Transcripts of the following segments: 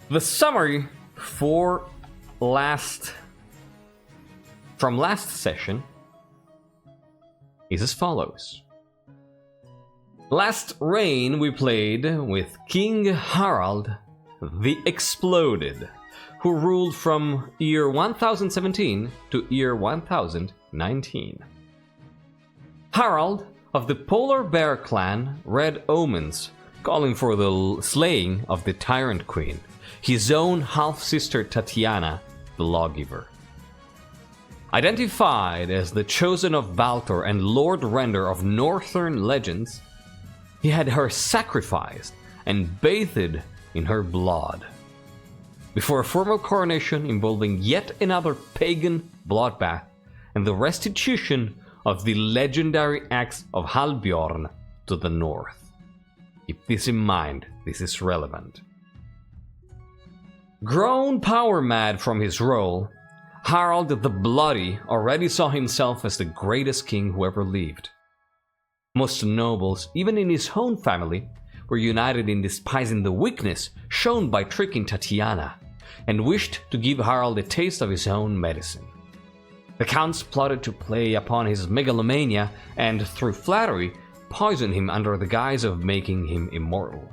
The summary for from last session is as follows. Last reign we played with King Harald the Exploded, who ruled from year 1017 to year 1019. Harald of the Polar Bear clan read omens calling for the slaying of the Tyrant Queen, his own half-sister Tatiana, the Lawgiver. Identified as the chosen of Valtor and Lord Render of Northern legends, he had her sacrificed and bathed in her blood. Before a formal coronation involving yet another pagan bloodbath and the restitution of the legendary axe of Halbjorn to the north. Keep this in mind, this is relevant. Grown power-mad from his role, Harald the Bloody already saw himself as the greatest king who ever lived. Most nobles, even in his own family, were united in despising the weakness shown by tricking Tatiana, and wished to give Harald a taste of his own medicine. The counts plotted to play upon his megalomania and, through flattery, poison him under the guise of making him immortal.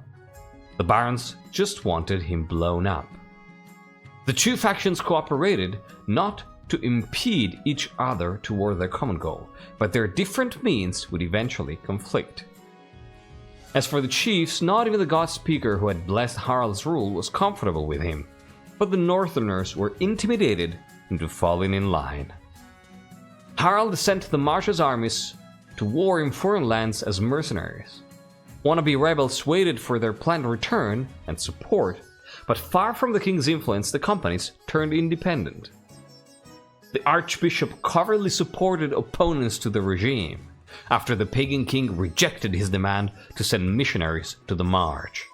The barons just wanted him blown up. The two factions cooperated not to impede each other toward their common goal, but their different means would eventually conflict. As for the chiefs, not even the god speaker who had blessed Harald's rule was comfortable with him, but the Northerners were intimidated into falling in line. Harald sent the Marsh's armies to war in foreign lands as mercenaries. Wannabe rebels waited for their planned return and support, but far from the king's influence, the companies turned independent. The archbishop covertly supported opponents to the regime, after the pagan king rejected his demand to send missionaries to the March.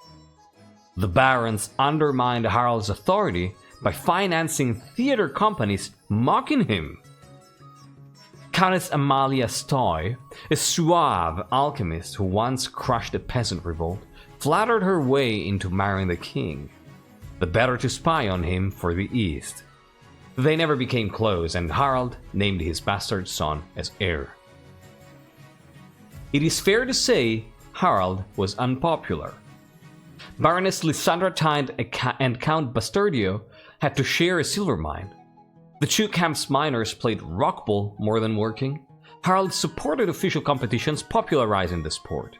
The barons undermined Harald's authority by financing theater companies mocking him. Countess Amalia Stoy, a suave alchemist who once crushed a peasant revolt, flattered her way into marrying the king, the better to spy on him for the East. They never became close, and Harald named his bastard son as heir. It is fair to say Harald was unpopular. Baroness Lysandra Tynd and Count Bastardio had to share a silver mine. The two camps' miners played rockball more than working. Harald supported official competitions popularizing the sport.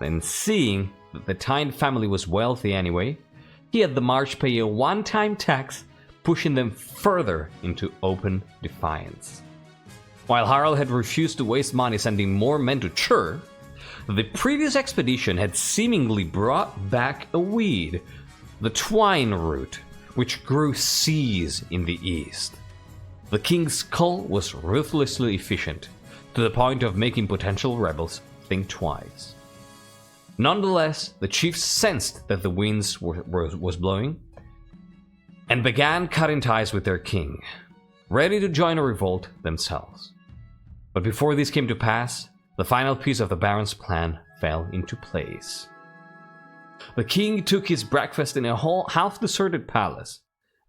Then, seeing that the Tynd family was wealthy anyway, he had the March pay a one-time tax, pushing them further into open defiance. While Harald had refused to waste money sending more men to Chur, the previous expedition had seemingly brought back a weed, the twine root, which grew seas in the east. The king's cull was ruthlessly efficient, to the point of making potential rebels think twice. Nonetheless, the chiefs sensed that the winds was blowing, and began cutting ties with their king, ready to join a revolt themselves. But before this came to pass, the final piece of the barons' plan fell into place. The king took his breakfast in a whole half-deserted palace,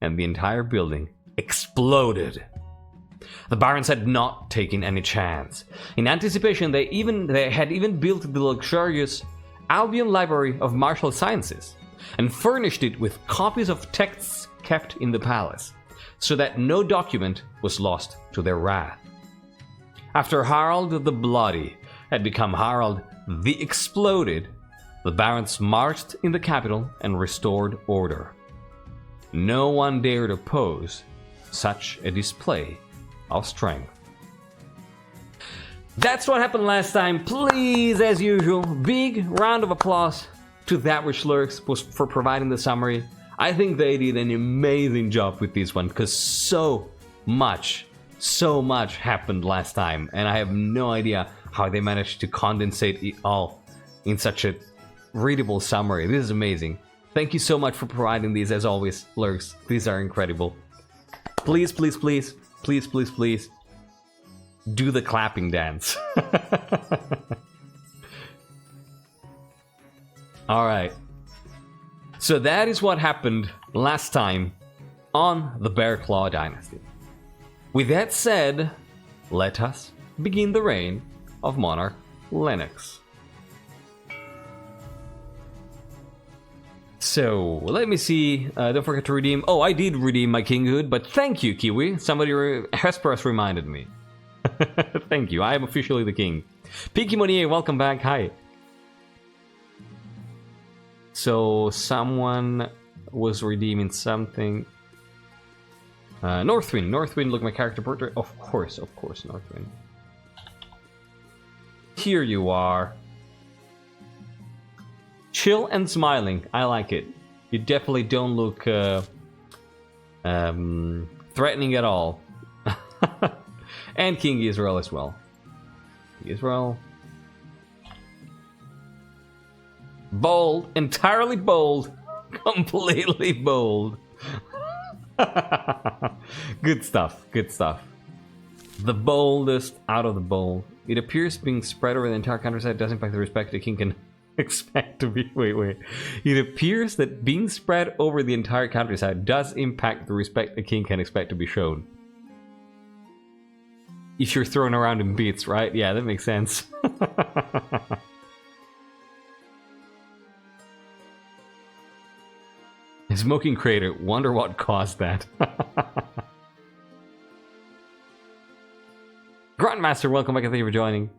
and the entire building exploded. The barons had not taken any chance. In anticipation, they had even built the luxurious Albion Library of Martial Sciences, and furnished it with copies of texts kept in the palace, so that no document was lost to their wrath. After Harald the Bloody had become Harald the Exploded, the barons marched in the capital and restored order. No one dared oppose such a display of strength. That's what happened last time. Please, as usual, big round of applause to That Which Lurks for providing the summary. I think they did an amazing job with this one, because so much happened last time, and I have no idea how they managed to condensate it all in such a readable summary. This is amazing. Thank you so much for providing these, as always, Lurks. These are incredible. Please, please, please, please, please, please, do the clapping dance. Alright. So that is what happened last time on the Bearclaw Dynasty. With that said, let us begin the reign of Monarch Lennox. So, let me see, don't forget to redeem. Oh, I did redeem my kinghood, but thank you, Kiwi. Somebody, Hesperus reminded me. Thank you, I am officially the king. Pinky Monier, welcome back, hi. So, someone was redeeming something. Northwind, look at my character portrait. Of course, Northwind. Here you are. Chill and smiling, I like it. You definitely don't look threatening at all. And King Israel as well. Israel. Bold, entirely bold, completely bold. Good stuff, good stuff. The boldest out of the bold. It appears being spread over the entire countryside does impact the respect the king can expect to be. Wait. It appears that being spread over the entire countryside does impact the respect the king can expect to be shown. If you're thrown around in beats, right? Yeah, that makes sense. Smoking crater, wonder what caused that. Grandmaster, welcome back and thank you for joining.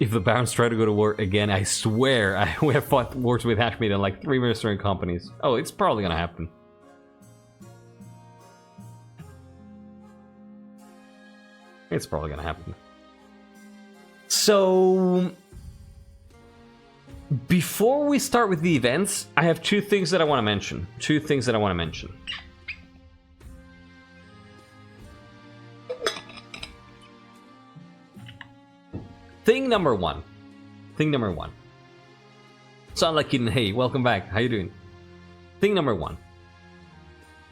If the Barons try to go to war again, I swear we have fought wars with Hashmead and like 3 mercenary companies. Oh, it's probably gonna happen. It's probably gonna happen. So, before we start with the events, I have 2 things that I want to mention. Thing number one. Sound like Kitten, hey, welcome back. How you doing? Thing number 1.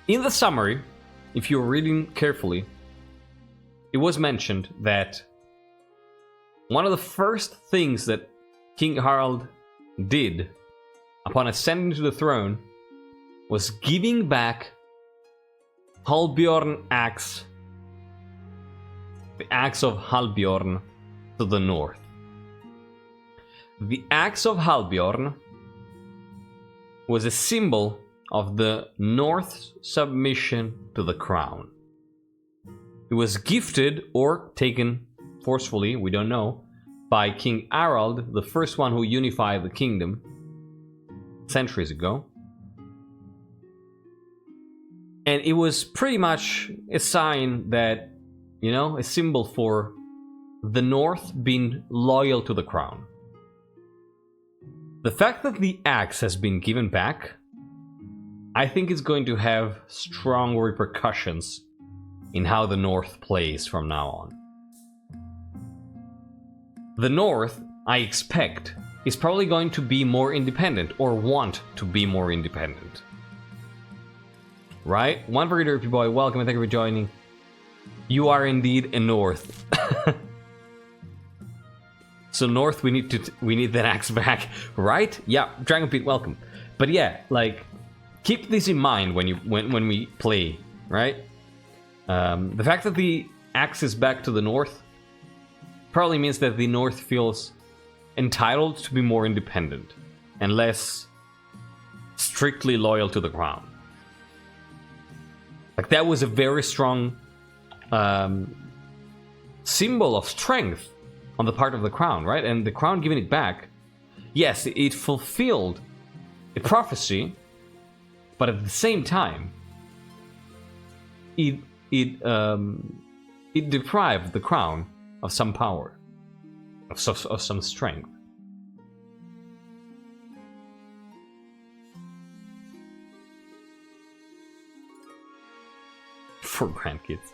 In the summary, if you're reading carefully, it was mentioned that one of the first things that King Harald did upon ascending to the throne was giving back Halbjorn axe, the axe of Halbjorn, to the north. The axe of Halbjorn was a symbol of the North's submission to the crown. It was gifted or taken forcefully, we don't know, by King Harald, the first one who unified the kingdom centuries ago. And it was pretty much a sign that, you know, a symbol for the North being loyal to the crown. The fact that the axe has been given back, I think is going to have strong repercussions in how the North plays from now on. The North, I expect, is probably going to be more independent, or want to be more independent. Right? One very derpy boy, welcome and thank you for joining. You are indeed a North. So North, we need that axe back, right? Yeah, Dragon Pete, welcome. But yeah, like, keep this in mind when we play, right? The fact that the axe is back to the North probably means that the North feels entitled to be more independent and less strictly loyal to the crown. Like, that was a very strong symbol of strength on the part of the crown, right? And the crown giving it back, yes, it fulfilled a prophecy, but at the same time, it deprived the crown of some power, of some strength. For grandkids.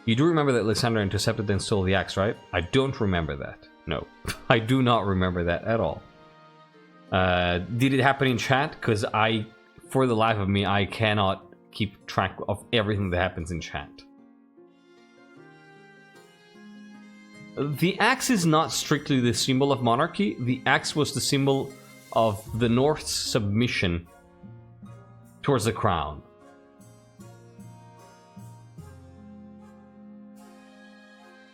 You do remember that Lysandra intercepted and stole the axe, right? I don't remember that. No, I do not remember that at all. Did it happen in chat? Because for the life of me, I cannot keep track of everything that happens in chat. The axe is not strictly the symbol of monarchy. The axe was the symbol of the North's submission towards the crown.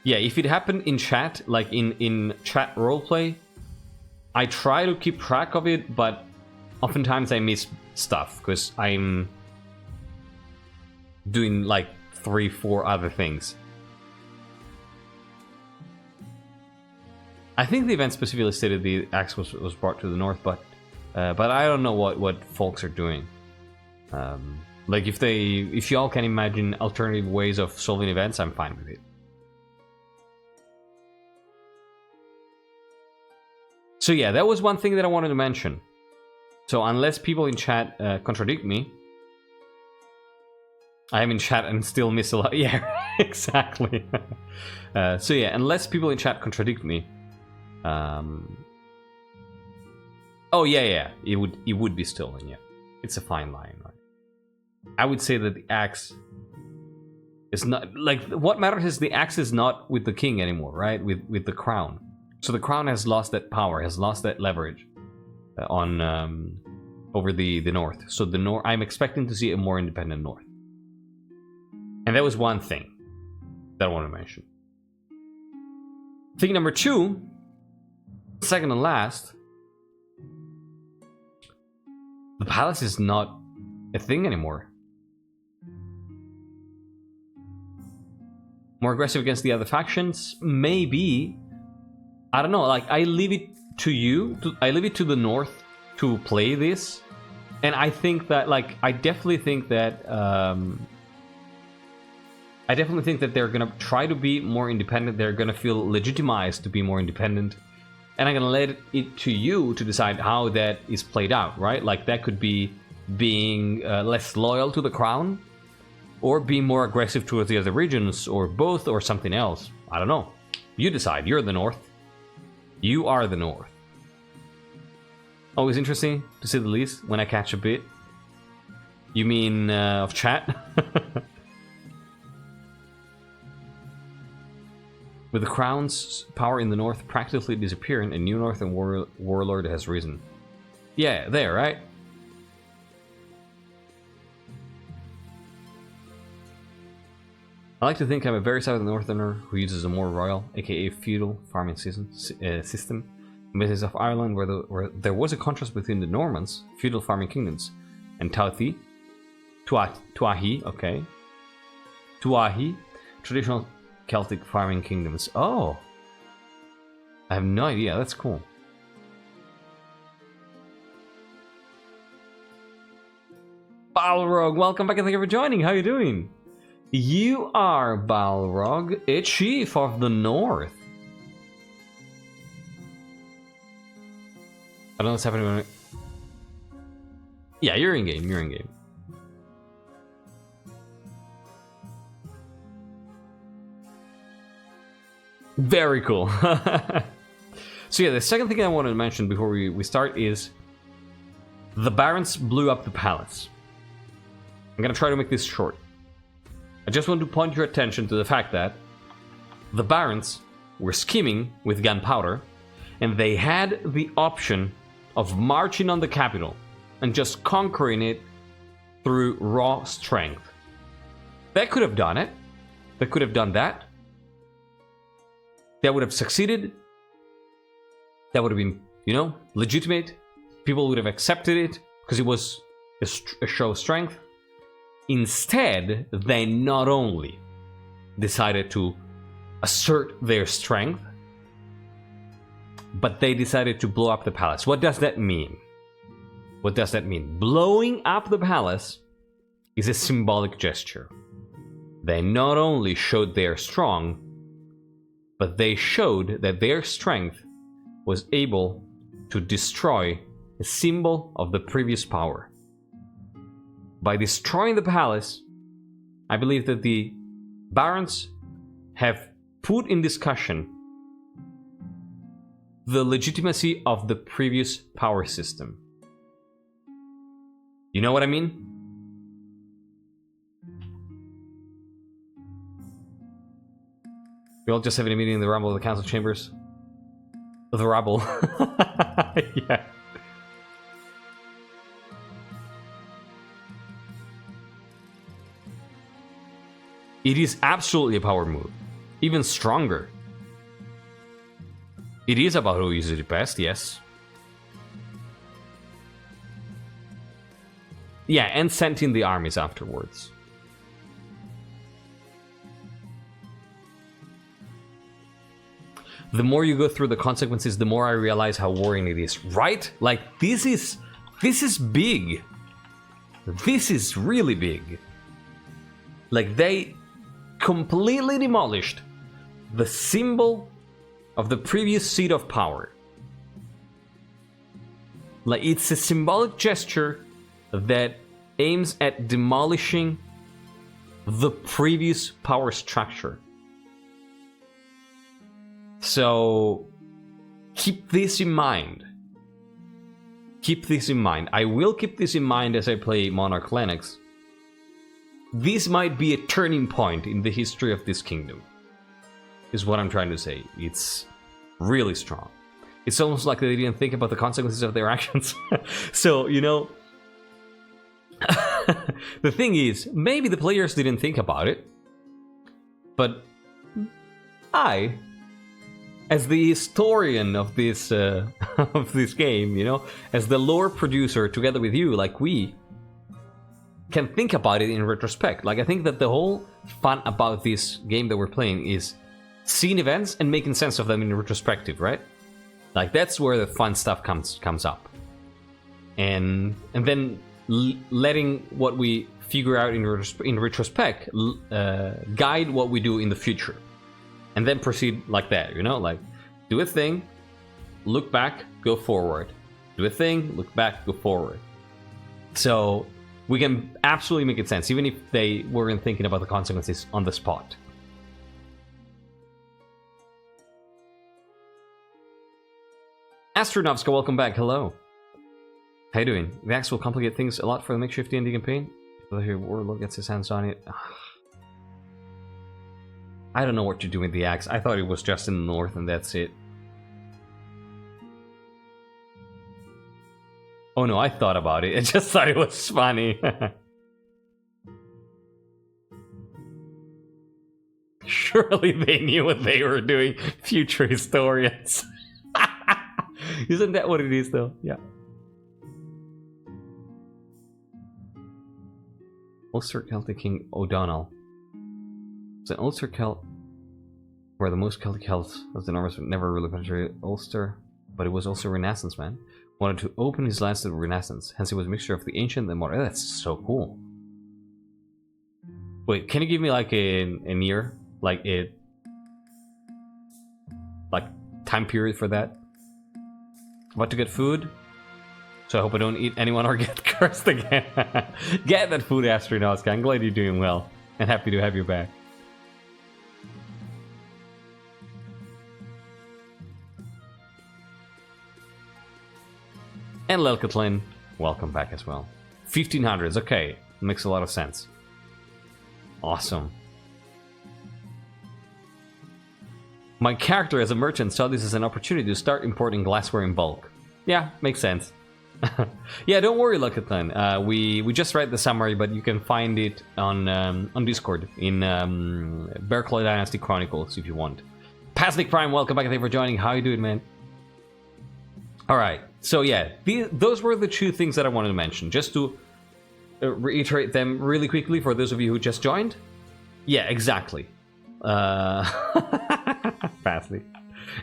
Yeah, if it happened in chat, like in chat roleplay, I try to keep track of it, but oftentimes I miss stuff because I'm doing like 3-4 other things. I think the event specifically stated the axe was brought to the north, but I don't know what folks are doing. Like if y'all can imagine alternative ways of solving events, I'm fine with it. So yeah, that was one thing that I wanted to mention. So unless people in chat contradict me, I am in chat and still miss a lot. Yeah, exactly. So yeah, unless people in chat contradict me, oh yeah, it would be stolen. Yeah, it's a fine line. Right? I would say that the axe is not like what matters is the axe is not with the king anymore, right? With the crown. So the crown has lost that power, has lost that leverage on over the north. So the north, I'm expecting to see a more independent north, and that was one thing that I want to mention. Thing number 2, second and last, the palace is not a thing anymore. More aggressive against the other factions, maybe. I don't know, like, I leave it to you, I leave it to the North to play this, and I think that, like, I definitely think that they're gonna try to be more independent, they're gonna feel legitimized to be more independent, and I'm gonna let it to you to decide how that is played out, right? Like, that could be being less loyal to the crown, or being more aggressive towards the other regions, or both, or something else. I don't know. You decide, you're the North. You are the North. Always interesting, to say the least, when I catch a bit. You mean of chat? With the crown's power in the north practically disappearing, a new northern warlord has risen. Yeah, there, right? I like to think I'm a very southern northerner who uses a more royal, aka feudal, farming system. In business of Ireland, where there was a contrast between the Normans, feudal farming kingdoms, and Tuahi, okay, Tuahi, traditional Celtic farming kingdoms. Oh, I have no idea. That's cool. Balrog, welcome back and thank you for joining. How are you doing? You are, Balrog, a chief of the North. I don't know what's happening when yeah, you're in game, you're in game. Very cool. So yeah, the second thing I wanted to mention before we start is the barons blew up the palace. I'm gonna try to make this short. I just want to point your attention to the fact that the barons were scheming with gunpowder, and they had the option of marching on the capital and just conquering it through raw strength. They could have done it. They could have done that. That would have succeeded. That would have been, you know, legitimate. People would have accepted it because it was a show of strength. Instead, they not only decided to assert their strength, but they decided to blow up the palace. What does that mean? What does that mean? Blowing up the palace is a symbolic gesture. They not only showed they are strong, but they showed that their strength was able to destroy a symbol of the previous power. By destroying the palace, I believe that the barons have put in discussion the legitimacy of the previous power system. You know what I mean? We all just having a meeting in the rumble of the council chambers. The rubble. Yeah. It is absolutely a power move. Even stronger. It is about who uses it best, yes. Yeah, and sent in the armies afterwards. The more you go through the consequences, the more I realize how worrying it is, right? Like, this is big. This is really big. Like, they completely demolished the symbol of the previous seat of power. Like, it's a symbolic gesture that aims at demolishing the previous power structure. So, keep this in mind. Keep this in mind. I will keep this in mind as I play Monarch Lennox. This might be a turning point in the history of this kingdom, is what I'm trying to say. It's really strong. It's almost like they didn't think about the consequences of their actions. So, you know, the thing is, maybe the players didn't think about it, but I, as the historian of this game, you know, as the lore producer together with you, like we can think about it in retrospect. Like, I think that the whole fun about this game that we're playing is seeing events and making sense of them in retrospective, right? Like, that's where the fun stuff comes up, and then letting what we figure out in retrospect guide what we do in the future, and then proceed like that, you know, like do a thing, look back, go forward, do a thing, look back, go forward. So we can absolutely make it sense, even if they weren't thinking about the consequences on the spot. Astronovska, welcome back. Hello. How you doing? The axe will complicate things a lot for the makeshift D&D campaign. If your warlord gets his hands on it. I don't know what to do with the axe. I thought it was just in the north and that's it. Oh no, I thought about it. I just thought it was funny. Surely they knew what they were doing, future historians. Isn't that what it is, though? Yeah. Ulster Celtic King O'Donnell. It's an Ulster Celt where the most Celtic Celts, as the Normans never really penetrated Ulster, but it was also a Renaissance man. Wanted to open his lands to the Renaissance, hence it was a mixture of the ancient and the modern. That's so cool. Wait, can you give me like an year? Like time period for that? About to get food? So I hope I don't eat anyone or get cursed again. Get that food, Astronauts. I'm glad you're doing well, and happy to have you back. And Lelkatlin, welcome back as well. 1500s, okay, makes a lot of sense. Awesome. My character as a merchant saw this as an opportunity to start importing glassware in bulk. Yeah, makes sense. Yeah, don't worry, Lelkatlin. We just read the summary, but you can find it on Discord in Bearclaw Dynasty Chronicles if you want. Pasnik Prime, welcome back. Thank you for joining. How you doing, man? Alright, so yeah, those were the two things that I wanted to mention. Just to reiterate them really quickly for those of you who just joined. Yeah, exactly. Fastly.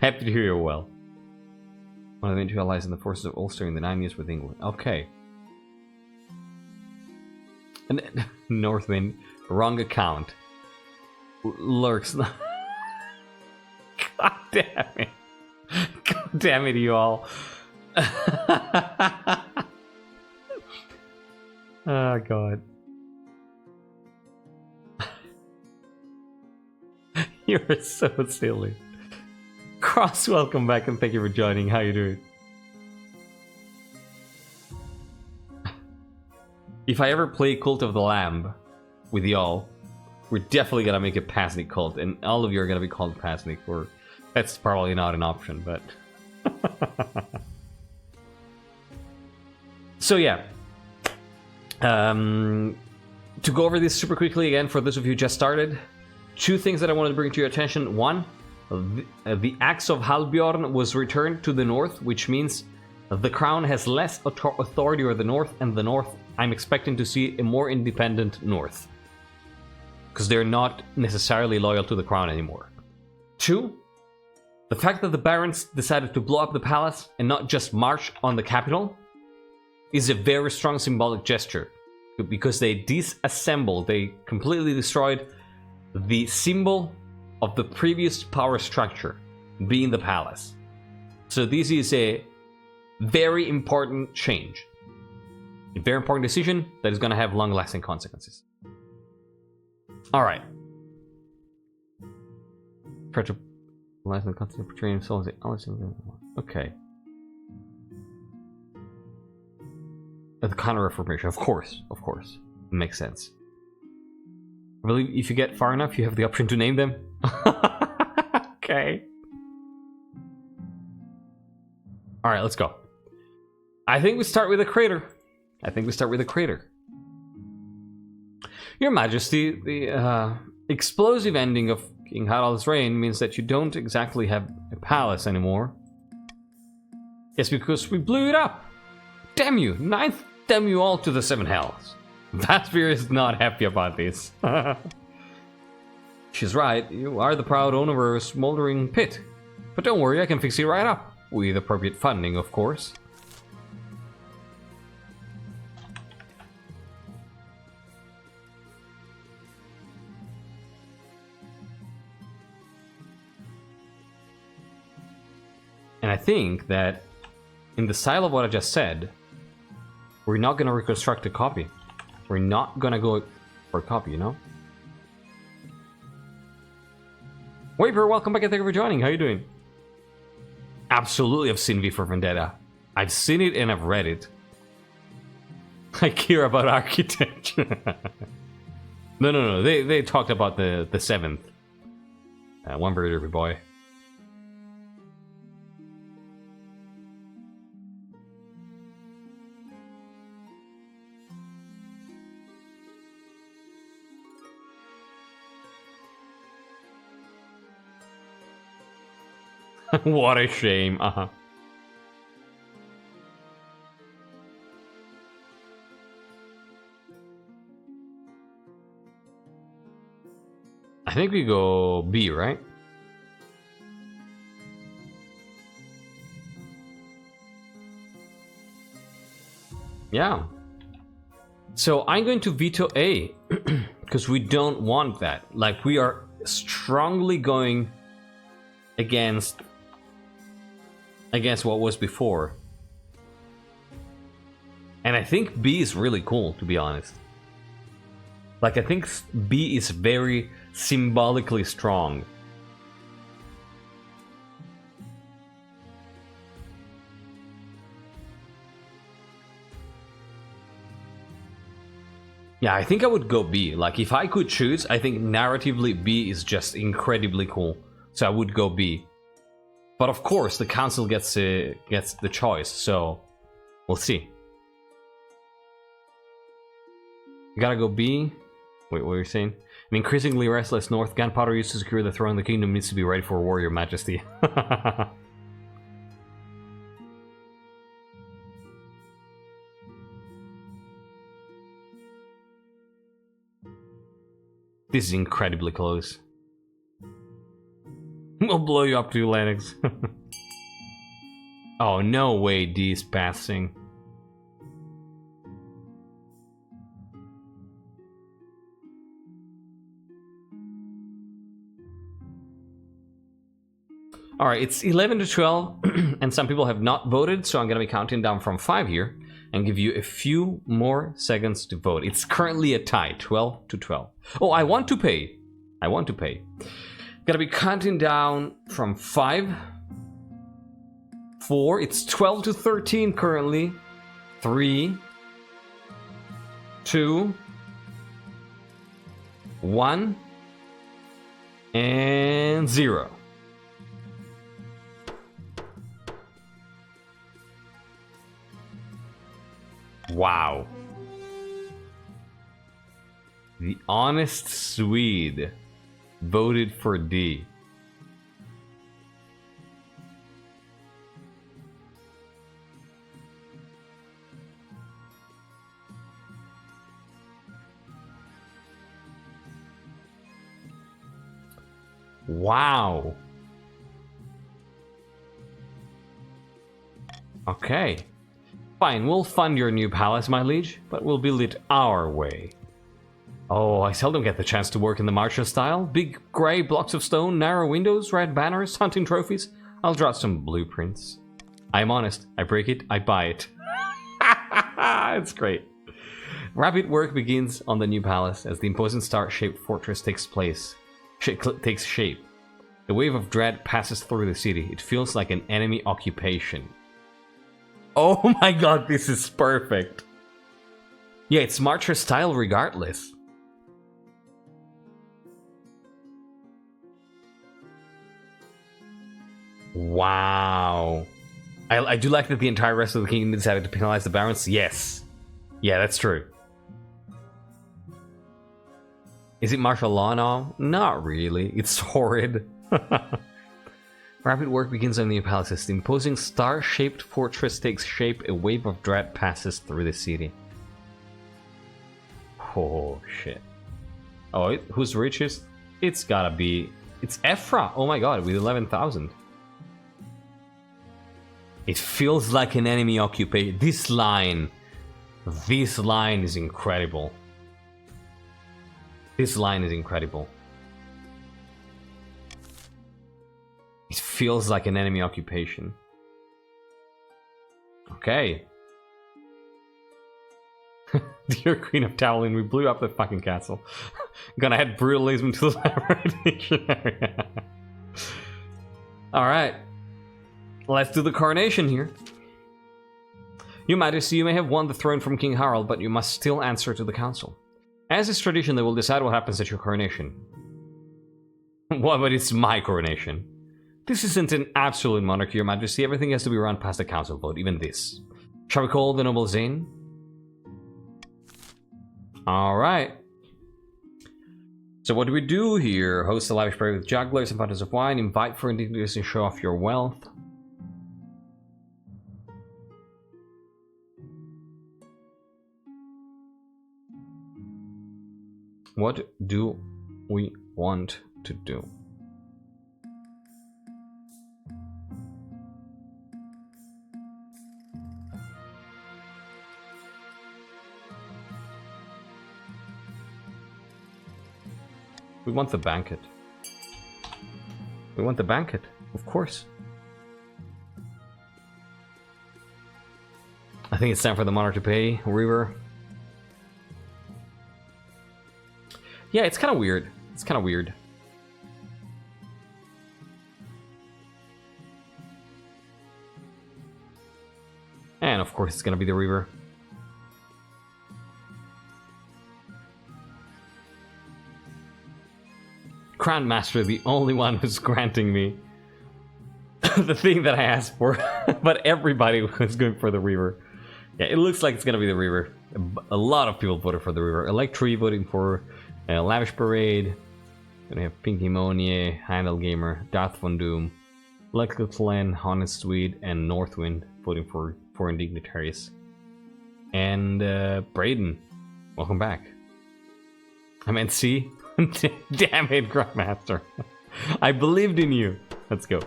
Happy to hear you're well. One of the main two allies in the forces of Ulster in the 9 years with England. Okay. And then, Northwind, wrong account. Lurks. God damn it. God damn it, you all. Oh, God. You're so silly. Cross, welcome back and thank you for joining. How you doing? If I ever play Cult of the Lamb with y'all, we're definitely gonna make a Pasnik cult, and all of you are gonna be called Pasnik, or that's probably not an option, but... So yeah. To go over this super quickly again, for those of you who just started, 2 things that I wanted to bring to your attention. 1, the Axe of Halbjorn was returned to the north, which means the crown has less authority over the north, and the north, I'm expecting to see a more independent north. Because they're not necessarily loyal to the crown anymore. 2, the fact that the barons decided to blow up the palace and not just march on the capital is a very strong symbolic gesture. Because they disassembled, they completely destroyed the symbol of the previous power structure, being the palace. So this is a very important change. A very important decision that is going to have long-lasting consequences. Alright. Okay. The counter-reformation, of course. Makes sense. I believe if you get far enough, you have the option to name them. Okay. Alright, let's go. I think we start with a crater. Your Majesty, the explosive ending of King Harald's reign means that you don't exactly have a palace anymore. It's because we blew it up. Damn you, ninth, damn you all to the 7 hells. Vaspir is not happy about this. She's right, you are the proud owner of a smoldering pit. But don't worry, I can fix it right up. With appropriate funding, of course. And I think that, in the style of what I just said, we're not gonna reconstruct a copy. We're not gonna go for a copy, you know? Waver, welcome back and thank you for joining. How you doing? Absolutely, I've seen V for Vendetta. I've seen it and I've read it. I care about architecture. No. They talked about the 7th. One very derby boy. What a shame, I think we go B, right? Yeah. So I'm going to veto A, because we don't want that. Like, we are strongly going against what was before. And I think B is really cool, to be honest. Like, I think B is very symbolically strong. Yeah, I think I would go B. Like, if I could choose, I think narratively B is just incredibly cool. So I would go B. But of course, the council gets the choice, so we'll see. You gotta go B. Wait, what were you saying? An increasingly restless North, gunpowder used to secure the throne. The kingdom needs to be ready for war, Your Majesty. This is incredibly close. We'll blow you up too, Lennox. Oh, no way D is passing. Alright, it's 11 to 12, and some people have not voted, so I'm gonna be counting down from 5 here, and give you a few more seconds to vote. It's currently a tie, 12 to 12. Oh, I want to pay. Gonna be counting down from 5, 4, it's 12 to 13 currently, 3, 2, 1. And 0. Wow. The honest Swede voted for D. Wow. Okay. Fine, we'll fund your new palace, my liege, but we'll build it our way. Oh, I seldom get the chance to work in the martial style. Big grey blocks of stone, narrow windows, red banners, hunting trophies. I'll draw some blueprints. I'm honest. I break it, I buy it. It's great. Rapid work begins on the new palace as the imposing star-shaped fortress takes shape. The wave of dread passes through the city. It feels like an enemy occupation. Oh my god, this is perfect. Yeah, it's marcher style regardless. Wow. I do like that the entire rest of the kingdom decided to penalize the barons. Yes. Yeah, that's true. Is it martial law now? Not really. It's horrid. Rapid work begins on the new palaces. The imposing star-shaped fortress takes shape. A wave of dread passes through the city. Oh, shit. Oh, who's richest? It's gotta be... It's Ephra! Oh my god, with 11,000. It feels like an enemy occupation. This line is incredible. This line is incredible. It feels like an enemy occupation. Okay. Dear Queen of Towlin, we blew up the fucking castle. Gonna add brutalism to the liberation area. Alright. Let's do the coronation here. Your Majesty, you may have won the throne from King Harald, but you must still answer to the council. As is tradition, they will decide what happens at your coronation. Well, but it's my coronation. This isn't an absolute monarchy, Your Majesty. Everything has to be run past the council vote, even this. Shall we call the nobles in? Alright. So what do we do here? Host a lavish party with jugglers and fountains of wine. Invite foreign dignitaries to show off your wealth. What do we want to do? We want the banquet. We want the banquet, of course. I think it's time for the monarch to pay Reaver. Yeah, it's kind of weird. It's kind of weird. And of course it's gonna be the Reaver. Crown Master, the only one who's granting me the thing that I asked for, but everybody was going for the Reaver. Yeah, it looks like it's gonna be the Reaver. A lot of people voted for the Reaver. Electri voting for Lavish Parade. Then we have Pinky Monier, Handel Gamer, Darth Von Doom, Lexiclan, Honest Swede, and Northwind voting for foreign dignitaries. And Braden, welcome back. I meant C. Damn it, Grandmaster. I believed in you. Let's go.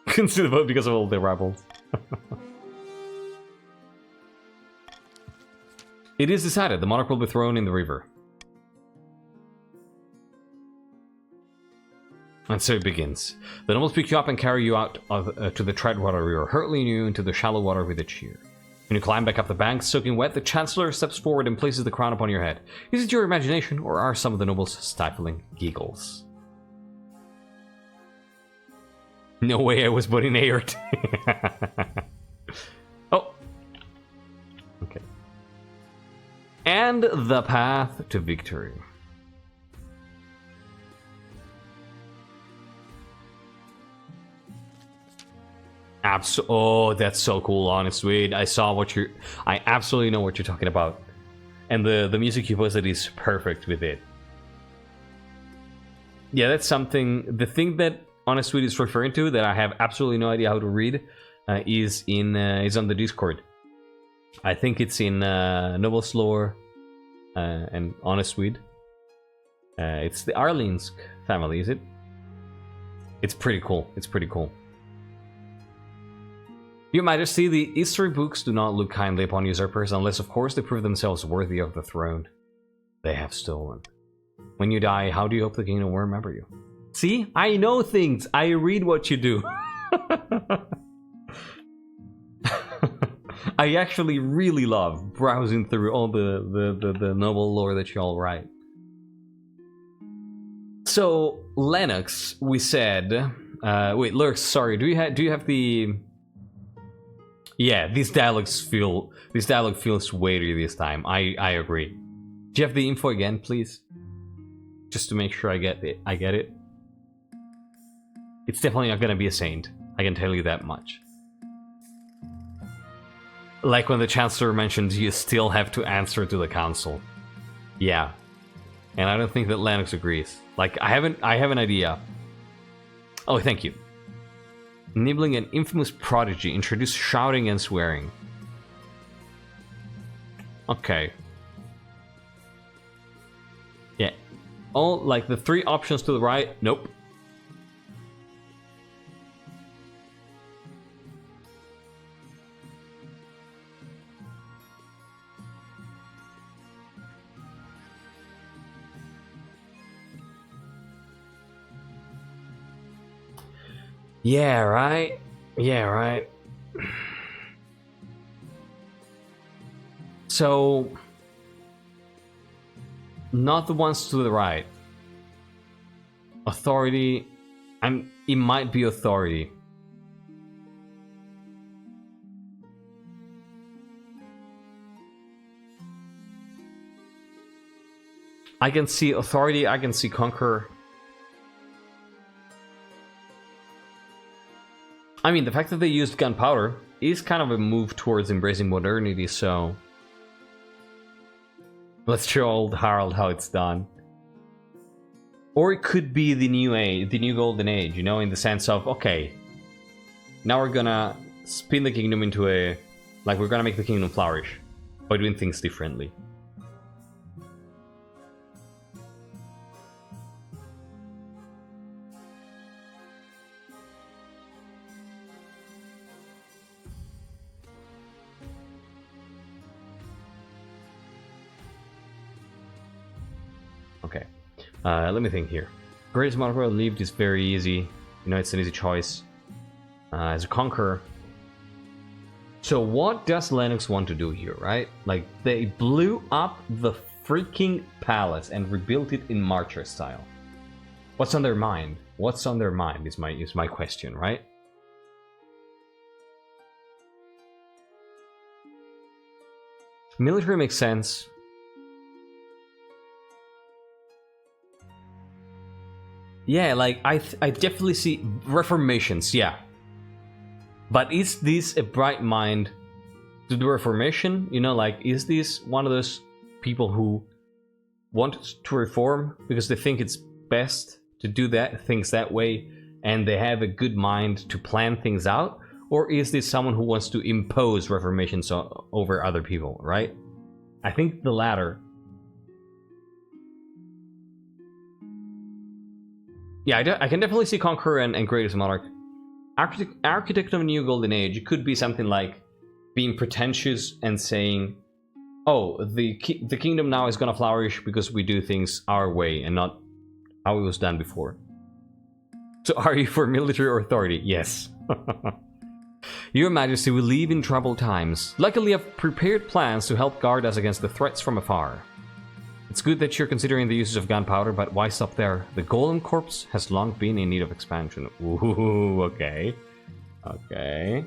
Couldn't see the vote because of all the rebels. It is decided. The monarch will be thrown in the river. And so it begins. The nobles pick you up and carry you out to the Treadwater River, hurtling you into the shallow water with a cheer. When you climb back up the bank, soaking wet, the Chancellor steps forward and places the crown upon your head. Is it your imagination, or are some of the nobles stifling giggles? No way I was putting Aert. Oh. Okay. And the path to victory. Oh, that's so cool, honest Wade. I saw what you're... I absolutely know what you're talking about. And the music you posted is perfect with it. Yeah, that's something... The thing that honest Wade is referring to, that I have absolutely no idea how to read, is on the Discord. I think it's in Noble's Lore and honest Wade. It's the Arlinsk family, is it? It's pretty cool. It's pretty cool. Your Majesty, the history books do not look kindly upon usurpers unless, of course, they prove themselves worthy of the throne they have stolen. When you die, how do you hope the kingdom will remember you? See? I know things! I read what you do! I actually really love browsing through all the noble lore that you all write. So, Lennox, we said... wait, Lurks, sorry, do you have the... Yeah, these dialogue feels weightier this time. I agree. Do you have the info again, please? Just to make sure I get it. It's definitely not gonna be a saint. I can tell you that much. Like when the Chancellor mentioned you still have to answer to the council. Yeah. And I don't think that Lennox agrees. Like, I have an idea. Oh, thank you. Nibbling an infamous prodigy introduced shouting and swearing. Okay. Yeah. All, like, the three options to the right, nope. Yeah, right? Yeah, right. So... Not the ones to the right. Authority... It might be authority. I can see authority, I can see conqueror. I mean, the fact that they used gunpowder is kind of a move towards embracing modernity, so... Let's show old Harald how it's done. Or it could be the new age, the new golden age, you know, in the sense of, okay, now we're gonna spin the kingdom into a... Like, we're gonna make the kingdom flourish by doing things differently. Okay, let me think here. Greatest monarch world lived is very easy. You know, it's an easy choice. As a conqueror. So what does Lennox want to do here, right? Like, they blew up the freaking palace and rebuilt it in marcher style. What's on their mind? What's on their mind is my question, right? Military makes sense. Yeah, like, I definitely see reformations, yeah. But is this a bright mind to do reformation? You know, like, is this one of those people who want to reform because they think it's best to do things that way, and they have a good mind to plan things out? Or is this someone who wants to impose reformations over other people, right? I think the latter. Yeah, I can definitely see Conqueror and Greatest Monarch. Architect of a New Golden Age, it could be something like being pretentious and saying, oh, the kingdom now is gonna flourish because we do things our way and not how it was done before. So are you for military authority? Yes. Your Majesty, we live in troubled times. Luckily, I've prepared plans to help guard us against the threats from afar. It's good that you're considering the uses of gunpowder, but why stop there? The Golden Corps has long been in need of expansion. Ooh, okay. Okay.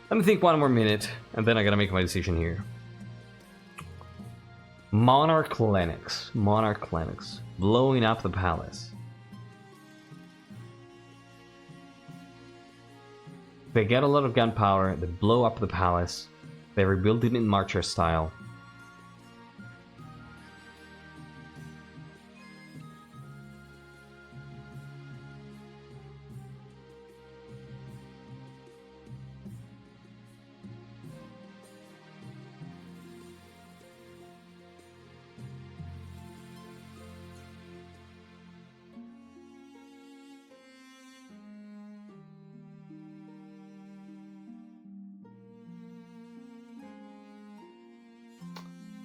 Let me think one more minute, and then I gotta make my decision here. Monarch Lennox. Monarch Lennox. Blowing up the palace. They get a lot of gunpowder, they blow up the palace, they rebuild it in marcher style.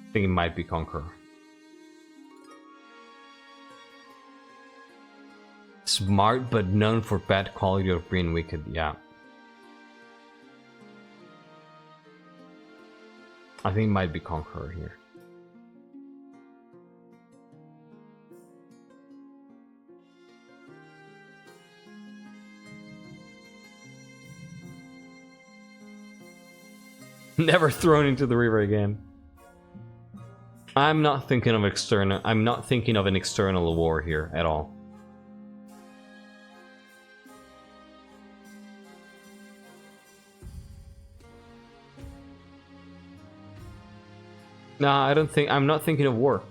I think it might be Conqueror. Smart but known for bad quality of being wicked, yeah. I think it might be Conqueror here. Never thrown into the river again. I'm not thinking of an external war here at all. No, I'm not thinking of war.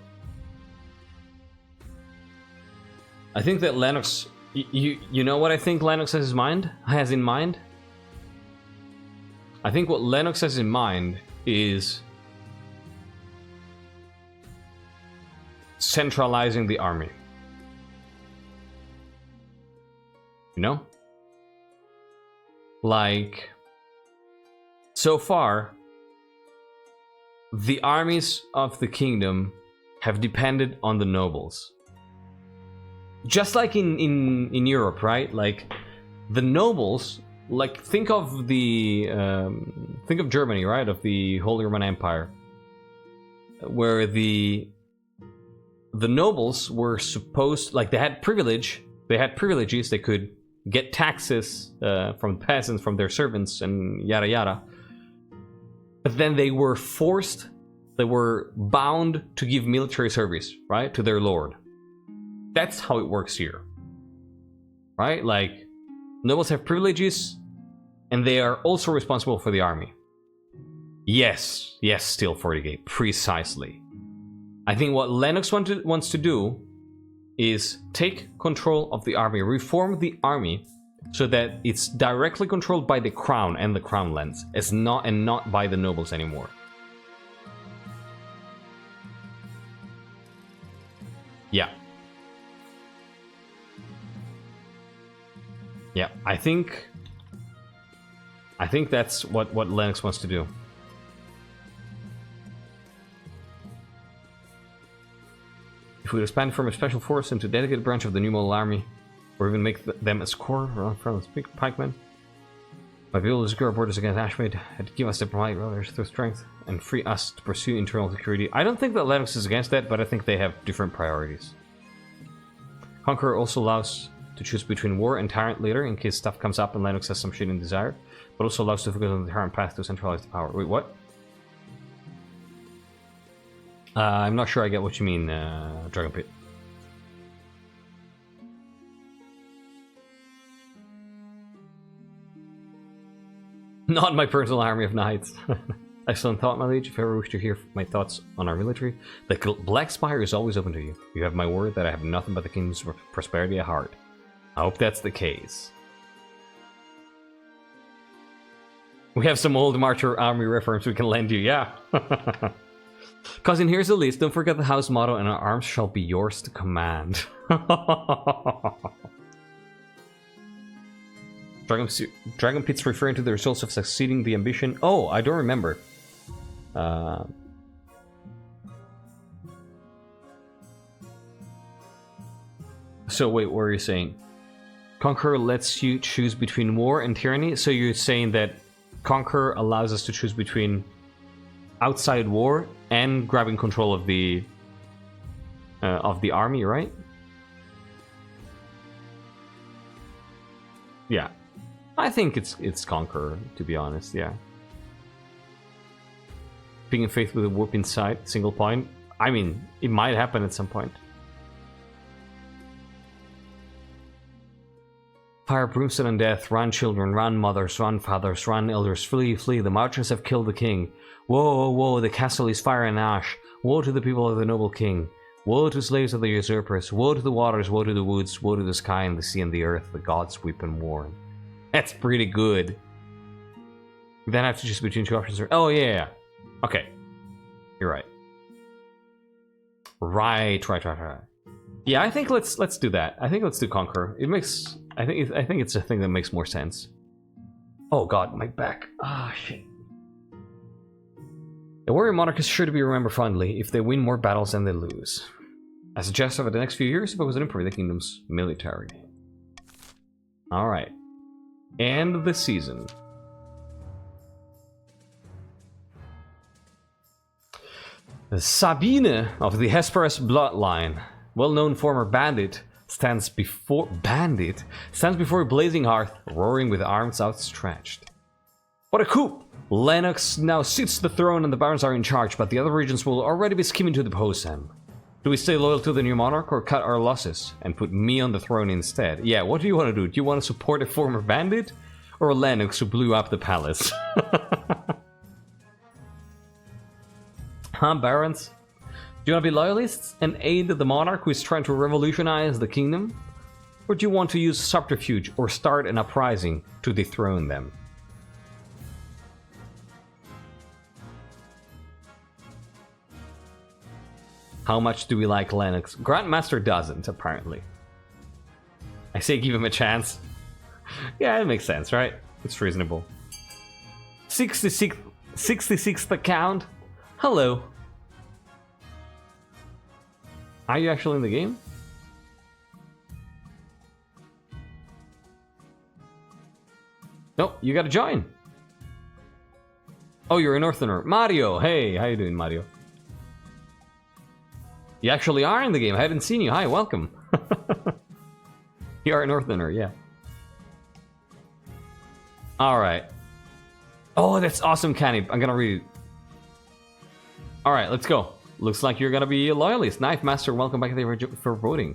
I think that Lennox, you know what I think Lennox has in mind? I think what Lennox has in mind is centralizing the army. You know? Like, so far, the armies of the kingdom have depended on the nobles. Just like in Europe, right? Like, the nobles, like, think of Germany, right? Of the Holy Roman Empire, where the nobles were supposed, like, they had privileges, they could get taxes from peasants, from their servants, and yada yada. But then they were bound to give military service, right, to their lord. That's how it works here, right? Like, nobles have privileges, and they are also responsible for the army. Yes, Steel 40k, precisely. I think what Lennox wants to do is take control of the army, reform the army so that it's directly controlled by the crown and the crown lands, and not by the nobles anymore. Yeah. Yeah, I think that's what Lennox wants to do. If we expand from a special force into a dedicated branch of the new model army, or even make them a score around front of the pikemen, might be able to secure our borders against Ashmade and give us diplomatic rulers through strength and free us to pursue internal security. I don't think that Lennox is against that, but I think they have different priorities. Conqueror also allows to choose between war and tyrant later in case stuff comes up and Lennox has some shit in desire, but also allows to focus on the tyrant path to centralize the power. Wait, what? I'm not sure I get what you mean, Dragon Pit. Not my personal army of knights. Excellent thought, my liege. If you ever wish to hear my thoughts on our military, the Black Spire is always open to you. You have my word that I have nothing but the kingdom's prosperity at heart. I hope that's the case. We have some old marcher army reference we can lend you, yeah. Cousin, here's the list. Don't forget the house motto, and our arms shall be yours to command. Dragon Pit's referring to the results of succeeding the ambition. Oh, I don't remember. So wait, what are you saying? Conqueror lets you choose between war and tyranny. So you're saying that Conqueror allows us to choose between outside war and grabbing control of the army, right? Yeah, I think it's Conqueror, to be honest. Yeah, being in faith with a whoop inside, single point. I mean, it might happen at some point. Fire, brimstone, and death. Run, children, run, mothers, run, fathers, run, elders. Flee, flee. The marchers have killed the king. Woe, woe, the castle is fire and ash. Woe to the people of the noble king. Woe to slaves of the usurpers. Woe to the waters, woe to the woods, woe to the sky and the sea and the earth. The gods weep and mourn. That's pretty good. You then have to choose between two options. Oh, yeah. Okay. You're right. Right. Yeah, I think let's do that. I think let's do Conqueror. It makes... I think it's a thing that makes more sense. Oh god, my back. Ah, shit. The warrior monarch is sure to be remembered fondly if they win more battles than they lose. I suggest over the next few years, focus on improving the kingdom's military. Alright. End the season. Sabine of the Hesperus bloodline, well-known former bandit, stands before a blazing hearth, roaring with arms outstretched. What a coup! Lennox now sits the throne and the barons are in charge, but the other regions will already be scheming to depose him. Do we stay loyal to the new monarch or cut our losses and put me on the throne instead? Yeah, what do you want to do? Do you want to support a former bandit or Lennox who blew up the palace? Huh, barons? Do you want to be loyalists and aid the monarch who is trying to revolutionize the kingdom? Or do you want to use subterfuge or start an uprising to dethrone them? How much do we like Lennox? Grandmaster doesn't, apparently. I say give him a chance. Yeah, it makes sense, right? It's reasonable. 66th account. Hello. Are you actually in the game? No, you gotta join. Oh, you're a Northerner. Mario, hey, how you doing, Mario? You actually are in the game. I haven't seen you. Hi, welcome. You are a Northerner, yeah. Alright. Oh, that's awesome, Canny. I'm gonna read it. Alright, let's go. Looks like you're gonna be a loyalist. Knife Master, welcome back for voting.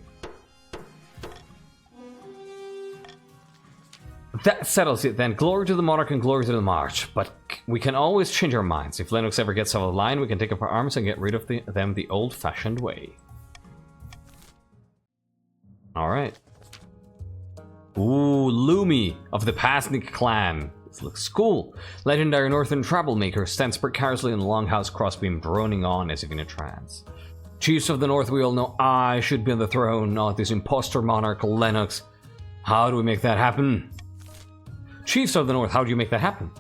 That settles it then. Glory to the monarch and glory to the march. But we can always change our minds. If Lennox ever gets out of line, we can take up our arms and get rid of them the old-fashioned way. Alright. Ooh, Lumi of the Pasnik clan. This looks cool. Legendary northern troublemaker stands precariously in the longhouse crossbeam, droning on as if in a trance. Chiefs of the north, we all know I should be on the throne, not this impostor monarch Lennox. How do we make that happen? Chiefs of the north, how do you make that happen?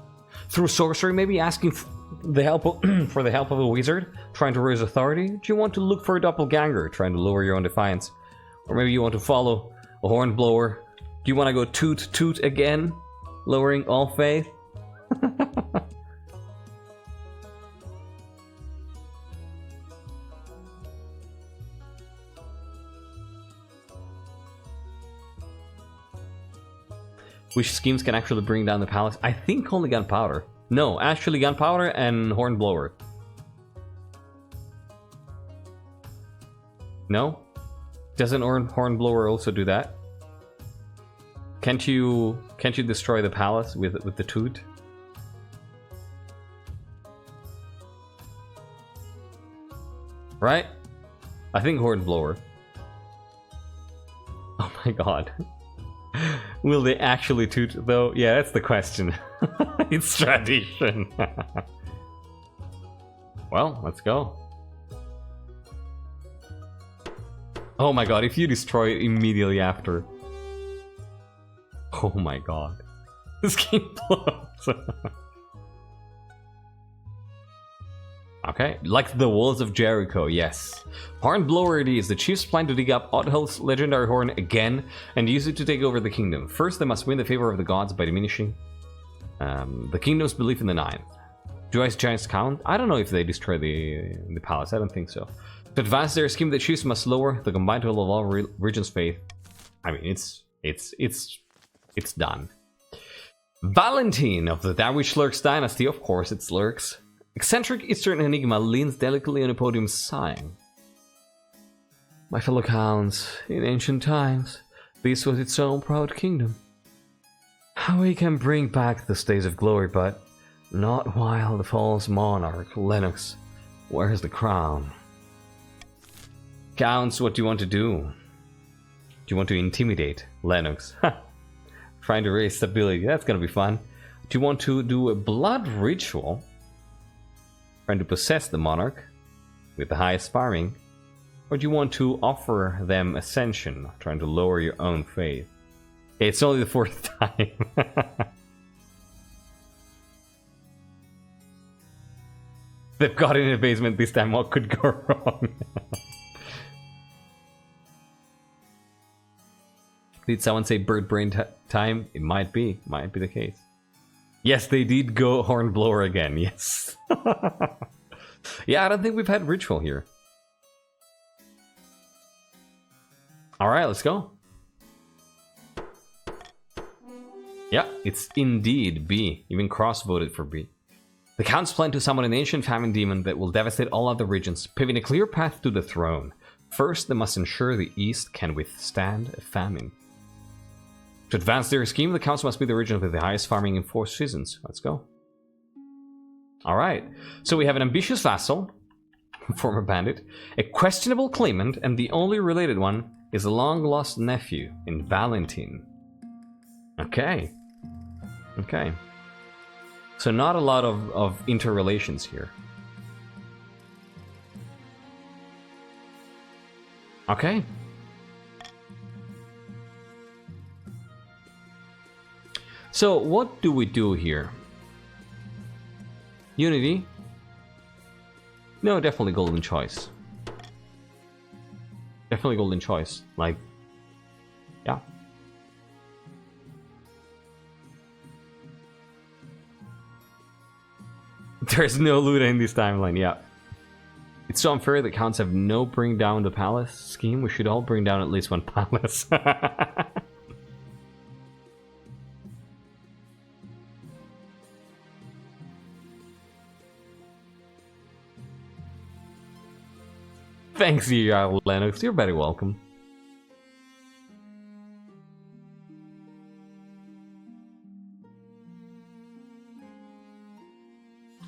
Through sorcery, maybe asking for the help of a wizard, trying to raise authority? Do you want to look for a doppelganger, trying to lower your own defiance? Or maybe you want to follow a hornblower? Do you want to go toot toot again? Lowering all faith? Which schemes can actually bring down the palace? I think only gunpowder. No, actually gunpowder and hornblower. No? Doesn't hornblower also do that? Can't you destroy the palace with the toot? Right? I think hornblower. Oh my god. Will they actually toot though? Yeah, that's the question. It's tradition. Well, let's go. Oh my god, if you destroy it immediately after. Oh my god. This game blows. Okay, like the walls of Jericho, yes. Hornblower it is. The chiefs plan to dig up Othel's legendary horn again and use it to take over the kingdom. First, they must win the favor of the gods by diminishing the kingdom's belief in the Nine. Do Ice Giants count? I don't know if they destroy the palace. I don't think so. To advance their scheme, the chiefs must lower the combined total of all regions' faith. I mean, it's done. Valentine of the Darwish Lurks dynasty, of course it's Lurks. Eccentric Eastern enigma leans delicately on a podium, sighing. My fellow counts, in ancient times, this was its own proud kingdom. We can bring back the stays of glory, but not while the false monarch, Lennox, wears the crown. Counts, what do you want to do? Do you want to intimidate Lennox? Trying to raise stability, that's gonna be fun. Do you want to do a blood ritual? Trying to possess the monarch with the highest farming? Or do you want to offer them ascension, trying to lower your own faith? It's only the 4th time. They've got it in the basement this time, what could go wrong? Did someone say bird brain time? It might be the case. Yes, they did go hornblower again, yes. Yeah, I don't think we've had ritual here. Alright, let's go. Yeah, it's indeed B. Even Cross voted for B. The Count's plan to summon an ancient famine demon that will devastate all other regions, paving a clear path to the throne. First, they must ensure the East can withstand a famine. To advance their scheme, the Counts must be the region with the highest farming in 4 seasons. Let's go. Alright, so we have an ambitious vassal, former bandit, a questionable claimant, and the only related one is a long-lost nephew in Valentine. Okay. Okay. So not a lot of interrelations here. Okay. So what do we do here? Unity? No, definitely golden choice. Definitely golden choice. Like, yeah. There's no loot in this timeline, yeah. It's so unfair that Counts have no bring down the palace scheme. We should all bring down at least one palace. Thanks, you, Lennox. You're very welcome.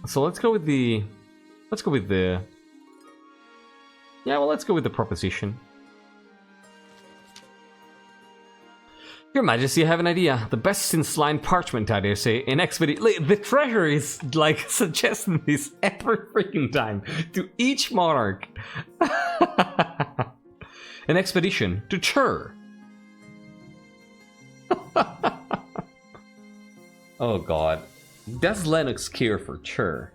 So let's go with the... Yeah, well, let's go with the proposition. Your Majesty, I have an idea. The best since lined parchment, I dare say. An expedition. The treasure is like suggesting this every freaking time to each monarch. An expedition to Chur. Oh god. Does Lennox care for Chur?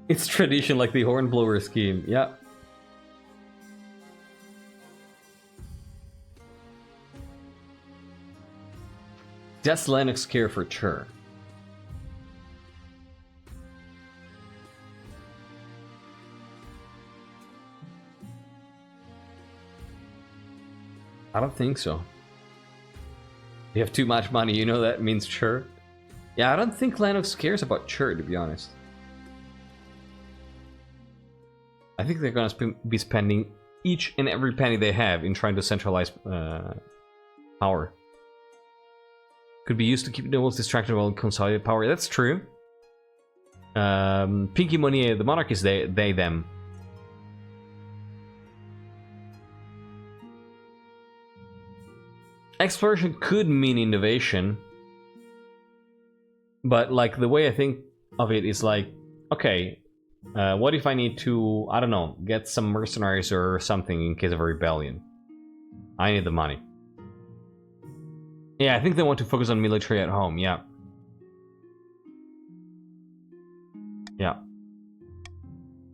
It's tradition like the hornblower scheme, yeah. Does Lennox care for Chur? I don't think so. You have too much money, you know that means Chur? Yeah, I don't think Lennox cares about Chur, to be honest. I think they're gonna be spending each and every penny they have in trying to centralize power. Could be used to keep nobles distracted while consolidate power. That's true. Pinky Money, the monarch is they, them. Exploration could mean innovation. But like the way I think of it is like, okay, what if I need to, I don't know, get some mercenaries or something in case of a rebellion? I need the money. Yeah, I think they want to focus on military at home, yeah. Yeah.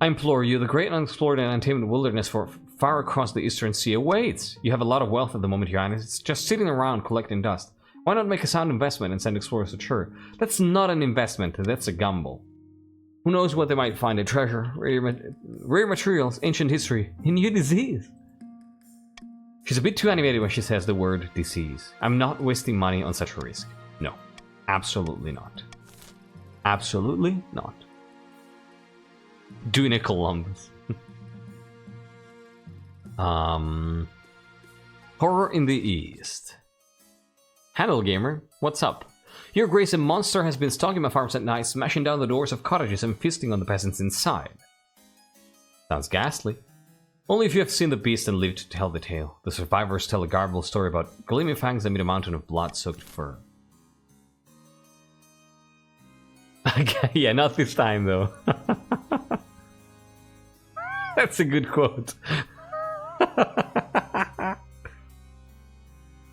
I implore you, the great unexplored and untamed wilderness far across the Eastern Sea awaits. You have a lot of wealth at the moment, Your Highness. It's just sitting around collecting dust. Why not make a sound investment and send explorers to Chur? That's not an investment, that's a gamble. Who knows what they might find, a treasure, rare materials, ancient history, a new disease. She's a bit too animated when she says the word disease. I'm not wasting money on such a risk. No, absolutely not. Absolutely not. Doing a Columbus. Horror in the East. Handle Gamer, what's up? Your Grace, a monster has been stalking my farms at night, smashing down the doors of cottages and feasting on the peasants inside. Sounds ghastly. Only if you have seen the beast and lived to tell the tale. The survivors tell a garbled story about gleaming fangs amid a mountain of blood-soaked fur. Yeah, not this time though. That's a good quote.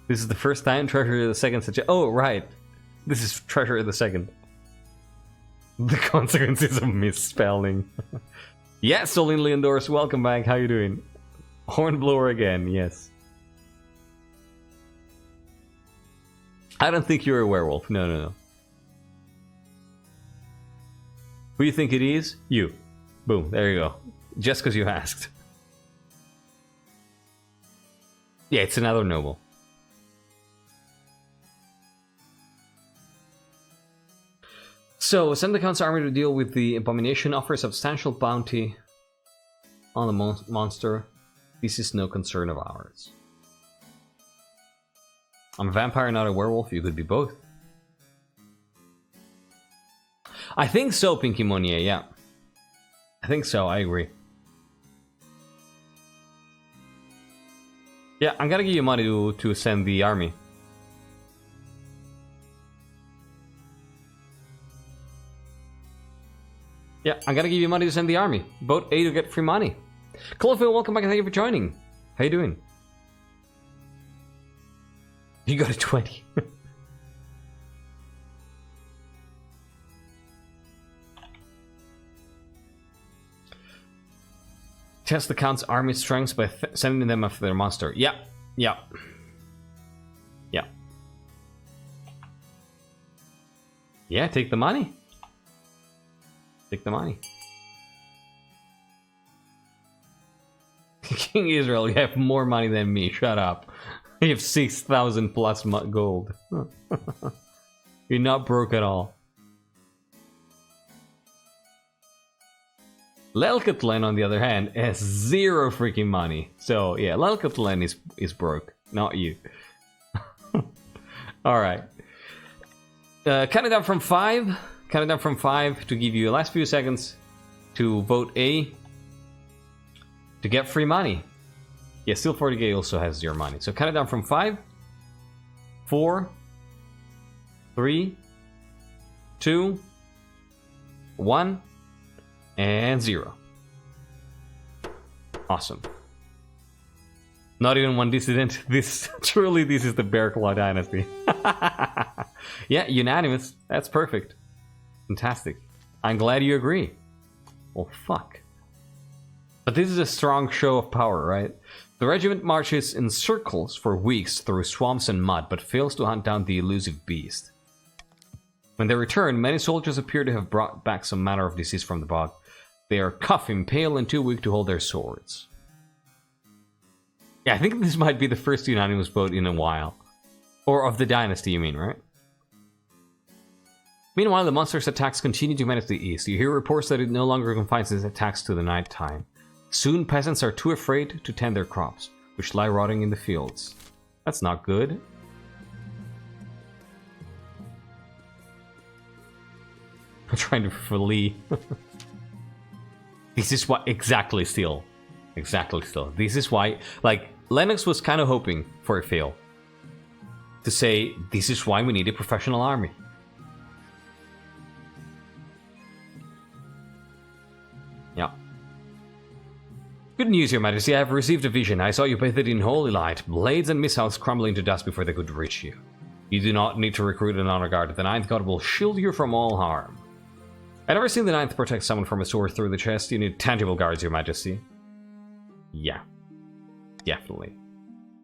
This is the first time Treasure of the Second suggest. Oh, right. This is Treasure of the Second. The consequences of misspelling. Yes, Solin Leondorus, welcome back. How you doing? Hornblower again, yes. I don't think you're a werewolf. No, no, no. Who you think it is? You. Boom, there you go. Just because you asked. Yeah, it's another noble. So, send the Count's army to deal with the abomination, offer a substantial bounty on the monster. This is no concern of ours. I'm a vampire, not a werewolf. You could be both. I think so, Pinky Monier, yeah. I think so, I agree. Yeah, I'm gonna give you money to send the army. Yeah, I'm gonna give you money to send the army. Vote A to get free money. Cloverfield, welcome back and thank you for joining. How you doing? You got a 20. Test the Count's army strengths by sending them after their monster. Yeah, yeah. Yeah. Yeah, take the money. Take the money. King Israel, you have more money than me. Shut up. You have 6,000 plus gold. You're not broke at all. Lelkatlen, on the other hand, has 0 freaking money. So, yeah, Lelkatlen is broke. Not you. Alright. Count it down from 5. Count it down from 5 to give you the last few seconds to vote A to get free money. Yeah, still 40k also has your money. So count it down from 5, 4, 3, 2, 1, and 0. Awesome. Not even one dissident. This truly, this is the Bearclaw Dynasty. Yeah, unanimous. That's perfect. Fantastic. I'm glad you agree. Well, fuck. But this is a strong show of power, right? The regiment marches in circles for weeks through swamps and mud, but fails to hunt down the elusive beast. When they return, many soldiers appear to have brought back some manner of disease from the bog. They are coughing, pale, and too weak to hold their swords. Yeah, I think this might be the first unanimous vote in a while. Or of the dynasty, you mean, right? Meanwhile, the monster's attacks continue to menace the east. You hear reports that it no longer confines its attacks to the night time. Soon, peasants are too afraid to tend their crops, which lie rotting in the fields. That's not good. I'm trying to flee. This is why... Exactly still. Exactly still. This is why... Like, Lennox was kind of hoping for a fail. To say, this is why we need a professional army. Yeah. Good news, Your Majesty. I have received a vision. I saw you bathed in holy light, blades and missiles crumbling to dust before they could reach you. You do not need to recruit an honor guard. The Ninth God will shield you from all harm. I've never seen the Ninth protect someone from a sword through the chest. You need tangible guards, Your Majesty. Yeah. Definitely.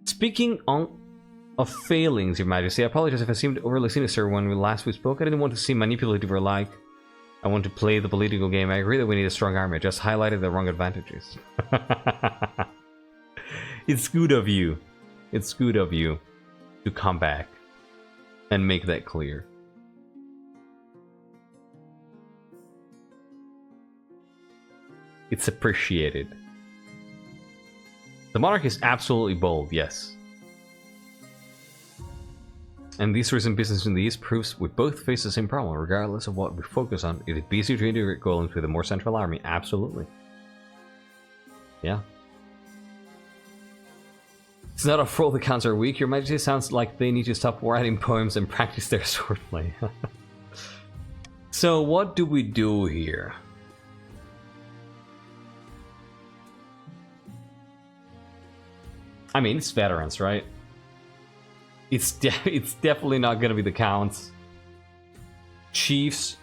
Speaking of failings, Your Majesty, I apologize if I seemed overly sinister when we spoke. I didn't want to seem manipulative or like I want to play the political game. I agree that we need a strong army. I just highlighted the wrong advantages. It's good of you. It's good of you to come back and make that clear. It's appreciated. The Monarch is absolutely bold, yes. And this recent business in the East proves we both face the same problem, regardless of what we focus on. It is easier to integrate golems with a more central army. Absolutely. Yeah. It's not a for all the counts are weak. Your Majesty sounds like they need to stop writing poems and practice their swordplay. So what do we do here? I mean, it's veterans, right? It's definitely not gonna be the counts. Chiefs.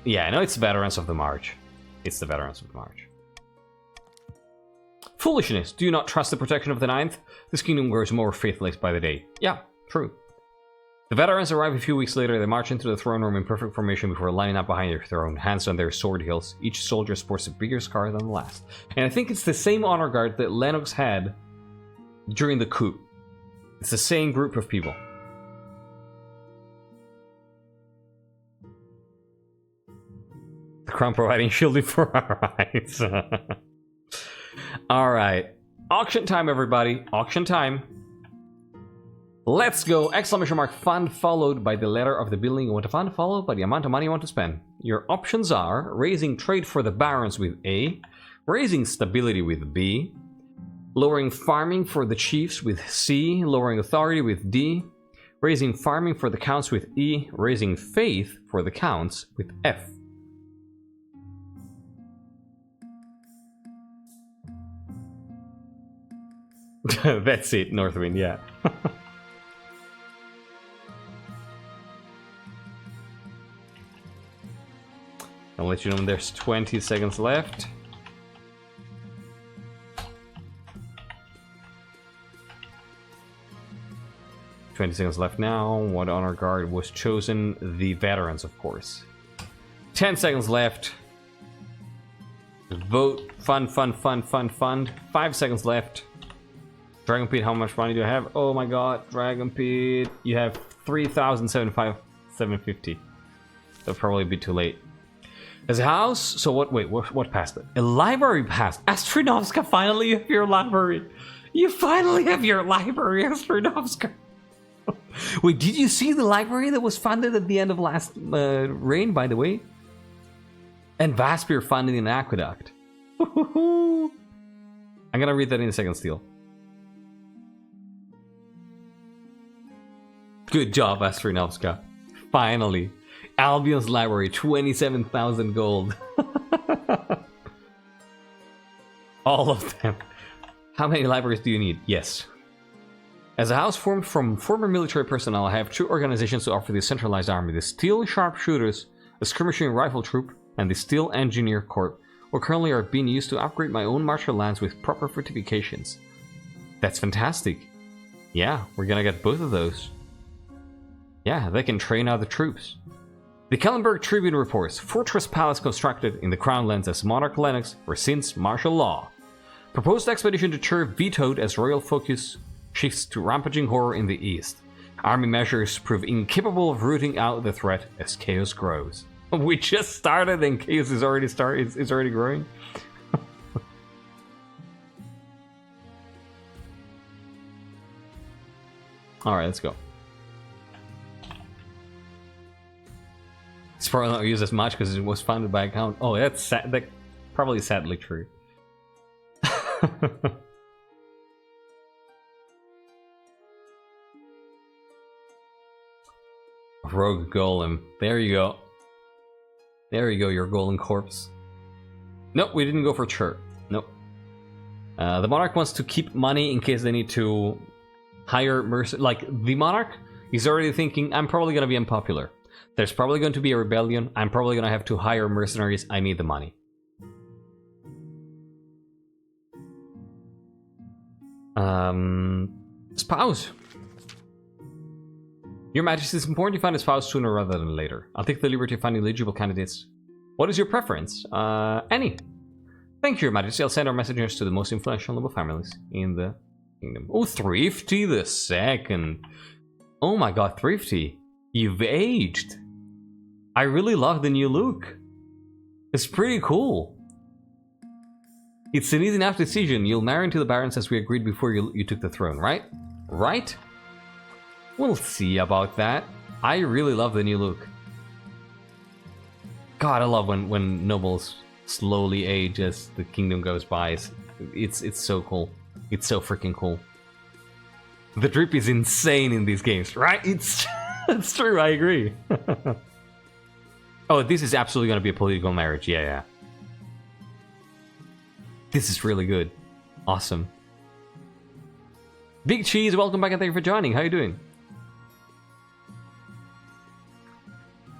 Yeah, I know it's veterans of the march. It's the veterans of the march. Foolishness! Do you not trust the protection of the Ninth? This kingdom grows more faithless by the day. Yeah, true. The veterans arrive a few weeks later. They march into the throne room in perfect formation before lining up behind their throne, hands on their sword hilts. Each soldier sports a bigger scar than the last. And I think it's the same honor guard that Lennox had during the coup. It's the same group of people. The crown providing shielding for our eyes. Alright. Auction time, everybody. Auction time. Let's go! Exclamation mark fund followed by the letter of the building you want to fund, followed by the amount of money you want to spend. Your options are raising trade for the barons with A, raising stability with B, lowering farming for the chiefs with C, lowering authority with D, raising farming for the counts with E, raising faith for the counts with F. That's it, Northwind, yeah. I'll let you know when there's 20 seconds left. $20 left now. What honor guard was chosen? The veterans, of course. 10 seconds left. Vote. Fund. 5 seconds left. Dragon Pete, how much money do I have? Oh my god, Dragon Pete. You have 3,750. That'll probably be too late. As a house, so what? Wait, what passed it? A library passed. Astronovska, finally you have your library. You finally have your library, Astronovska. Wait, did you see the library that was funded at the end of last reign, by the way? And Vaspir funded an aqueduct. I'm gonna read that in a second, Steel. Good job, Astronovska. Finally. Albion's library, 27,000 gold. All of them. How many libraries do you need? Yes. As a house formed from former military personnel, I have two organizations to offer the centralized army: the Steel Sharpshooters, a skirmishing rifle troop, and the Steel Engineer Corps, who currently are being used to upgrade my own martial lands with proper fortifications. That's fantastic. Yeah, we're gonna get both of those. Yeah, they can train other troops. The Kellenberg Tribune reports, Fortress Palace constructed in the Crown lands as Monarch Lennox rescinds martial law. Proposed expedition to Chur vetoed as royal focus shifts to rampaging horror in the east. Army measures prove incapable of rooting out the threat as chaos grows. We just started and chaos is already growing. Alright, let's go. It's probably not used as much because it was founded by account. Oh, that's probably sadly true. Rogue Golem. There you go. There you go, your golem corpse. Nope, we didn't go for Chur. Nope. The Monarch wants to keep money in case they need to hire like, the Monarch, he's already thinking, I'm probably gonna be unpopular. There's probably going to be a rebellion. I'm probably going to have to hire mercenaries. I need the money. Spouse. Your Majesty, it's important you find a spouse sooner rather than later. I'll take the liberty of finding eligible candidates. What is your preference? Any. Thank you, Your Majesty. I'll send our messengers to the most influential noble families in the kingdom. Oh, Thrifty the second. Oh my god, Thrifty. You've aged. I really love the new look. It's pretty cool. It's an easy enough decision. You'll marry into the barons as we agreed before you took the throne, right? Right? We'll see about that. I really love the new look. God, I love when nobles slowly age as the kingdom goes by. It's so cool. It's so freaking cool. The drip is insane in these games, right? It's true, I agree. Oh, this is absolutely going to be a political marriage. Yeah. This is really good. Awesome. Big Cheese, welcome back and thank you for joining. How you doing?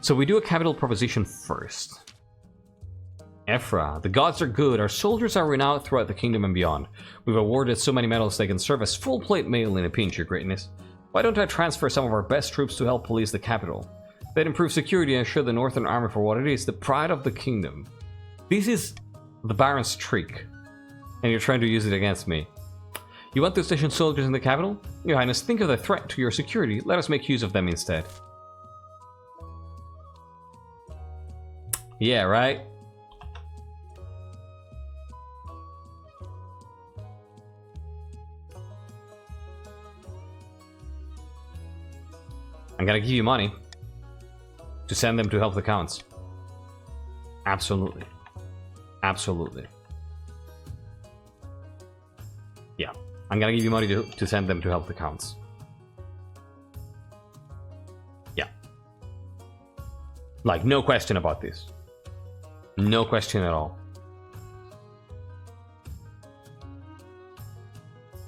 So we do a capital proposition first. Ephra, the gods are good. Our soldiers are renowned throughout the kingdom and beyond. We've awarded so many medals they can serve as full plate mail in a pinch, your greatness. Why don't I transfer some of our best troops to help police the capital? They'd improve security and assure the northern army for what it is, the pride of the kingdom. This is the Baron's trick, and you're trying to use it against me. You want to station soldiers in the capital? Your Highness, think of the threat to your security. Let us make use of them instead. Yeah, right? I'm gonna give you money to send them to help the counts. Absolutely. Absolutely. Yeah. I'm gonna give you money to send them to help the counts. Yeah. Like, no question about this. No question at all.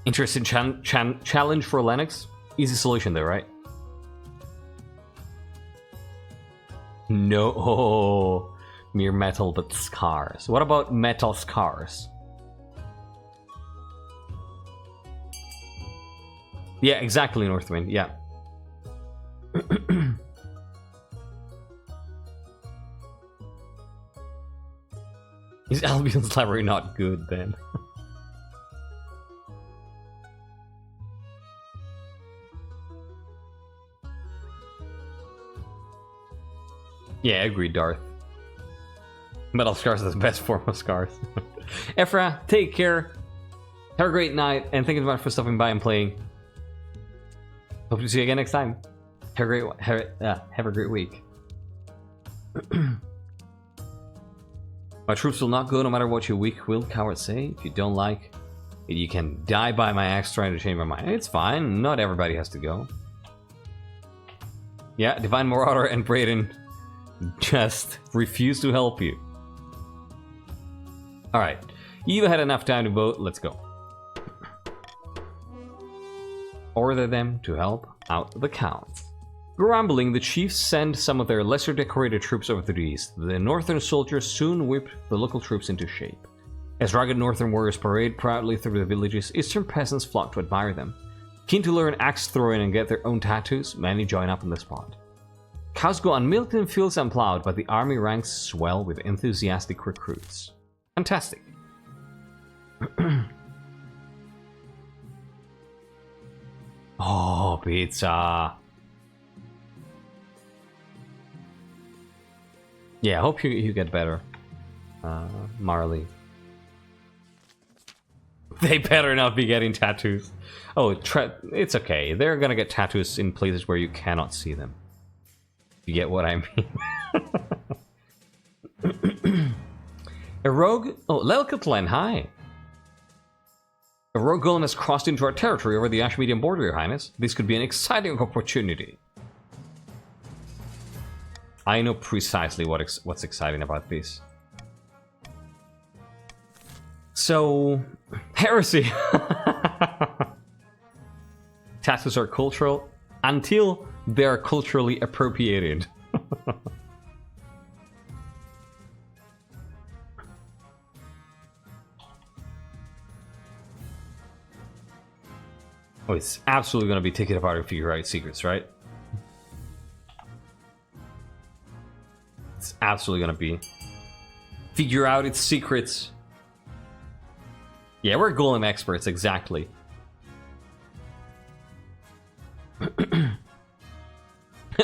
Interesting challenge for Lennox? Easy solution there, right? No, oh, mere metal but scars. What about metal scars? Yeah, exactly, Northwind, yeah. Is Albion's library not good then? Yeah, I agree, Darth. Metal scars are the best form of scars. Ephra, take care. Have a great night, and thank you so much for stopping by and playing. Hope to see you again next time. Have a great week. My troops will not go no matter what your weak-willed cowards say. If you don't like it, you can die by my axe trying to change my mind. It's fine. Not everybody has to go. Yeah, Divine Marauder and Brayden just refuse to help you. Alright. You've had enough time to vote. Let's go. Order them to help out the counts. Grumbling, the chiefs send some of their lesser decorated troops over to the east. The northern soldiers soon whip the local troops into shape. As rugged northern warriors parade proudly through the villages, eastern peasants flock to admire them. Keen to learn axe throwing and get their own tattoos, many join up in the spot. Cows go unmilked in fields unplowed, but the army ranks swell with enthusiastic recruits. Fantastic. Oh, pizza. Yeah, I hope you get better, Marley. They better not be getting tattoos. Oh, it's okay. They're gonna get tattoos in places where you cannot see them. You get what I mean? A rogue... Oh, Lelkatlen, hi. A rogue golem has crossed into our territory over the Ashmedian border, Your Highness. This could be an exciting opportunity. I know precisely what's exciting about this. So, heresy. Tattoos are cultural until they are culturally appropriated. Oh, it's absolutely going to be taken apart and figure out secrets, right? It's absolutely going to be figure out its secrets. Yeah, we're golem experts, exactly.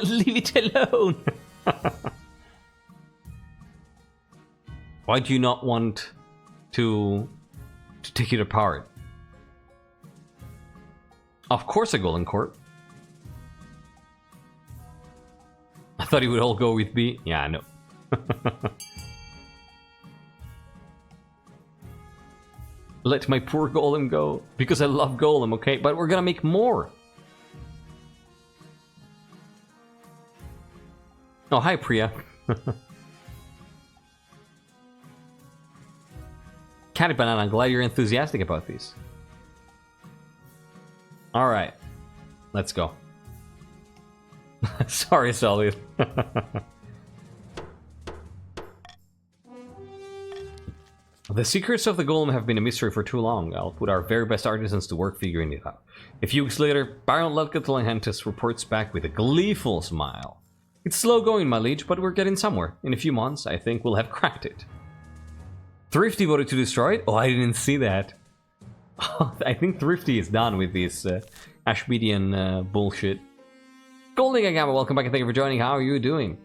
Leave it alone. Why do you not want to take it apart? Of course a golem court. thought he would all go with B. Yeah, I know. Let my poor golem go. Because I love golem, okay? But we're gonna make more. Oh, hi, Priya. Catty Banana, I'm glad you're enthusiastic about these. Alright. Let's go. Sorry, Solid. The secrets of the golem have been a mystery for too long. I'll put our very best artisans to work figuring it out. A few weeks later, Baron Ludgatelenhentis reports back with a gleeful smile. It's slow going, my liege, but we're getting somewhere. In a few months, I think we'll have cracked it. Thrifty voted to destroy it? Oh, I didn't see that. I think Thrifty is done with this Ashmedian bullshit. Golden Gagama, welcome back and thank you for joining. How are you doing?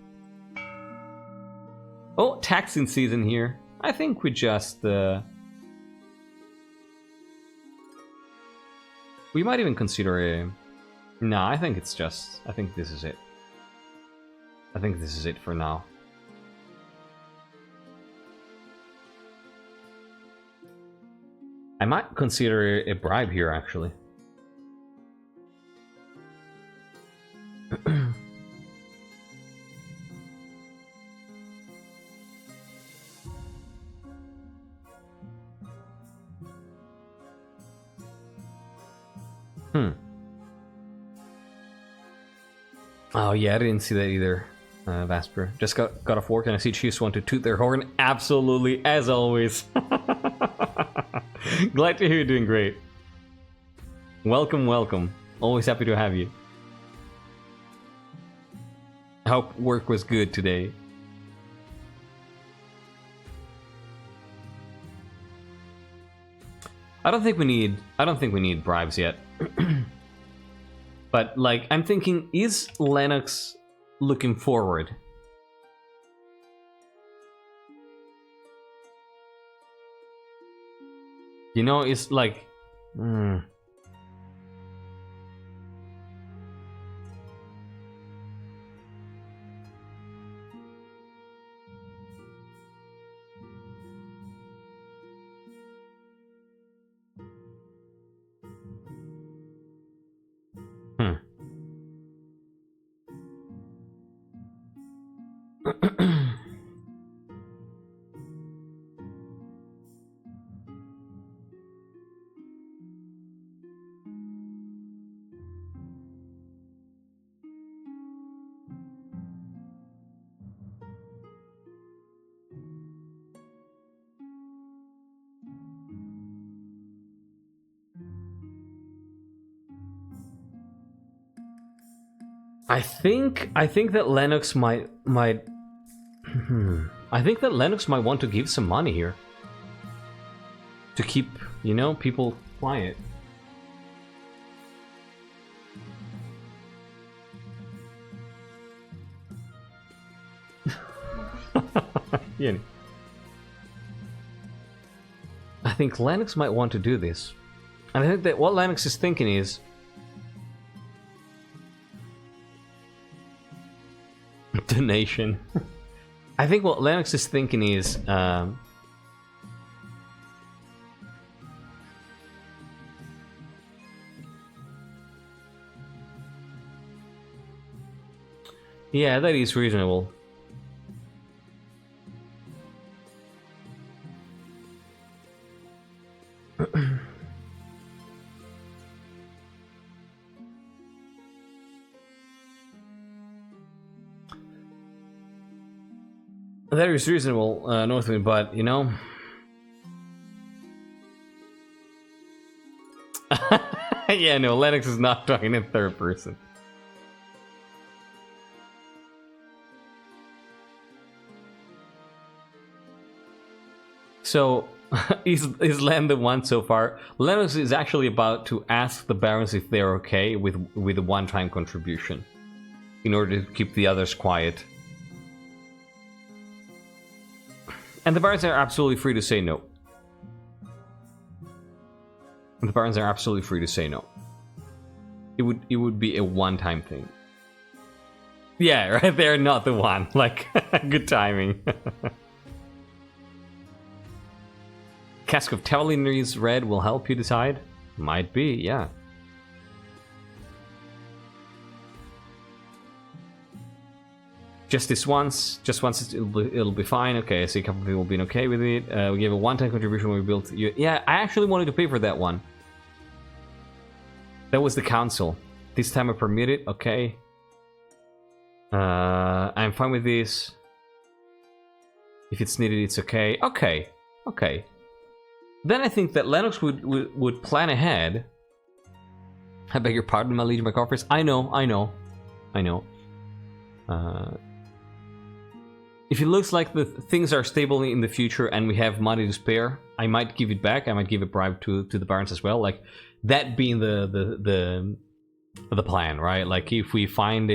Oh, taxing season here. I think we just... we might even consider a... No, I think it's just... I think this is it. I think this is it for now. I might consider a bribe here, actually. Oh yeah, I didn't see that either, Vasper. Just got a fork and I see Chiefs want to toot their horn. Absolutely, as always. Glad to hear you're doing great. Welcome, welcome. Always happy to have you. I hope work was good today. I don't think we need bribes yet. But like I'm thinking, is Lennox looking forward? You know, it's like I think that Lennox might I think that Lennox might want to give some money here to keep, you know, people quiet. Yeah. I think Lennox might want to do this. And I think that what Lennox is thinking is donation. I think what Lennox is thinking is yeah, that is reasonable. That is reasonable, Northwind, but, you know... yeah, no, Lennox is not talking in third person. So, is Len the one so far? Lennox is actually about to ask the Barons if they're okay with a one-time contribution, in order to keep the others quiet. And the Barons are absolutely free to say no. The Barons are absolutely free to say no. It would be a one-time thing. Yeah, right, they're not the one. Like, good timing. Cask of Tavaline's red will help you decide? Might be, yeah. Just this once, it'll be fine. Okay, I see a couple of people being okay with it. We gave a one-time contribution when we built... Yeah, I actually wanted to pay for that one. That was the council. This time I permit it, okay. I'm fine with this. If it's needed, it's okay. Okay, okay. Then I think that Lennox would plan ahead. I beg your pardon, my liege, my coffers. I know. If it looks like the things are stable in the future and we have money to spare, I might give it back. I might give a bribe to the barons as well. Like that being the plan, right? Like if we find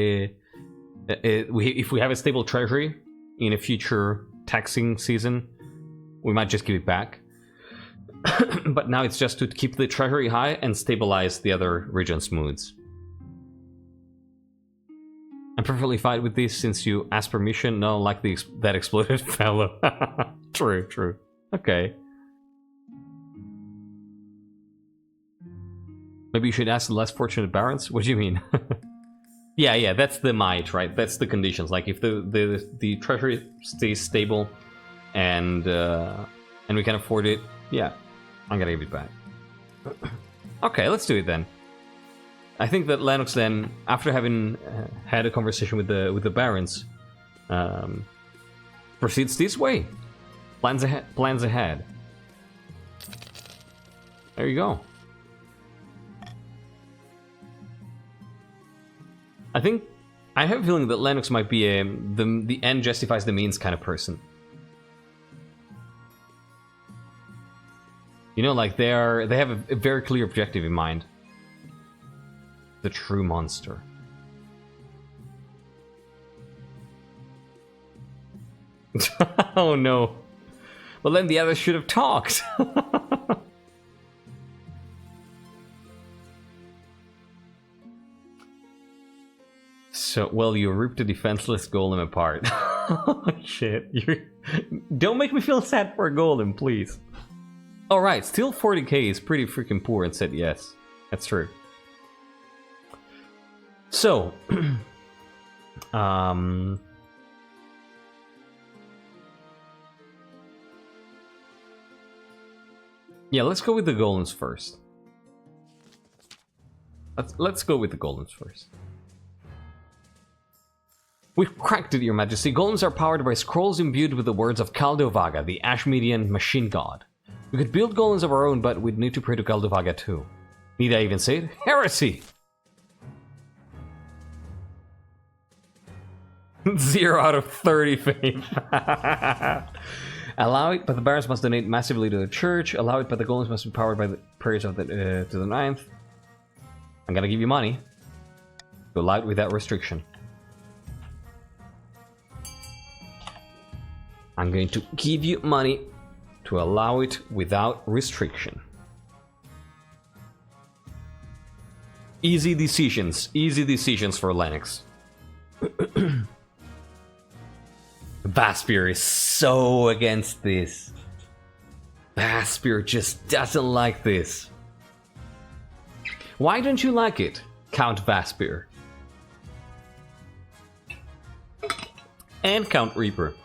if we have a stable treasury in a future taxing season, we might just give it back. But now it's just to keep the treasury high and stabilize the other region's moods. I'm perfectly fine with this since you asked permission. No, like that exploded fellow. True, true. Okay. Maybe you should ask the less fortunate barons? What do you mean? Yeah, that's the might, right? That's the conditions. Like if the treasury stays stable and we can afford it, yeah, I'm gonna give it back. Okay, let's do it then. I think that Lennox then, after having had a conversation with the barons, proceeds this way. Plans ahead. There you go. I have a feeling that Lennox might be the end justifies the means kind of person. You know, like they have a very clear objective in mind. The true monster. Oh no. Well then the others should have talked. So, well, you ripped a defenseless golem apart. Oh shit. Don't make me feel sad for a golem, please. Alright, still 40k is pretty freaking poor and said yes. That's true. So, yeah, let's go with the golems first. Let's go with the golems first. We've cracked it, Your Majesty. Golems are powered by scrolls imbued with the words of Kaldovaga, the Ashmedian machine god. We could build golems of our own, but we'd need to pray to Kaldovaga too. Need I even say it? Heresy! 0 out of 30 fame. Allow it, but the barons must donate massively to the church. Allow it, but the golems must be powered by the prayers of the to the 9th. I'm gonna give you money. Go loud without restriction. I'm going to give you money to allow it without restriction. Easy decisions for Lennox. Vaspir is so against this. Vaspir just doesn't like this. Why don't you like it, Count Vaspir? And Count Reaper.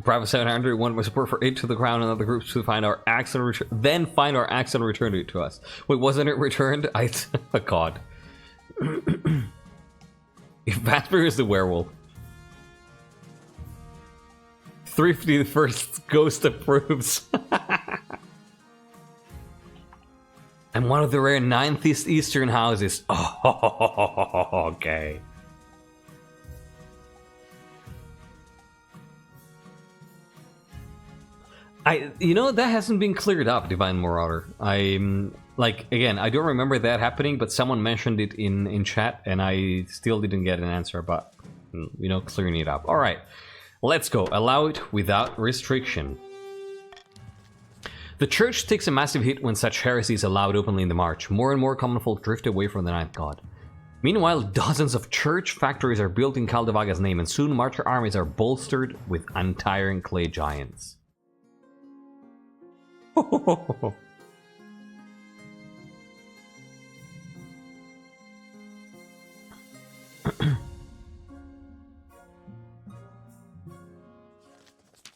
Bravo 700 want my support for 8 to the crown and other groups to find our axe and then find our axe and return it to us. Wait, wasn't it returned? Oh god. If Vaspir is the werewolf. Thrifty the first ghost approves. I'm one of the rare 9th Eastern houses. Oh, okay. You know, that hasn't been cleared up, Divine Marauder. Like, again, I don't remember that happening, but someone mentioned it in chat, and I still didn't get an answer about, you know, clearing it up. Alright, let's go. Allow it without restriction. The church takes a massive hit when such heresy is allowed openly in the march. More and more common folk drift away from the ninth god. Meanwhile, dozens of church factories are built in Kaldavaga's name, and soon martyr armies are bolstered with untiring clay giants.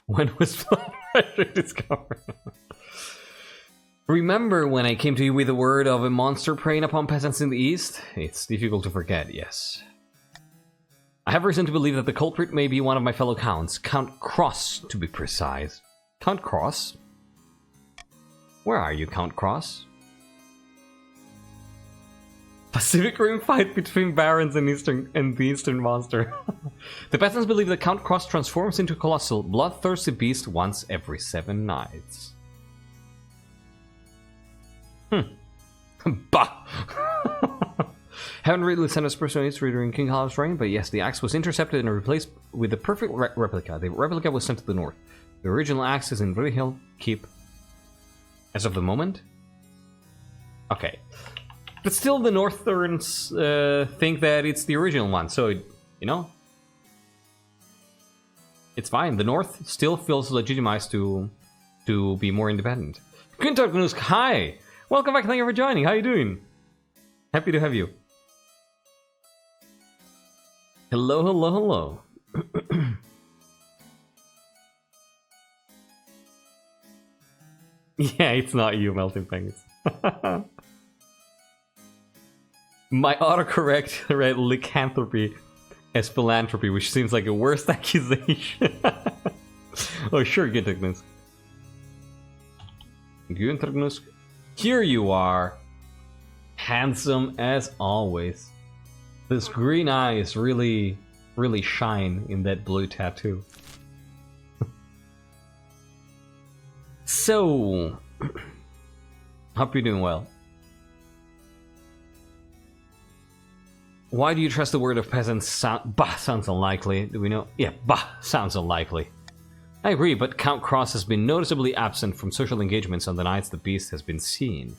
When was blood discovered? Remember when I came to you with the word of a monster preying upon peasants in the east? It's difficult to forget, yes. I have reason to believe that the culprit may be one of my fellow counts. Count Cross, to be precise. Count Cross? Where are you, Count Cross? Pacific Rim fight between barons and the eastern monster. The peasants believe that Count Cross transforms into a colossal, bloodthirsty beast once every 7 nights. Bah! Haven't really sent us personal history during King Hal's reign, but yes, the axe was intercepted and replaced with the perfect replica. The replica was sent to the north. The original axe is in Hill Keep as of the moment. Okay. But still, the Northerns think that it's the original one, so, you know, it's fine. The North still feels legitimized to be more independent. Güntargnusk, hi! Welcome back, thank you for joining. How you doing? Happy to have you. Hello, hello, hello. Yeah, it's not you, Melting Penguins. My autocorrect read lycanthropy as philanthropy, which seems like a worst accusation. Oh, sure, Güntargnusk. Güntargnusk. Here you are. Handsome as always. Those green eyes really shine in that blue tattoo. So, hope you're doing well. Why do you trust the word of peasants? Bah, sounds unlikely. Do we know? Yeah, bah, sounds unlikely. I agree, but Count Cross has been noticeably absent from social engagements on the nights the beast has been seen.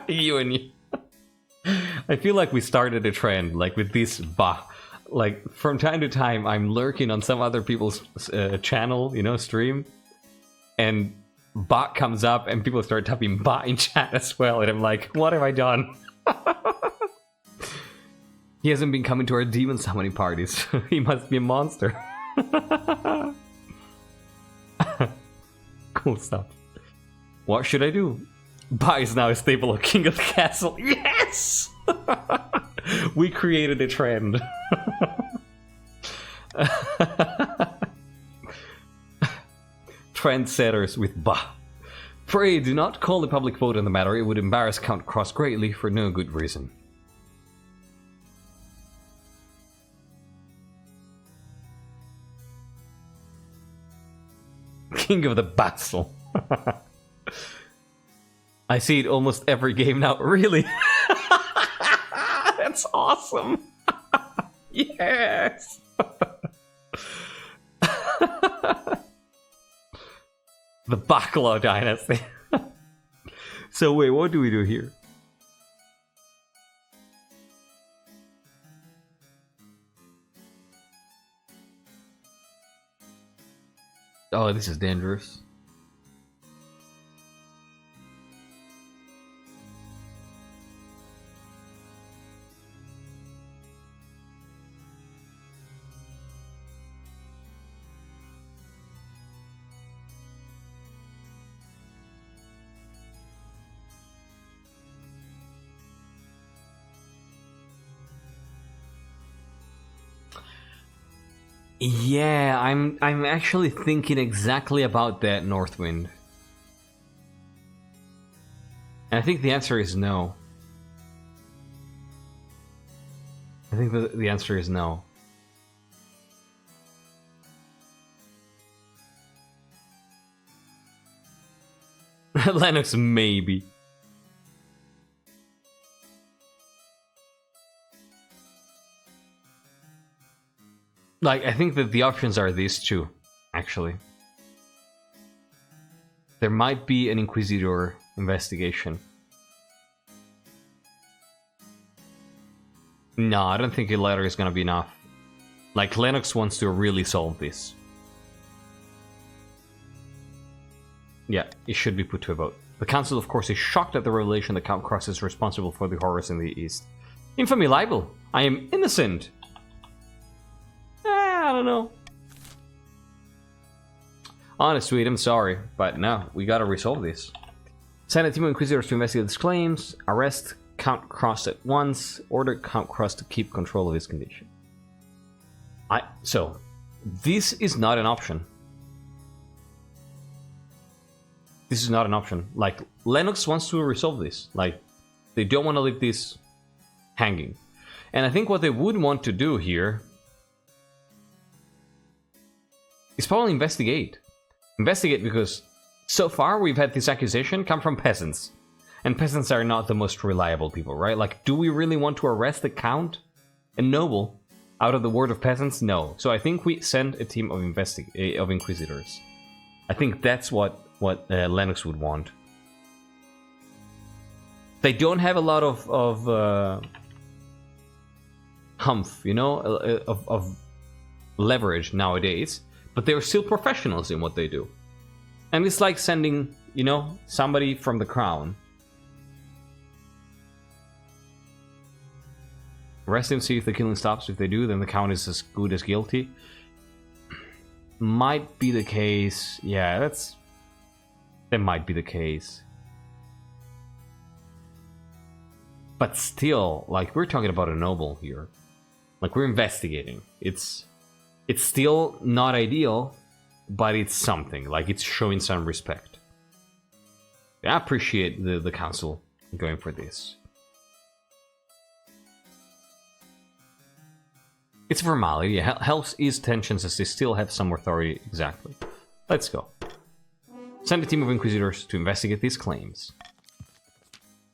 You and you. I feel like we started a trend, like with this bah. Like, from time to time, I'm lurking on some other people's channel, you know, stream. And bot comes up and people start typing bot in chat as well, and I'm like, what have I done? He hasn't been coming to our demon summoning parties. He must be a monster. Cool stuff. What should I do? Bot is now a staple of King of the Castle. Yes! We created a trend. Trendsetters with bah. Pray do not call the public vote on the matter. It would embarrass Count Cross greatly for no good reason. King of the Battle. I see it almost every game now. Really? That's awesome. Yes. The Bearclaw Dynasty. So wait, what do we do here? Oh, this is dangerous. Yeah, I'm actually thinking exactly about that, Northwind. And I think the answer is no. I think the answer is no. Lennox, maybe. Like, I think that the options are these two, actually. There might be an Inquisitor investigation. No, I don't think a letter is gonna be enough. Like, Lennox wants to really solve this. Yeah, it should be put to a vote. The council, of course, is shocked at the revelation that Count Cross is responsible for the horrors in the East. Infamy libel. I am innocent. I don't know. Honest, sweet, I'm sorry, but no, we gotta resolve this. Send a team of Inquisitors to investigate these claims. Arrest Count Cross at once. Order Count Cross to keep control of his condition. So, this is not an option. This is not an option. Like, Lennox wants to resolve this. Like, they don't want to leave this hanging. And I think what they would want to do here is probably investigate. Investigate because so far we've had this accusation come from peasants. And peasants are not the most reliable people, right? Like, do we really want to arrest the count and noble out of the word of peasants? No. So I think we send a team of inquisitors. I think that's what Lennox would want. They don't have a lot of humph, you know, of leverage nowadays, but they're still professionals in what they do. And it's like sending, you know, somebody from the crown. Arrest them, see if the killing stops. If they do, then the count is as good as guilty. Might be the case. Yeah, that might be the case. But still, like, we're talking about a noble here. Like, we're investigating. It's still not ideal, but it's something. Like, it's showing some respect. I appreciate the council going for this. It's a formality. It helps ease tensions as they still have some authority. Exactly. Let's go. Send a team of Inquisitors to investigate these claims.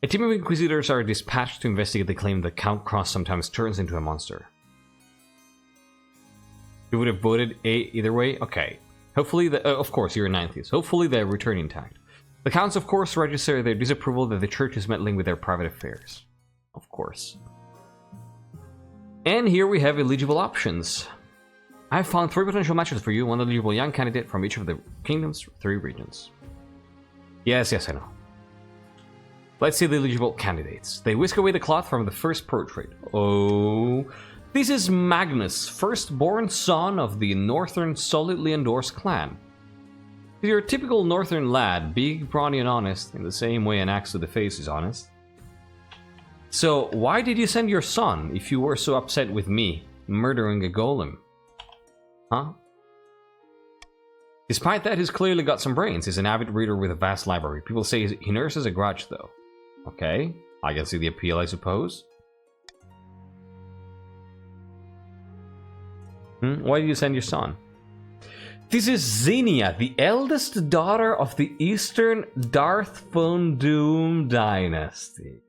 A team of Inquisitors are dispatched to investigate the claim that Count Cross sometimes turns into a monster. You would have voted A either way? Okay. Hopefully, of course, you're a 90s. Hopefully they return intact. The counts, of course, register their disapproval that the church is meddling with their private affairs. Of course. And here we have eligible options. I have found 3 potential matches for you, one eligible young candidate from each of the kingdom's 3 regions. Yes, I know. Let's see the eligible candidates. They whisk away the cloth from the first portrait. Oh, this is Magnus, firstborn son of the Northern solidly endorsed clan. He's your typical Northern lad, big, brawny and honest, in the same way an axe to the face is honest. So, why did you send your son if you were so upset with me murdering a golem? Huh? Despite that, he's clearly got some brains. He's an avid reader with a vast library. People say he nurses a grudge, though. Okay, I can see the appeal, I suppose. Why did you send your son? This is Xenia, the eldest daughter of the Eastern Darthfondum Dynasty.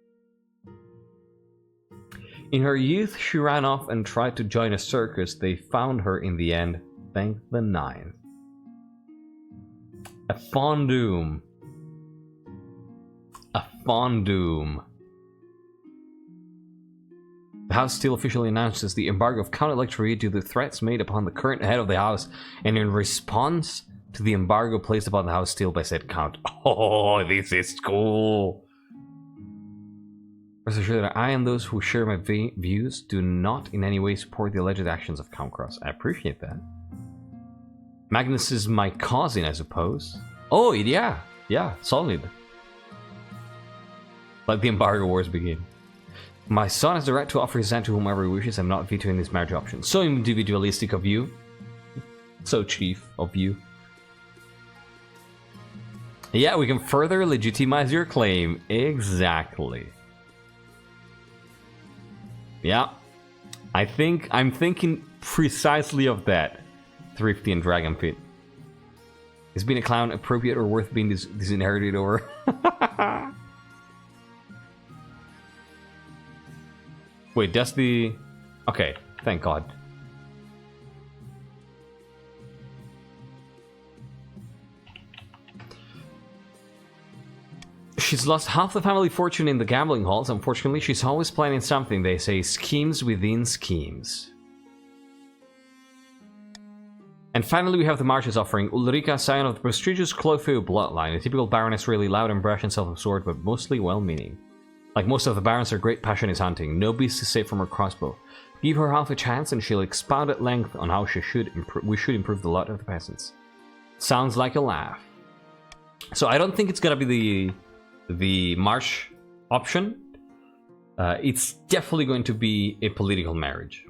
In her youth, she ran off and tried to join a circus. They found her in the end. Thank the Nine. A Fondum. A Fondum. The House still officially announces the embargo of Count Electory due to the threats made upon the current head of the House, and in response to the embargo placed upon the House still by said Count. Oh, this is cool! Rest assured that I and those who share my views do not in any way support the alleged actions of Count Cross. I appreciate that. Magnus is my cousin, I suppose. Oh, yeah, solid. Let the embargo wars begin. My son has the right to offer his hand to whomever he wishes. I'm not vetoing this marriage option. So individualistic of you. So chief of you. Yeah, we can further legitimize your claim. Exactly. Yeah. I'm thinking precisely of that. Thrifty and Dragon Pit. Is being a clown appropriate or worth being disinherited over? Wait, does the... Okay, thank God. She's lost half the family fortune in the gambling halls. Unfortunately, she's always planning something. They say schemes within schemes. And finally, we have the Marches offering Ulrika, scion of the prestigious Clofeu bloodline. A typical baroness, really loud and brash and self-absorbed, but mostly well-meaning. Like most of the barons, her great passion is hunting. No beast is safe from her crossbow. Give her half a chance and she'll expound at length on how we should improve the lot of the peasants. Sounds like a laugh. So I don't think it's gonna be the March option. It's definitely going to be a political marriage.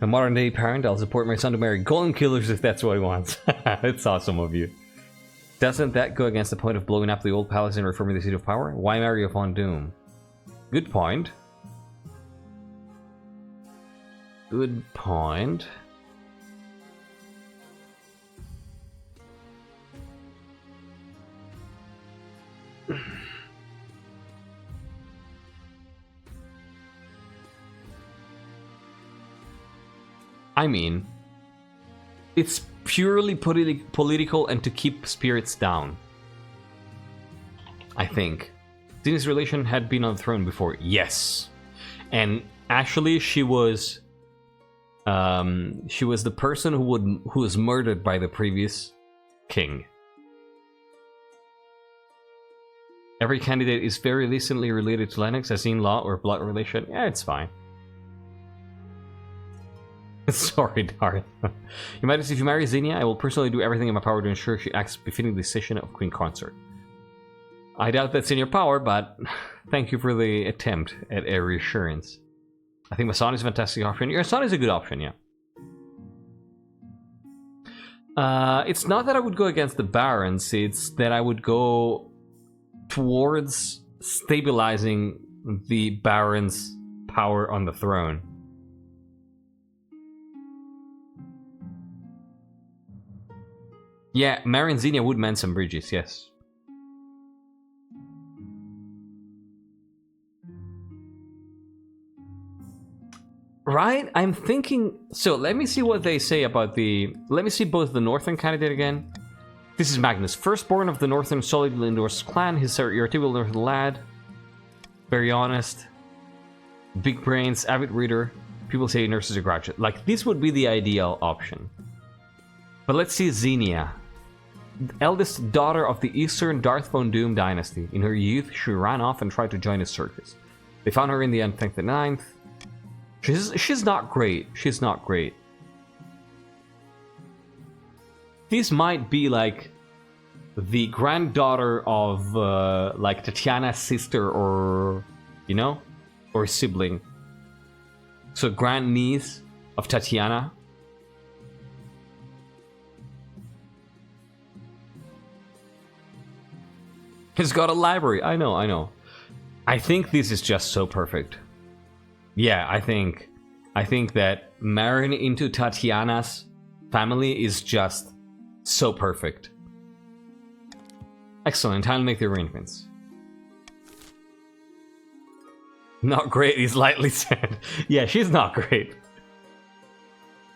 A modern day parent, I'll support my son to marry golem killers if that's what he wants. It's awesome of you. Doesn't that go against the point of blowing up the old palace and reforming the seat of power? Why marry a Von Doom? Good point. Good point. I mean, it's purely political and to keep spirits down. I think. Xenia's relation had been on the throne before. Yes. And actually she was the person who was murdered by the previous king. Every candidate is very recently related to Lennox, as in law or blood relation. Yeah, it's fine. Sorry, Darth. Your Majesty, if you marry Xenia, I will personally do everything in my power to ensure she acts befitting the decision of Queen Consort. I doubt that's in your power, but thank you for the attempt at a reassurance. I think my son is a fantastic option. Your son is a good option, yeah. It's not that I would go against the barons, it's that I would go towards stabilizing the barons' power on the throne. Yeah, marrying Xenia would mend some bridges, yes. Right? I'm thinking... So, let me see what they say about the... Let me see both the Northern candidate again. This is Magnus, firstborn of the Northern solidly endorsed clan. He's your typical Northern lad. Very honest. Big brains, avid reader. People say he nurses a graduate. Like, this would be the ideal option. But let's see Xenia. Eldest daughter of the Eastern Darth Von Doom dynasty. In her youth, she ran off and tried to join his circus. They found her in the end, thank the 9th. She's not great. She's not great. This might be like the granddaughter of like Tatiana's sister or, you know, or sibling. So grandniece of Tatiana. He's got a library. I know, I know. I think this is just so perfect. Yeah, I think that marrying into Tatiana's family is just so perfect. Excellent, time to make the arrangements. Not great, he's lightly said. Yeah, she's not great.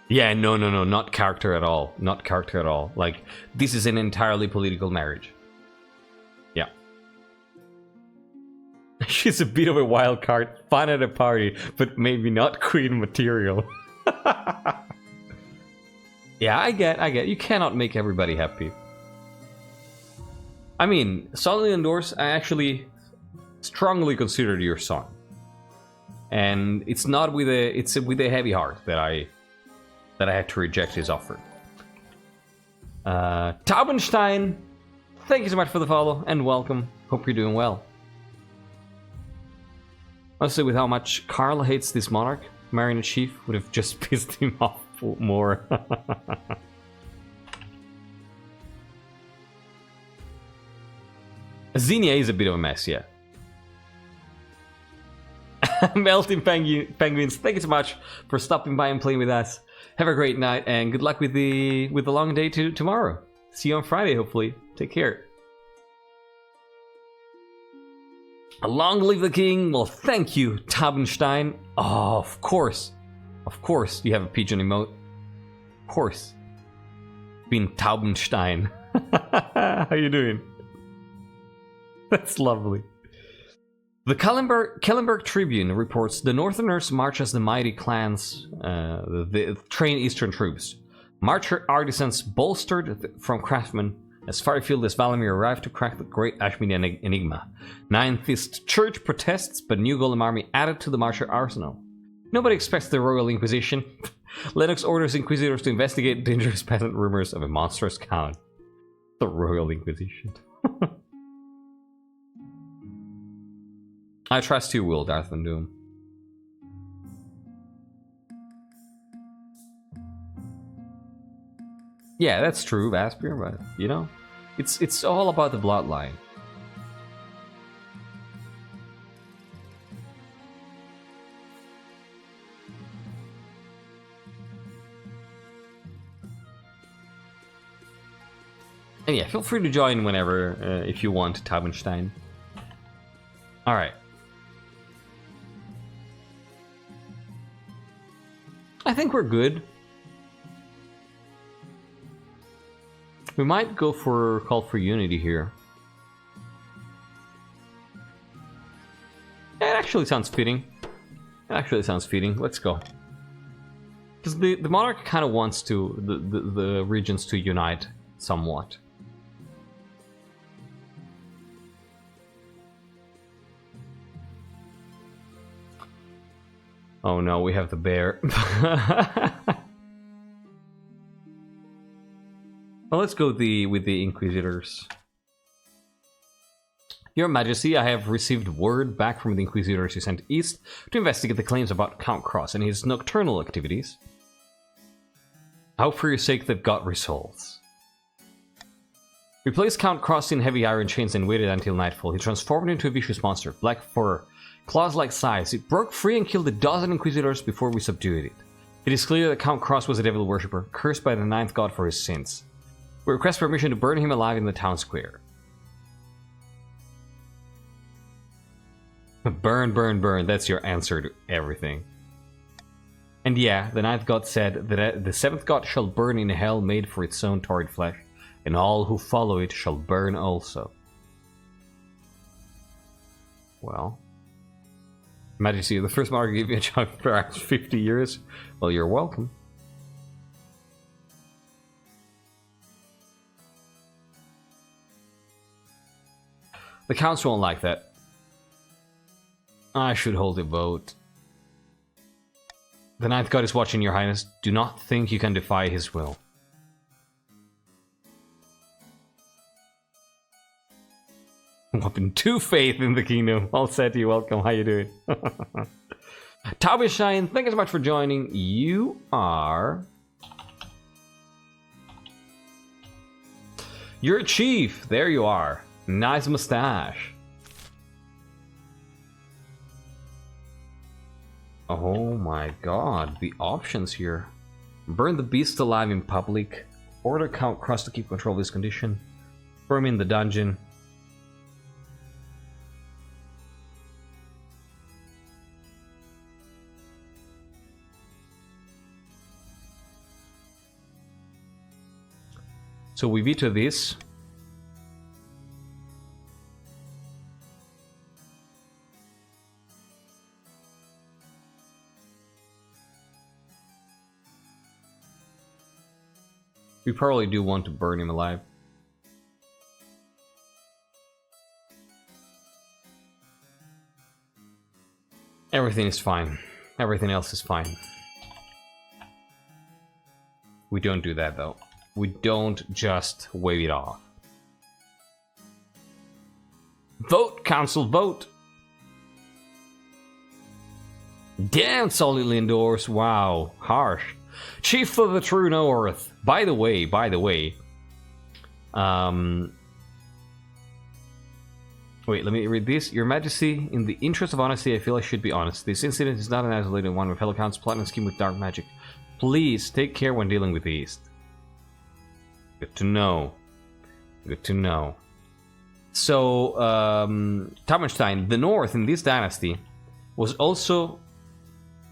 Yeah, no, not character at all. Not character at all. Like, this is an entirely political marriage. Yeah. She's a bit of a wild card, fun at a party, but maybe not queen material. Yeah, I get. You cannot make everybody happy. I mean, solidly endorse, I actually strongly considered your son. And it's not with a heavy heart that I had to reject his offer. Taubenstein, thank you so much for the follow and welcome. Hope you're doing well. Honestly, with how much Carl hates this monarch, marrying a chief would have just pissed him off more. Xenia is a bit of a mess, yeah. Melting penguins, thank you so much for stopping by and playing with us. Have a great night and good luck with the long day tomorrow. See you on Friday, hopefully. Take care. Long live the king. Well, thank you, Taubenstein. Oh, of course. Of course, you have a pigeon emote. Of course. Being Taubenstein. How you doing? That's lovely. The Kellenberg Tribune reports the Northerners march as the mighty clans train Eastern troops. Marcher artisans bolstered from craftsmen as far-afield as Valamir arrived to crack the great Ashmedian enigma. Ninth-ist Church protests, but new Golem army added to the Marcher arsenal. Nobody expects the Royal Inquisition. Lennox orders Inquisitors to investigate dangerous peasant rumors of a monstrous count. The Royal Inquisition. I trust you will, Darth Van Doom. Yeah, that's true, Vaspir, but you know, it's all about the bloodline. And yeah, feel free to join whenever if you want, Taubenstein. Alright. I think we're good. We might go for Call for Unity here. It actually sounds fitting. It actually sounds fitting. Let's go. Because the Monarch kind of wants to the regions to unite somewhat. Oh no, we have the bear. Well, let's go with the Inquisitors. Your Majesty, I have received word back from the Inquisitors you sent east to investigate the claims about Count Cross and his nocturnal activities. I hope for your sake they've got results. We placed Count Cross in heavy iron chains and waited until nightfall. He transformed into a vicious monster, black fur, claws-like size. It broke free and killed a dozen Inquisitors before we subdued it. It is clear that Count Cross was a devil worshipper, cursed by the ninth god for his sins. We request permission to burn him alive in the town square. Burn, burn, burn. That's your answer to everything. And yeah, the ninth god said that the seventh god shall burn in a hell made for its own torrid flesh, and all who follow it shall burn also. Well, Majesty, the first Monarch gave me a job for perhaps 50 years. Well, you're welcome. The council won't like that. I should hold a vote. The ninth god is watching, Your Highness. Do not think you can defy his will. Whopping 2 faith in the kingdom. All set, you welcome. How you doing? Taubenstein, thank you so much for joining. You are... You're a chief. There you are. Nice mustache. Oh my god, the options here. Burn the beast alive in public. Order Count Cross to keep control of his condition. Throw him in the dungeon. So we veto this. We probably do want to burn him alive. Everything is fine. Everything else is fine. We don't do that though. We don't just wave it off. Vote, council, vote! Damn, solidly endorsed. Wow, harsh. Chief of the True North. By the way, wait, let me read this. Your Majesty, in the interest of honesty, I feel I should be honest. This incident is not an isolated one. My fellow counts plotting a scheme with dark magic. Please take care when dealing with the East. Good to know. Good to know. So, Taubenstein, the North in this dynasty was also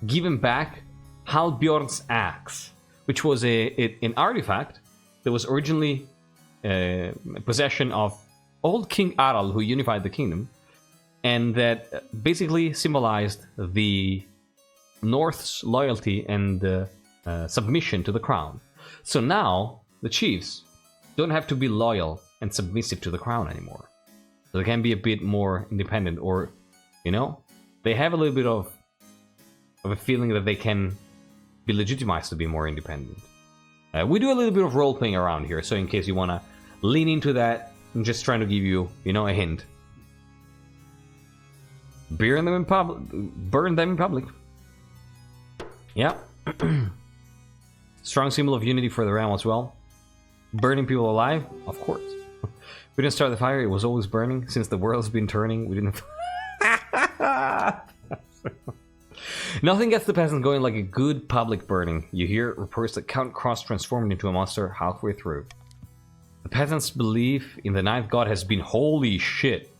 given back Halbjorn's axe, which was an artifact that was originally possession of old King Harald who unified the kingdom, and that basically symbolized the North's loyalty and submission to the crown. So now the chiefs don't have to be loyal and submissive to the crown anymore. So they can be a bit more independent, or, you know, they have a little bit of a feeling that they can be legitimized to be more independent. We do a little bit of role-playing around here, so in case you want to lean into that, I'm just trying to give you, you know, a hint. Burn them in public. Yeah. Strong symbol of unity for the realm as well. Burning people alive? Of course. We didn't start the fire, it was always burning. Since the world's been turning, we didn't... Nothing gets the peasants going like a good public burning. You hear reports that Count Cross transformed into a monster halfway through. The peasants' belief in the ninth god has been holy shit.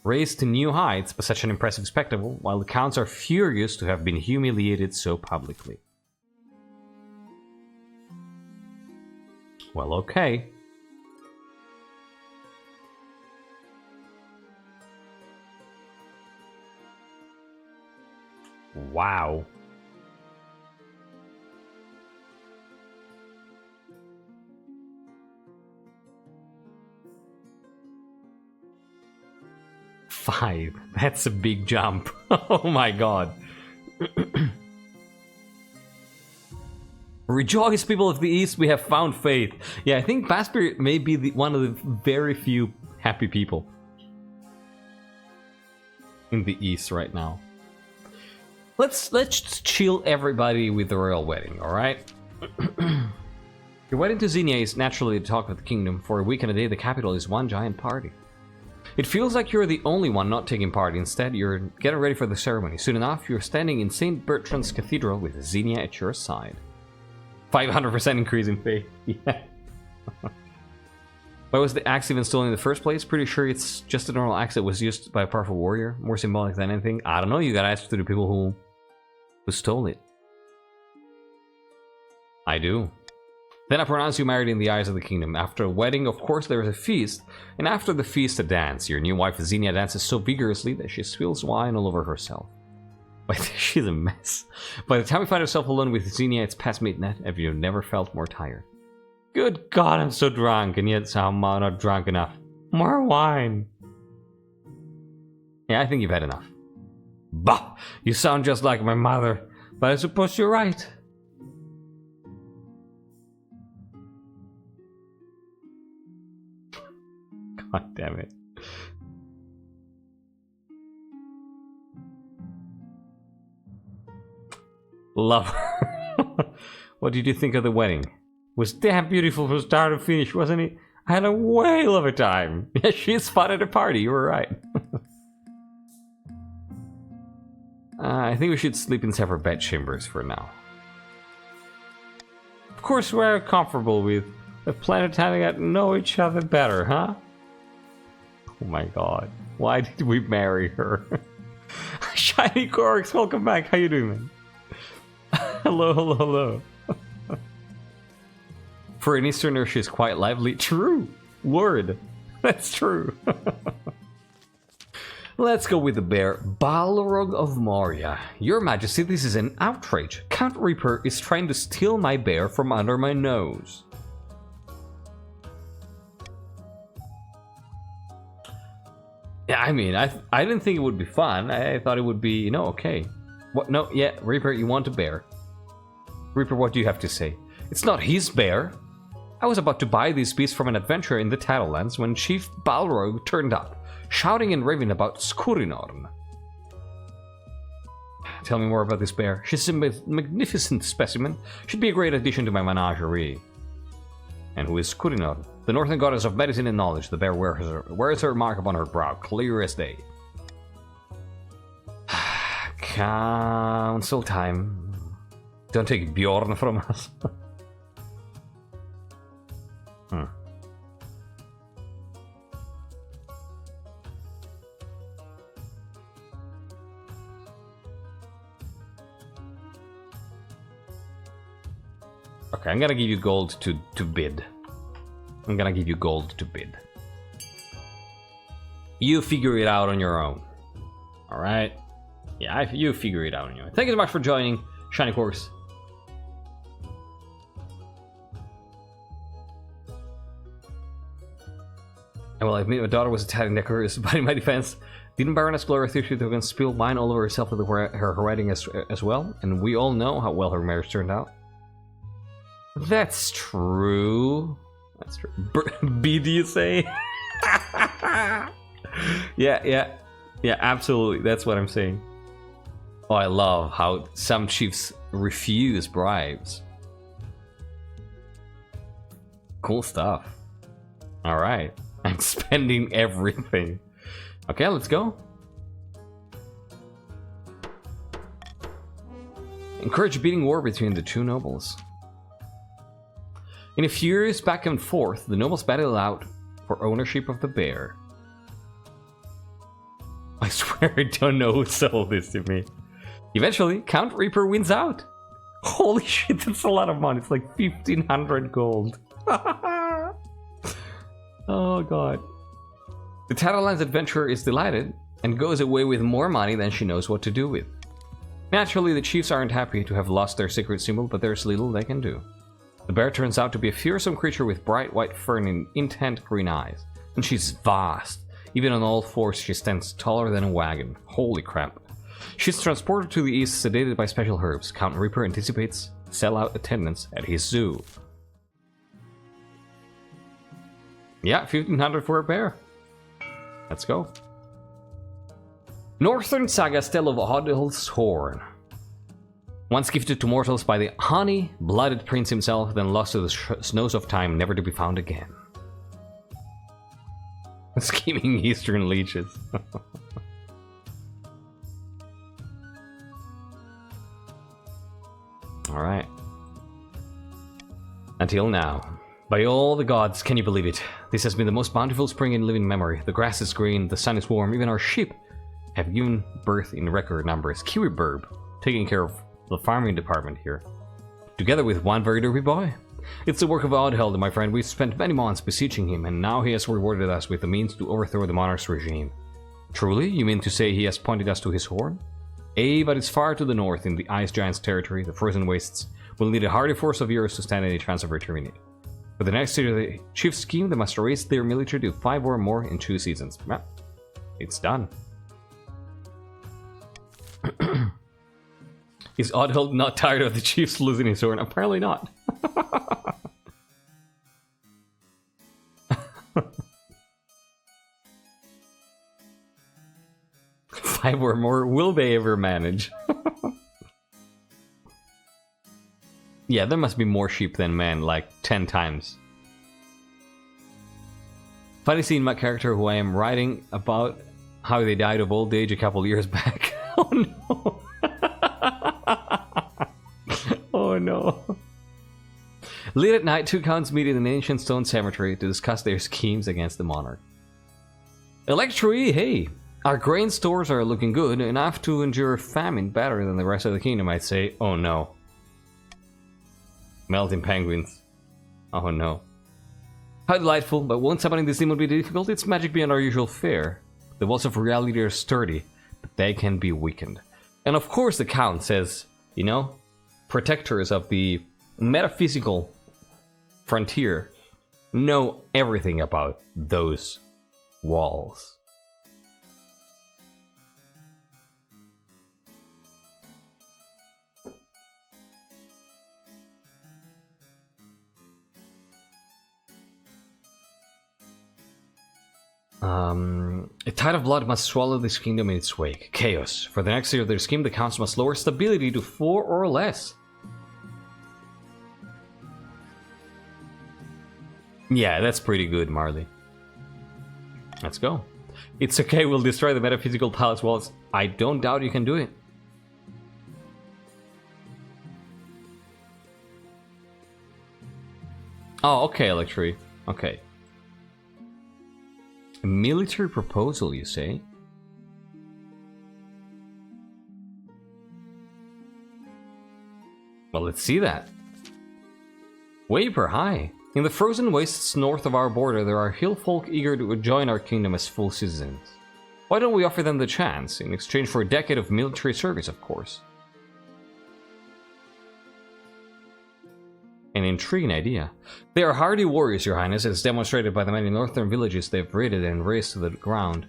Raised to new heights by such an impressive spectacle, while the counts are furious to have been humiliated so publicly. Well, okay. Wow. Five. That's a big jump. Oh my god. Rejoice, people of the East, we have found faith. Yeah, I think Bassbeard may be one of the very few happy people in the East right now. Let's chill everybody with the royal wedding, alright? Your wedding to Xenia is naturally the talk of the kingdom. For a week and a day, the capital is one giant party. It feels like you're the only one not taking part. Instead, you're getting ready for the ceremony. Soon enough, you're standing in St. Bertrand's Cathedral with Xenia at your side. 500% increase in faith. Yeah. Why was the axe even stolen in the first place? Pretty sure it's just a normal axe that was used by a powerful warrior. More symbolic than anything. I don't know, you gotta ask to the people who stole it. I do. Then I pronounce you married in the eyes of the kingdom. After a wedding, of course, there is a feast, and after the feast, a dance. Your new wife, Xenia, dances so vigorously that she spills wine all over herself. But she's a mess. By the time you find yourself alone with Xenia, it's past midnight, and you've never felt more tired. Good God, I'm so drunk, and yet somehow not drunk enough. More wine. Yeah, I think you've had enough. Bah! You sound just like my mother, but I suppose you're right. God damn it. Love her. What did you think of the wedding? Was damn beautiful from start to finish, wasn't it? I had a whale of a time. Yeah, she's fun at a party, you were right. I think we should sleep in separate bed chambers for now. Of course, we're comfortable with the planet having got to know each other better, huh? Oh my god. Why did we marry her? Shiny Corks, welcome back. How you doing, man? Hello, hello, hello. For an Easterner, she's quite lively. True. Word. That's true. Let's go with the bear. Balrog of Moria. Your Majesty, this is an outrage. Count Reaper is trying to steal my bear from under my nose. Yeah, I mean, I didn't think it would be fun. I thought it would be, you know, okay. What? No, yeah, Reaper, you want a bear. Reaper, what do you have to say? It's not his bear. I was about to buy this beast from an adventurer in the Tattlelands when Chief Balrog turned up, shouting and raving about Skurinorn. Tell me more about this bear. She's a magnificent specimen. Should be a great addition to my menagerie. And who is Skurinorn? The northern goddess of medicine and knowledge. The bear wears her mark upon her brow, clear as day. Council time. Don't take Bjorn from us. Okay, I'm gonna give you gold to bid. I'm gonna give you gold to bid. You figure it out on your own. Alright? Yeah, you figure it out on your own. Thank you so much for joining, Shiny Course. And well, I admit my daughter was a tad indecorous, but in my defense, didn't Baroness Gloria think she was going to spill wine all over herself with her wedding as well? And we all know how well her marriage turned out. That's true. That's true. B, do you say? Yeah, absolutely. That's what I'm saying. Oh, I love how some chiefs refuse bribes. Cool stuff. Alright. I'm spending everything. Okay, let's go. Encourage beating war between the two nobles. In a furious back and forth, the nobles battle out for ownership of the bear. I swear I don't know who sold this to me. Eventually, Count Reaper wins out. Holy shit, that's a lot of money. It's like 1,500 gold. Oh god. The Tatterlands adventurer is delighted and goes away with more money than she knows what to do with. Naturally, the chiefs aren't happy to have lost their secret symbol, but there's little they can do. The bear turns out to be a fearsome creature with bright white fur and intent green eyes. And she's vast. Even on all fours, she stands taller than a wagon. Holy crap. She's transported to the east, sedated by special herbs. Count Reaper anticipates sellout attendance at his zoo. Yeah, 1,500 for a bear. Let's go. Northern Saga Tale of Odil's Horn. Once gifted to mortals by the honey-blooded prince himself, then lost to the snows of time, never to be found again. Scheming eastern leeches. Alright. Until now. By all the gods, can you believe it? This has been the most bountiful spring in living memory. The grass is green, the sun is warm, even our sheep have given birth in record numbers. Kiwi Burb, taking care of the farming department here. Together with one very derby boy. It's the work of Oddheld, my friend. We've spent many months beseeching him, and now he has rewarded us with the means to overthrow the Monarch's regime. Truly? You mean to say he has pointed us to his horn? Ay, but it's far to the north, in the Ice Giant's territory, the frozen wastes. We'll need a hardy force of yours to stand any chance of retrieving it. For the next year, the chief scheme, they must raise their military to 5 or more in 2 seasons. Well, it's done. Is Oddheld not tired of the chiefs losing his horn? Apparently not. 5 or more, will they ever manage? Yeah, there must be more sheep than men, like 10 times. Funny seeing my character who I am writing about how they died of old age a couple years back. Oh no. Oh no. Late at night, 2 counts meet in an ancient stone cemetery to discuss their schemes against the monarch. Electri, hey! Our grain stores are looking good, enough to endure famine better than the rest of the kingdom, I'd say. Oh no. Melting penguins. Oh no. How delightful, but won't summoning this demon be difficult? It's magic beyond our usual fare. The walls of reality are sturdy, but they can be weakened. And of course the Count says, you know, protectors of the metaphysical frontier know everything about those walls. A tide of blood must swallow this kingdom in its wake. Chaos. For the next year of their scheme, the counts must lower stability to 4 or less. Yeah, that's pretty good, Marley. Let's go. It's okay, we'll destroy the metaphysical palace walls. I don't doubt you can do it. Oh, okay, Electri. Okay. A military proposal, you say? Well, let's see that. Way per high. In the frozen wastes north of our border, there are hill folk eager to join our kingdom as full citizens. Why don't we offer them the chance, in exchange for a decade of military service, of course? An intriguing idea. They are hardy warriors, Your Highness, as demonstrated by the many northern villages they've raided and razed to the ground.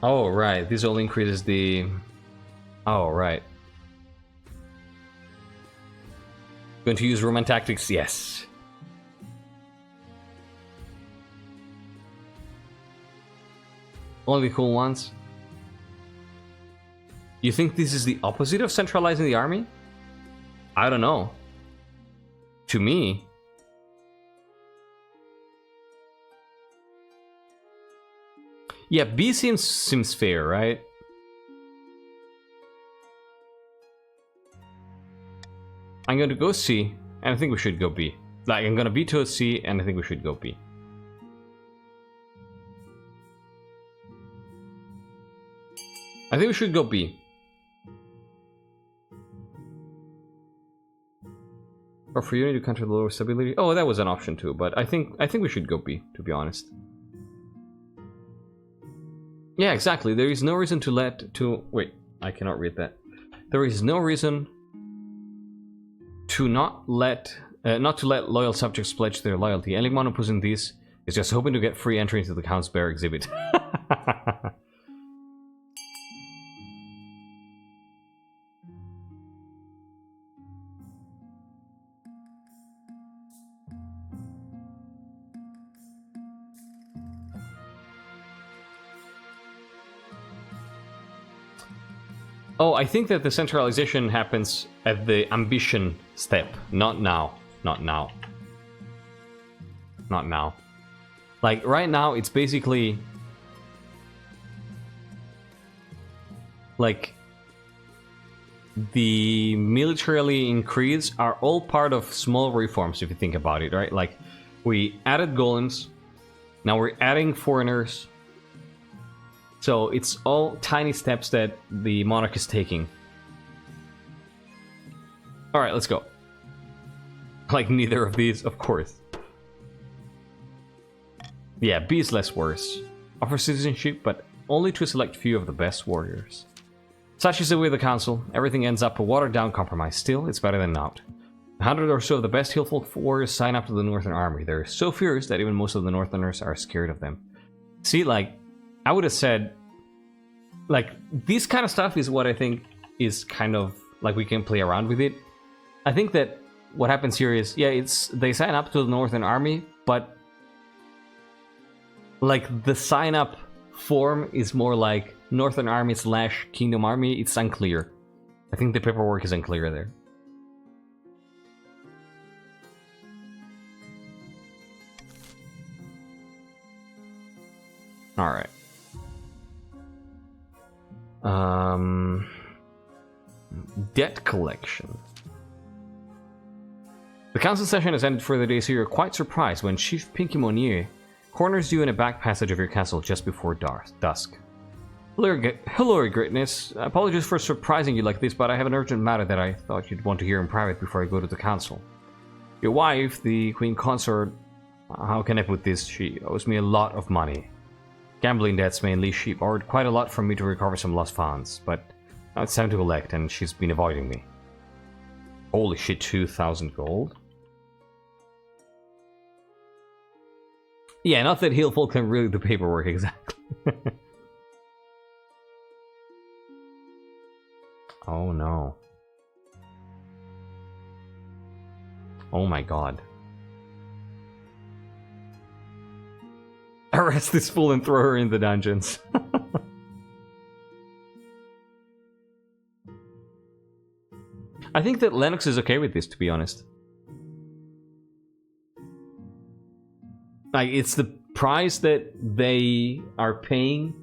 Oh, right. This all increases the... Oh, right. Going to use Roman tactics? Yes. Only the cool ones. You think this is the opposite of centralizing the army? I don't know. To me... Yeah, B seems fair, right? I'm going to go C, and I think we should go B. Like, I'm going to veto C, and I think we should go B. I think we should go B. Or for unity to counter the lower stability. Oh, that was an option too, but I think we should go B, to be honest. Yeah, exactly. There is no reason to wait, I cannot read that. There is no reason to not to let loyal subjects pledge their loyalty. Anyone opposing this is just hoping to get free entry into the Count's Bear exhibit. Oh, I think that the centralization happens at the ambition step, not now. Not now. Not now. Like, right now, it's basically... like... the militarily increase are all part of small reforms, if you think about it, right? Like, we added golems, now we're adding foreigners... So it's all tiny steps that the Monarch is taking. Alright, let's go. Like neither of these, of course. Yeah, B is less worse. Offer citizenship, but only to a select few of the best warriors. Such is the way of the council. Everything ends up a watered-down compromise. Still, it's better than not. 100 or so of the best hillfolk warriors sign up to the Northern Army. They're so fierce that even most of the Northerners are scared of them. See, like... I would have said, like, this kind of stuff is what I think is kind of, like, we can play around with it. I think that what happens here is, yeah, they sign up to the Northern Army, but, like, the sign-up form is more like Northern Army / Kingdom Army. It's unclear. I think the paperwork is unclear there. Alright. Debt collection. The council session has ended for the day, so you're quite surprised when Chief Pinky Monier corners you in a back passage of your castle just before dusk. Hello, your greatness. Apologies for surprising you like this, but I have an urgent matter that I thought you'd want to hear in private before I go to the council. Your wife, the Queen Consort, how can I put this? She owes me a lot of money. Gambling debts mainly. She borrowed quite a lot from me to recover some lost funds, but now it's time to collect, and she's been avoiding me. Holy shit, 2,000 gold? Yeah, not that Heelfolk can really do paperwork exactly. Oh no. Oh my god. Arrest this fool and throw her in the dungeons. I think that Lennox is okay with this, to be honest. Like, it's the price that they are paying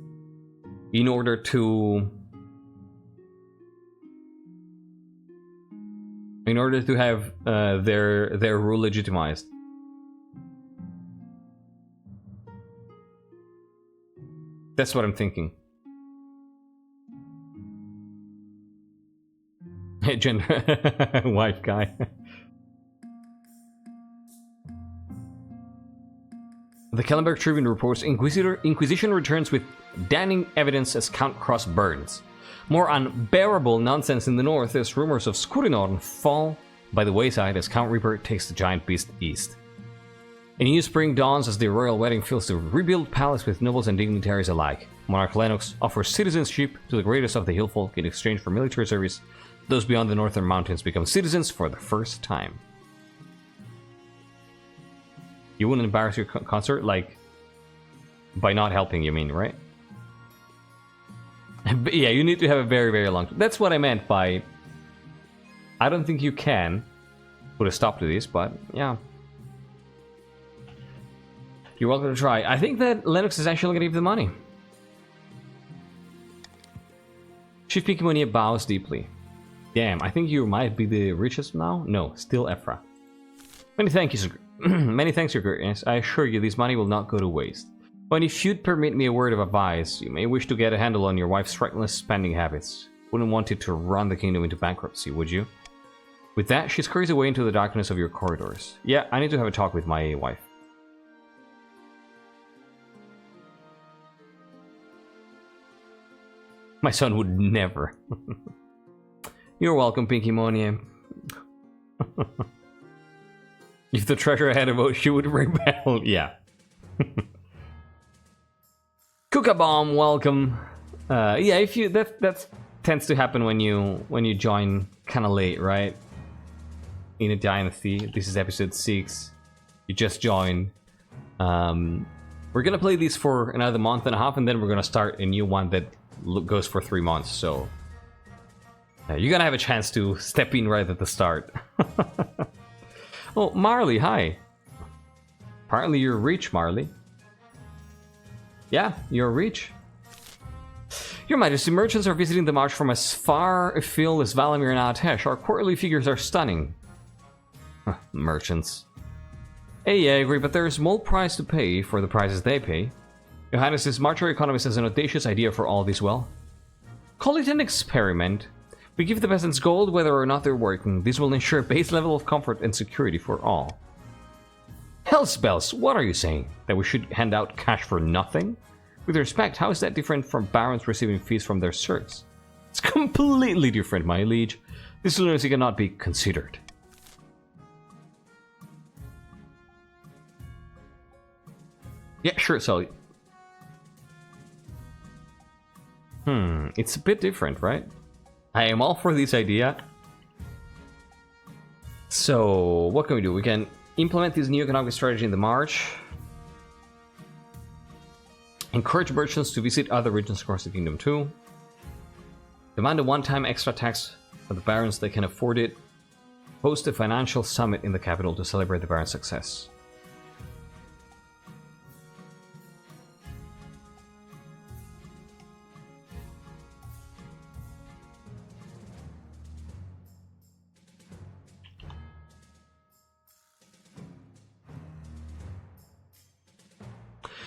in order to in order to have their rule legitimized. That's what I'm thinking. Hey, gender wife guy. The Kellenberg Tribune reports Inquisition returns with damning evidence as Count Cross burns. More unbearable nonsense in the north as rumors of Skurinorn fall by the wayside as Count Reaper takes the giant beast east. A new spring dawns as the royal wedding fills the rebuilt palace with nobles and dignitaries alike. Monarch Lennox offers citizenship to the greatest of the hillfolk in exchange for military service. Those beyond the northern mountains become citizens for the first time. You wouldn't embarrass your consort, like, by not helping, you mean, right? But yeah, you need to have a very, very long... That's what I meant by... I don't think you can put a stop to this, but yeah. You're welcome to try. I think that Lennox is actually going to give the money. Chief Pikimonia bows deeply. Damn, I think you might be the richest now? No, still Ephra. Many thanks, Many thanks, Your Greatness. I assure you this money will not go to waste. But if you'd permit me a word of advice, you may wish to get a handle on your wife's reckless spending habits. Wouldn't want it to run the kingdom into bankruptcy, would you? With that, she scurries away into the darkness of your corridors. Yeah, I need to have a talk with my wife. My son would never. You're welcome, Pinky Monia. If the treasurer had a vote, she would rebel. Yeah. Cookabomb, welcome. Yeah, if you that tends to happen when you join kind of late, right? In a dynasty. This is episode 6. You just joined. We're gonna play these for another month and a half, and then we're gonna start a new one that goes for 3 months. So you're gonna have a chance to step in right at the start. Oh, Marley, hi. Apparently you're rich, Marley. Yeah, you're rich. Your Majesty, merchants are visiting the march from as far afield as Valamir and Atesh. Our quarterly figures are stunning. Merchants. Hey, yeah, I agree, but there is a small price to pay for the prices they pay. Your Highness's marcher economist has an audacious idea for all this well. Call it an experiment. We give the peasants gold whether or not they're working. This will ensure a base level of comfort and security for all. Hellspells, what are you saying? That we should hand out cash for nothing? With respect, how is that different from barons receiving fees from their serfs? It's completely different, my liege. This lunacy cannot be considered. Yeah, sure, so... it's a bit different, right? I am all for this idea. So, what can we do? We can implement this new economic strategy in the March. Encourage merchants to visit other regions across the kingdom too. Demand a one-time extra tax for the barons that can afford it. Host a financial summit in the capital to celebrate the baron's success.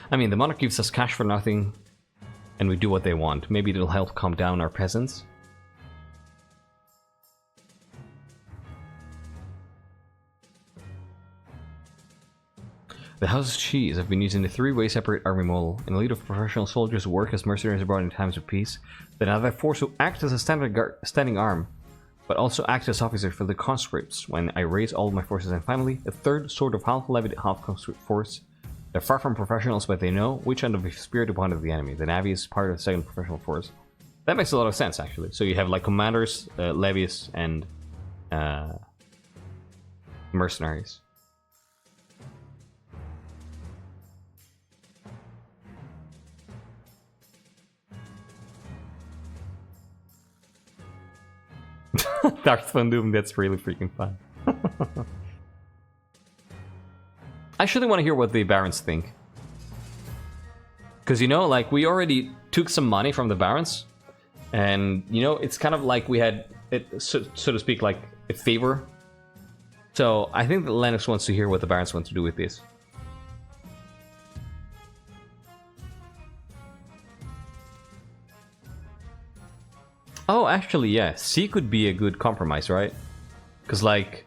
I mean, the monarch gives us cash for nothing, and we do what they want. Maybe it'll help calm down our peasants. The House of Cheese have been using the three-way separate army model. In the lead of professional soldiers who work as mercenaries abroad in times of peace, then another force who act as a standing arm, but also act as officers for the conscripts when I raise all my forces. And finally, a third sort of half-levied, half-conscript force. They're far from professionals, but they know which end of the spear to point at the enemy. The Navy is part of the second professional force. That makes a lot of sense, actually. So you have like commanders, levies, and mercenaries. Darth Von Doom, that's really freaking fun. I actually want to hear what the barons think. Because, you know, like, we already took some money from the barons. And, you know, it's kind of like we had, so to speak, like, a favor. So I think that Lennox wants to hear what the Barons want to do with this. Oh, actually, yeah. C could be a good compromise, right? Because, like,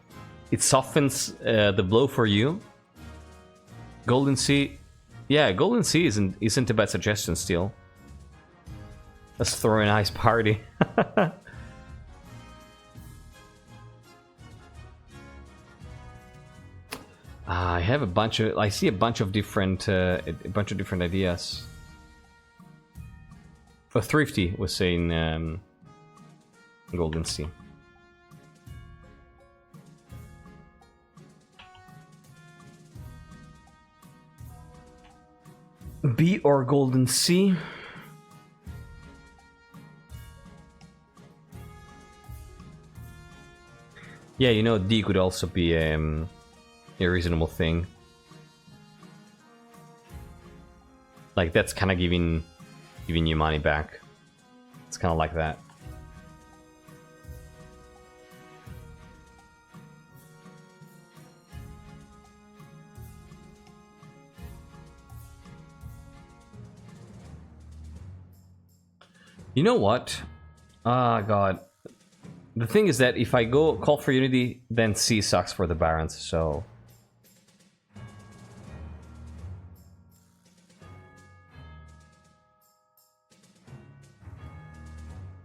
it softens the blow for you. Golden C... Yeah, Golden C isn't a bad suggestion still. Let's throw a nice party. I have a bunch of... I see a bunch of different ideas. Oh, Thrifty was saying... Golden Sea. B or Golden Sea? Yeah, you know, D could also be a reasonable thing. Like, that's kind of giving you money back. It's kind of like that. You know what? Ah, God. The thing is that if I go call for unity, then C sucks for the Barons, so...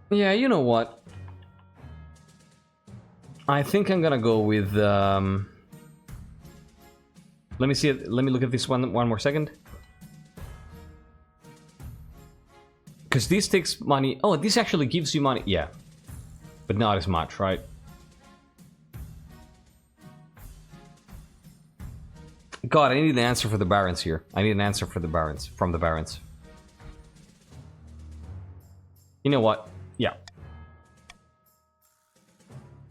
Yeah, you know what? I think I'm gonna go with... Let me see it. Let me look at this one more second. Because this takes money... Oh, this actually gives you money. Yeah. But not as much, right? God, I need an answer for the Barons here. I need an answer for the Barons. From the Barons. You know what? Yeah.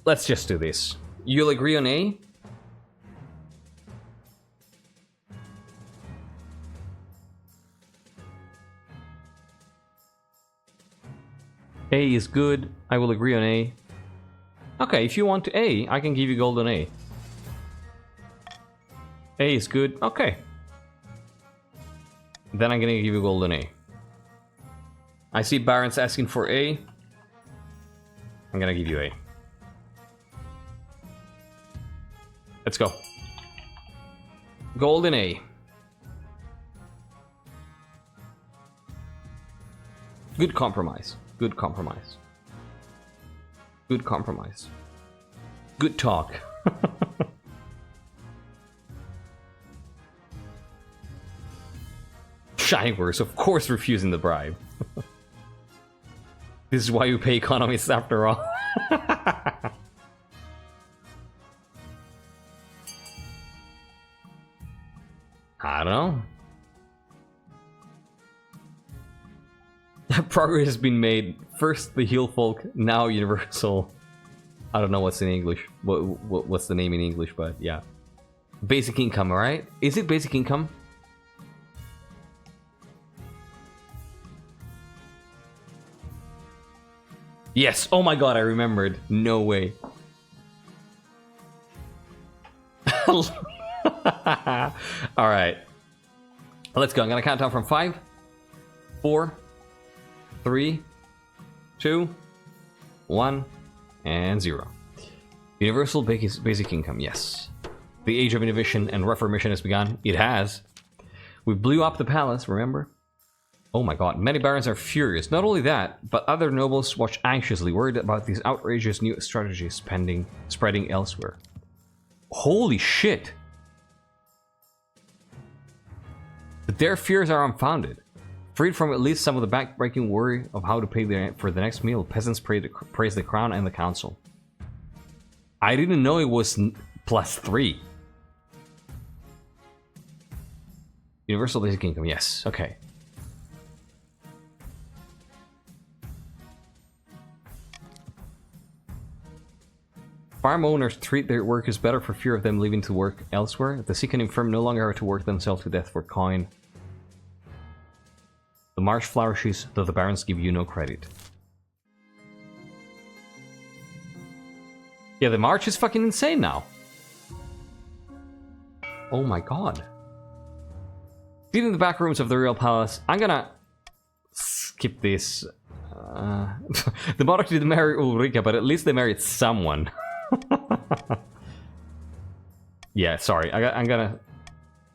Let's just do this. You'll agree on A? A is good. I will agree on A. Okay, if you want A, I can give you gold on A. A is good. Okay. Then I'm gonna give you gold on A. I see Barons asking for A. I'm gonna give you A. Let's go. Gold and A. Good compromise. Good compromise. Good compromise. Good talk. Shinewers, of course, refusing the bribe. This is why you pay economists after all. I don't know. Progress has been made. First the Hill Folk, now Universal. I don't know what's in English. What's the name in English, but yeah. Basic income, alright? Is it basic income? Yes! Oh my god, I remembered. No way. Alright. Let's go. I'm gonna count down from 5, 4, 3, 2, 1, and 0. Universal basic income, yes. The age of innovation and reformation has begun. It has. We blew up the palace, remember? Oh my god, many barons are furious. Not only that, but other nobles watch anxiously, worried about these outrageous new strategies spreading elsewhere. Holy shit! But their fears are unfounded. Freed from at least some of the backbreaking worry of how to pay for the next meal, peasants praise the crown and the council. I didn't know it was +3. Universal basic income, yes, okay. Farm owners treat their workers better for fear of them leaving to work elsewhere. The sick and infirm no longer have to work themselves to death for coin. The marsh flourishes, though the barons give you no credit. Yeah, the march is fucking insane now. Oh my god. Feed in the back rooms of the Royal Palace. I'm gonna skip this. The Monarch didn't marry Ulrika, but at least they married someone. Yeah, sorry. I'm gonna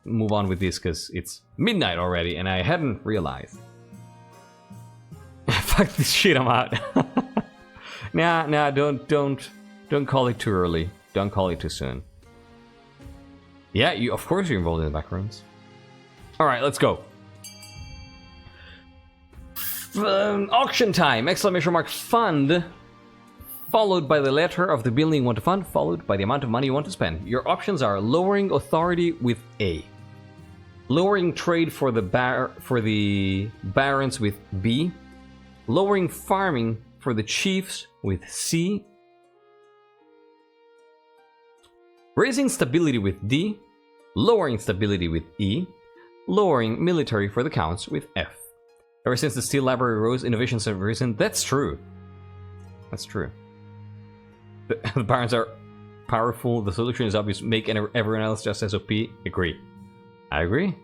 move on with this because it's midnight already and I hadn't realized. Fuck this shit, I'm out. Nah, don't call it too early. Don't call it too soon. Yeah, of course you're involved in the back rooms. Alright, let's go. Auction time! Exclamation mark fund. Followed by the letter of the building you want to fund, followed by the amount of money you want to spend. Your options are lowering authority with A. Lowering trade for the barons with B. Lowering farming for the chiefs with C. Raising stability with D. Lowering stability with E. Lowering military for the counts with F. Ever since the Steel Library rose, innovations have risen. That's true. That's true. The barons are powerful. The solution is obvious. Make everyone else just as OP. Agree. I agree.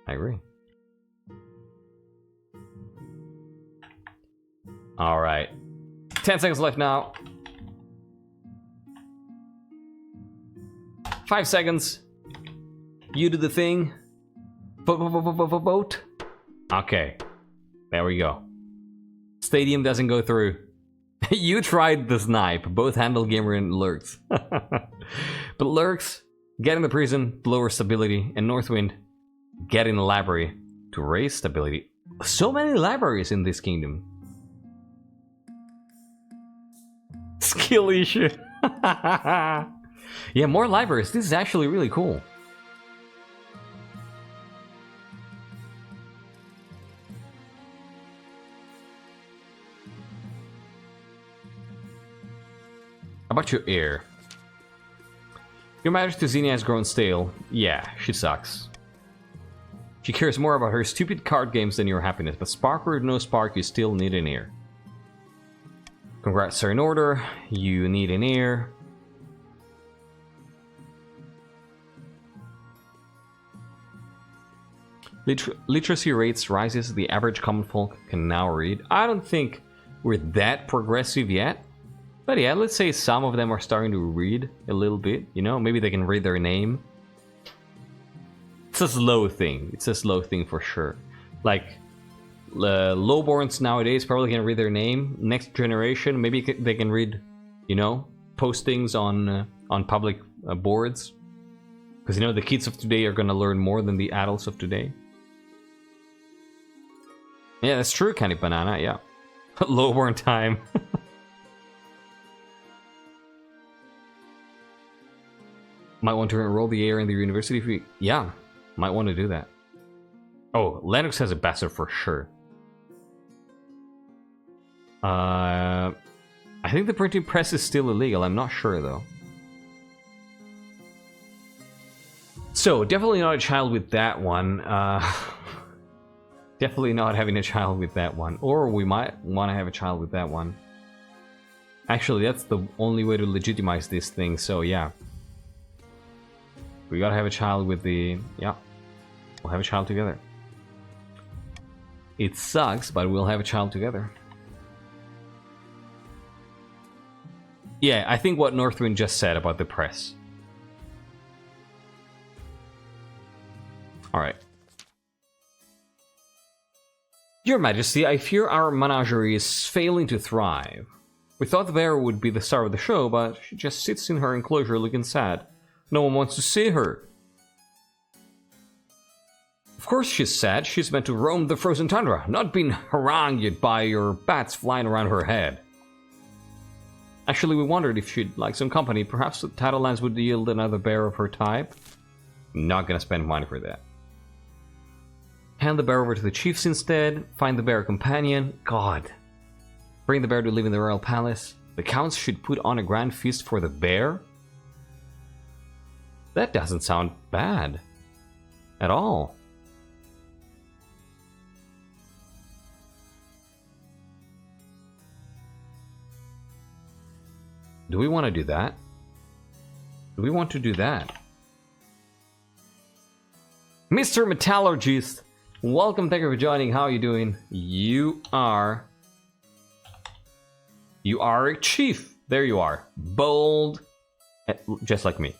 I agree. Alright. 10 seconds left now. 5 seconds. You do the thing. Vote. Okay. There we go. Stadium doesn't go through. You tried the snipe. Both handle gamer and lurks. But lurks, get in the prison to lower stability. And Northwind, get in the library to raise stability. So many libraries in this kingdom. Skill issue. Yeah, more libraries. This is actually really cool. How about your heir? Your Majesty Xenia has grown stale. Yeah, she sucks. She cares more about her stupid card games than your happiness, but spark or no spark, you still need an heir. Congrats are in order. You need an heir. Literacy rates rises. The average common folk can now read. I don't think we're that progressive yet. But yeah, let's say some of them are starting to read a little bit, you know? Maybe they can read their name. It's a slow thing. It's a slow thing for sure. Like, lowborns nowadays probably can read their name. Next generation, maybe they can read, you know, postings on public boards. Because, you know, the kids of today are going to learn more than the adults of today. Yeah, that's true, Candy Banana, yeah. Lowborn time. Might want to enroll the heir in the university if we... Yeah, might want to do that. Oh, Lennox has a bastard for sure. I think the printing press is still illegal. I'm not sure, though. So, definitely not a child with that one. Definitely not having a child with that one. Or we might want to have a child with that one. Actually, that's the only way to legitimize this thing, so yeah. We gotta have a child with the... Yeah. We'll have a child together. It sucks, but we'll have a child together. Yeah, I think what Northwind just said about the press. Alright. Your Majesty, I fear our menagerie is failing to thrive. We thought the bear would be the star of the show, but she just sits in her enclosure looking sad. No one wants to see her. Of course she's sad. She's meant to roam the frozen tundra, not being harangued by your bats flying around her head. Actually, we wondered if she'd like some company. Perhaps the Tidelands would yield another bear of her type. Not gonna spend money for that. Hand the bear over to the chiefs instead. Find the bear companion. God. Bring the bear to live in the royal palace. The counts should put on a grand feast for the bear? That doesn't sound bad. At all. Do we want to do that? Do we want to do that? Mr. Metallurgist, welcome, thank you for joining. How are you doing? You are a chief. There you are. Bold. Just like me.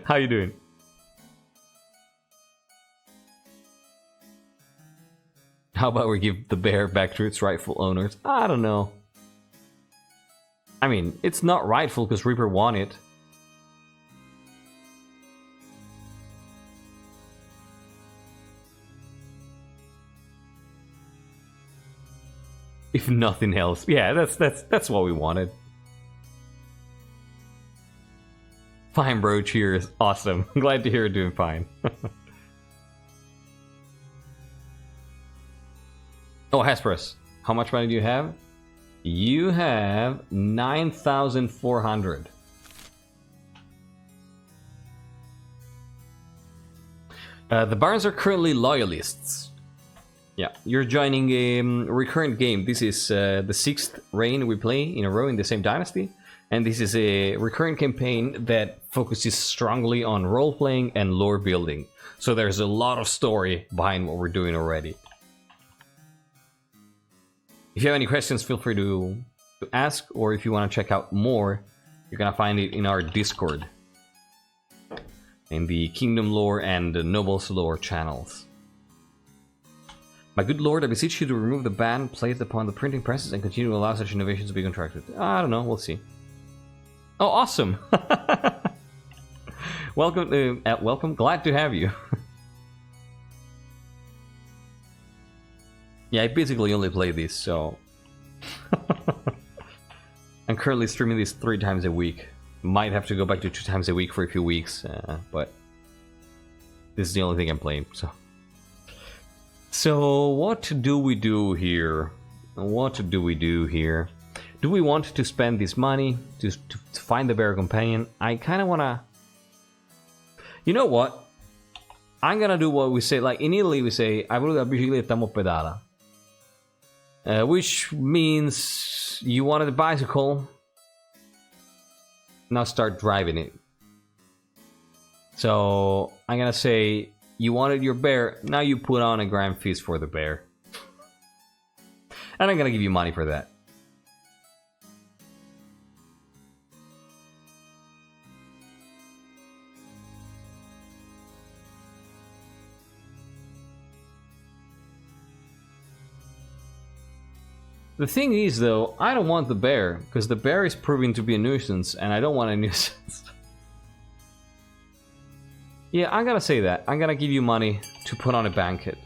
How you doing? How about we give the bear back to its rightful owners? I don't know. I mean, it's not rightful because Reaper won it. If nothing else. Yeah, that's what we wanted. Fine, bro. Cheers. Awesome. Glad to hear you're doing fine. Oh, Hesperus. How much money do you have? You have 9,400. The Barons are currently loyalists. Yeah, you're joining a recurrent game. This is the 6th reign we play in a row in the same dynasty. And this is a recurrent campaign that focuses strongly on role-playing and lore building. So there's a lot of story behind what we're doing already. If you have any questions, feel free to ask, or if you want to check out more, you're gonna find it in our Discord. In the Kingdom Lore and the Nobles Lore channels. My good lord, I beseech you to remove the ban placed upon the printing presses and continue to allow such innovations to be contracted. I don't know, we'll see. Oh, awesome! Welcome, welcome. Glad to have you. Yeah, I basically only play these, so... I'm currently streaming these 3 times a week. Might have to go back to 2 times a week for a few weeks, but... This is the only thing I'm playing, so... So, what do we do here? What do we do here? Do we want to spend this money to find the bear companion? I kind of want to... You know what? I'm gonna do what we say, like in Italy we say, "Hai voluto la bicicletta, mo pedala." Which means you wanted a bicycle, now start driving it. So I'm gonna say, you wanted your bear, now you put on a grand feast for the bear. And I'm gonna give you money for that. The thing is, though, I don't want the bear, because the bear is proving to be a nuisance, and I don't want a nuisance. Yeah, I'm gonna say that. I'm gonna give you money to put on a banquet.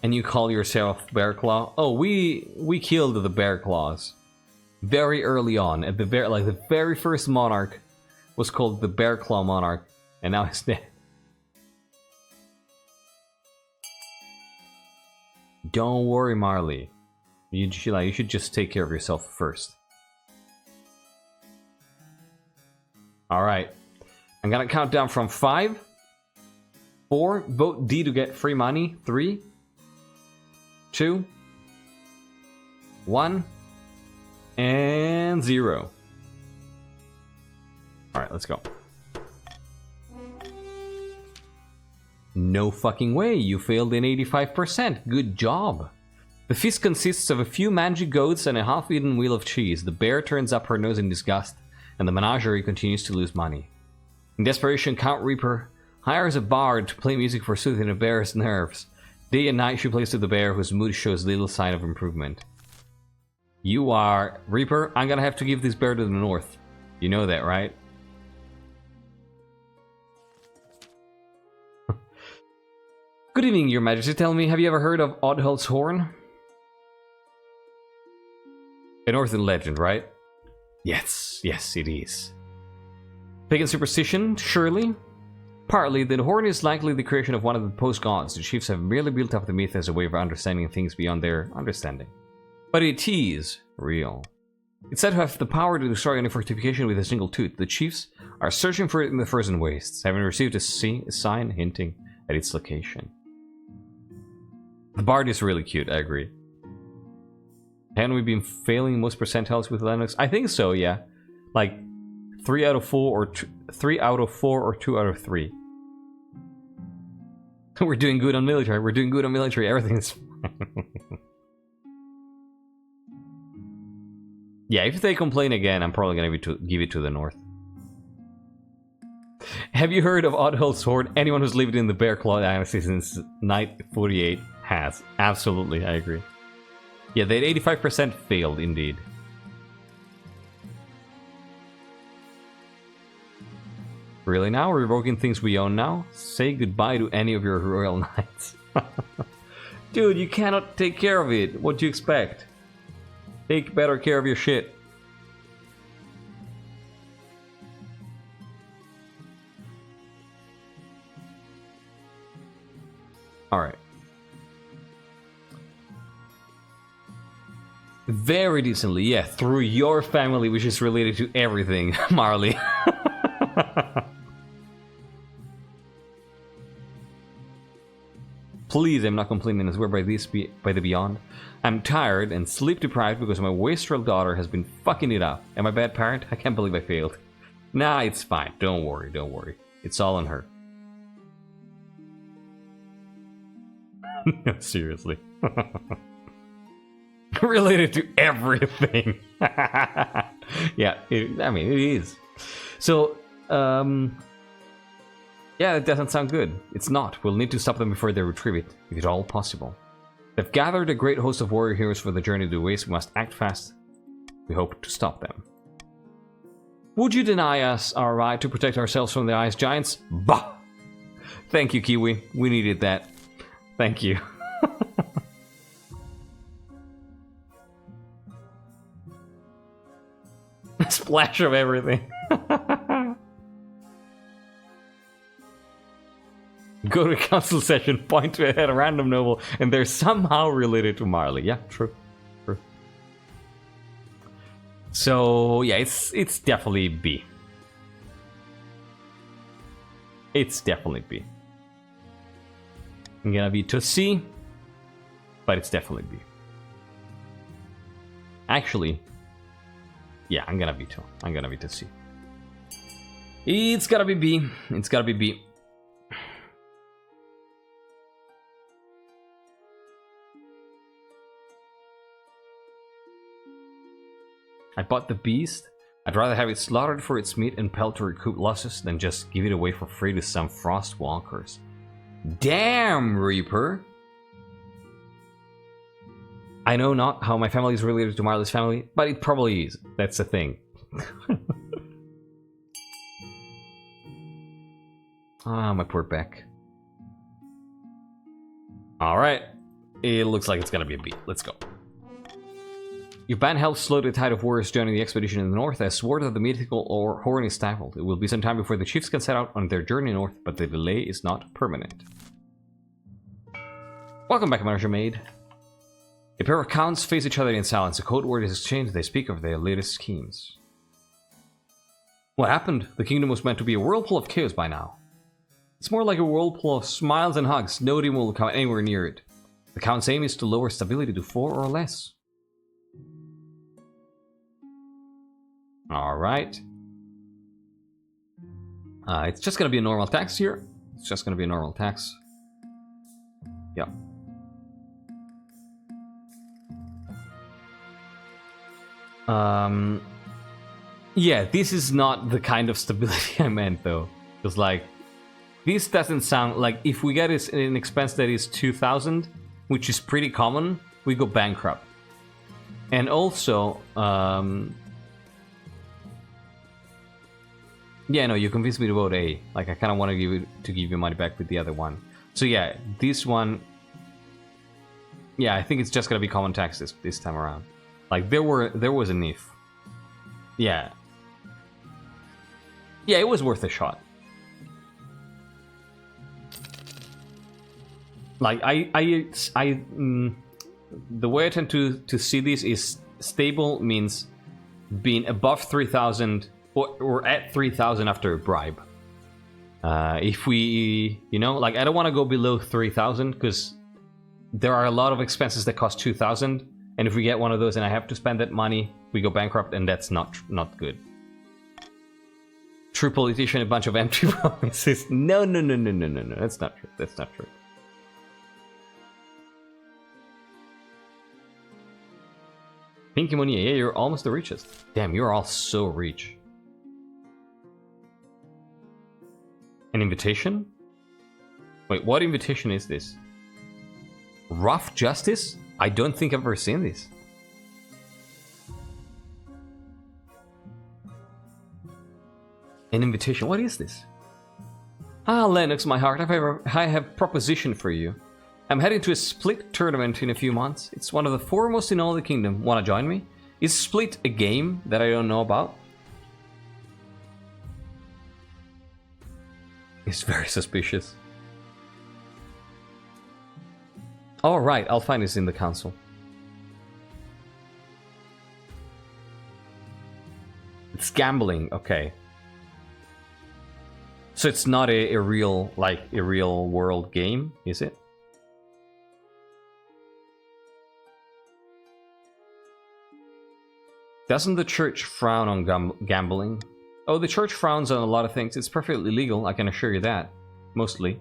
And you call yourself Bearclaw? Oh, we killed the Bearclaws very early on. At the very first Monarch was called the Bearclaw Monarch, and now it's dead. Don't worry, Marley. You should just take care of yourself first. All right, I'm gonna count down from 5, 4. Vote D to get free money. 3, 2, 1, and 0. Alright, let's go. No fucking way, you failed in 85%. Good job. The feast consists of a few mangy goats and a half-eaten wheel of cheese. The bear turns up her nose in disgust, and the menagerie continues to lose money. In desperation, Count Reaper hires a bard to play music for soothing a bear's nerves. Day and night she plays to the bear, whose mood shows little sign of improvement. You are... Reaper, I'm gonna have to give this bear to the north. You know that, right? Good evening, Your Majesty. Tell me, have you ever heard of Oddhull's Horn? A northern legend, right? Yes, yes, it is. Pagan superstition, surely? Partly, the horn is likely the creation of one of the post-gods. The chiefs have merely built up the myth as a way of understanding things beyond their understanding. But it is real. It's said to have the power to destroy any fortification with a single tooth. The chiefs are searching for it in the frozen wastes, having received a sign hinting at its location. The bard is really cute, I agree. Haven't we been failing most percentiles with Lennox? I think so, yeah. Like 3 out of 4 or 3 out of 4 or 2 out of 3. We're doing good on military. We're doing good on military. Everything's fine. Yeah, if they complain again, I'm probably gonna give it to the north. Have you heard of Oddhull's Sword? Anyone who's lived in the Bearclaw Dynasty since Night 48 has. Absolutely, I agree. Yeah, they had 85% failed, indeed. Really now? We're revoking things we own now? Say goodbye to any of your royal knights. Dude, you cannot take care of it. What do you expect? Take better care of your shit. Alright. Very decently, yeah, through your family, which is related to everything, Marley. Please, I'm not complaining, I swear by the beyond. I'm tired and sleep deprived because my wastrel daughter has been fucking it up. Am I a bad parent? I can't believe I failed. Nah, it's fine. Don't worry, don't worry. It's all on her. No, seriously. Related to everything. Yeah, I mean, it is. So, yeah, it doesn't sound good. It's not. We'll need to stop them before they retrieve it, if at all possible. They've gathered a great host of warrior heroes for the journey to the waste. We must act fast. We hope to stop them. Would you deny us our right to protect ourselves from the ice giants? Bah! Thank you, Kiwi. We needed that. Thank you. A splash of everything. Go to a council session, point to a random noble, and they're somehow related to Marley. Yeah, true. True. So, yeah, it's definitely B. It's definitely B. I'm gonna be to C, but it's definitely B. Actually, yeah, I'm gonna be to. I'm gonna be to C. It's gotta be B. It's gotta be B. I bought the beast. I'd rather have it slaughtered for its meat and pelt to recoup losses than just give it away for free to some frost walkers. Damn, Reaper! I know not how my family is related to Marley's family, but it probably is. That's the thing. Ah, my poor Beck. Alright. It looks like it's gonna be a B. Let's go. Your ban helps slow the tide of warriors joining the expedition in the north, as Sword of the Mythical or Horn is stifled. It will be some time before the chiefs can set out on their journey north, but the delay is not permanent. Welcome back, Manager Maid. A pair of counts face each other in silence. A code word is exchanged. They speak of their latest schemes. What happened? The kingdom was meant to be a whirlpool of chaos by now. It's more like a whirlpool of smiles and hugs. No demon will come anywhere near it. The count's aim is to lower stability to 4 or less. Alright. It's just gonna be a normal tax here. It's just gonna be a normal tax. Yeah. Yeah, this is not the kind of stability I meant, though. Because, like, this doesn't sound like if we get an expense that is 2,000, which is pretty common, we go bankrupt. And also, yeah, no, you convinced me to vote A. Like, I kind of want to give you money back with the other one. So yeah, this one, yeah, I think it's just gonna be common taxes this time around. Like, there was an if. Yeah. Yeah, it was worth a shot. Like, the way I tend to see this is stable means being above 3,000 or at 3,000 after a bribe. If we, you know, like I don't want to go below 3,000 because there are a lot of expenses that cost 2,000, and if we get one of those and I have to spend that money, we go bankrupt, and that's not good. True politician, a bunch of empty promises. No. That's not true. That's not true. Pinky Money, yeah, you're almost the richest. Damn, you're all so rich. An invitation? Wait, what invitation is this? Rough Justice? I don't think I've ever seen this. An invitation, what is this? Ah, Lennox, my heart, I have proposition for you. I'm heading to a Split tournament in a few months. It's one of the foremost in all the kingdom. Wanna join me? Is Split a game that I don't know about? It's very suspicious. All right, I'll find this in the council. It's gambling, okay. So it's not a real, like, a real world game, is it? Doesn't the church frown on gambling? Oh, the church frowns on a lot of things. It's perfectly legal, I can assure you that. Mostly.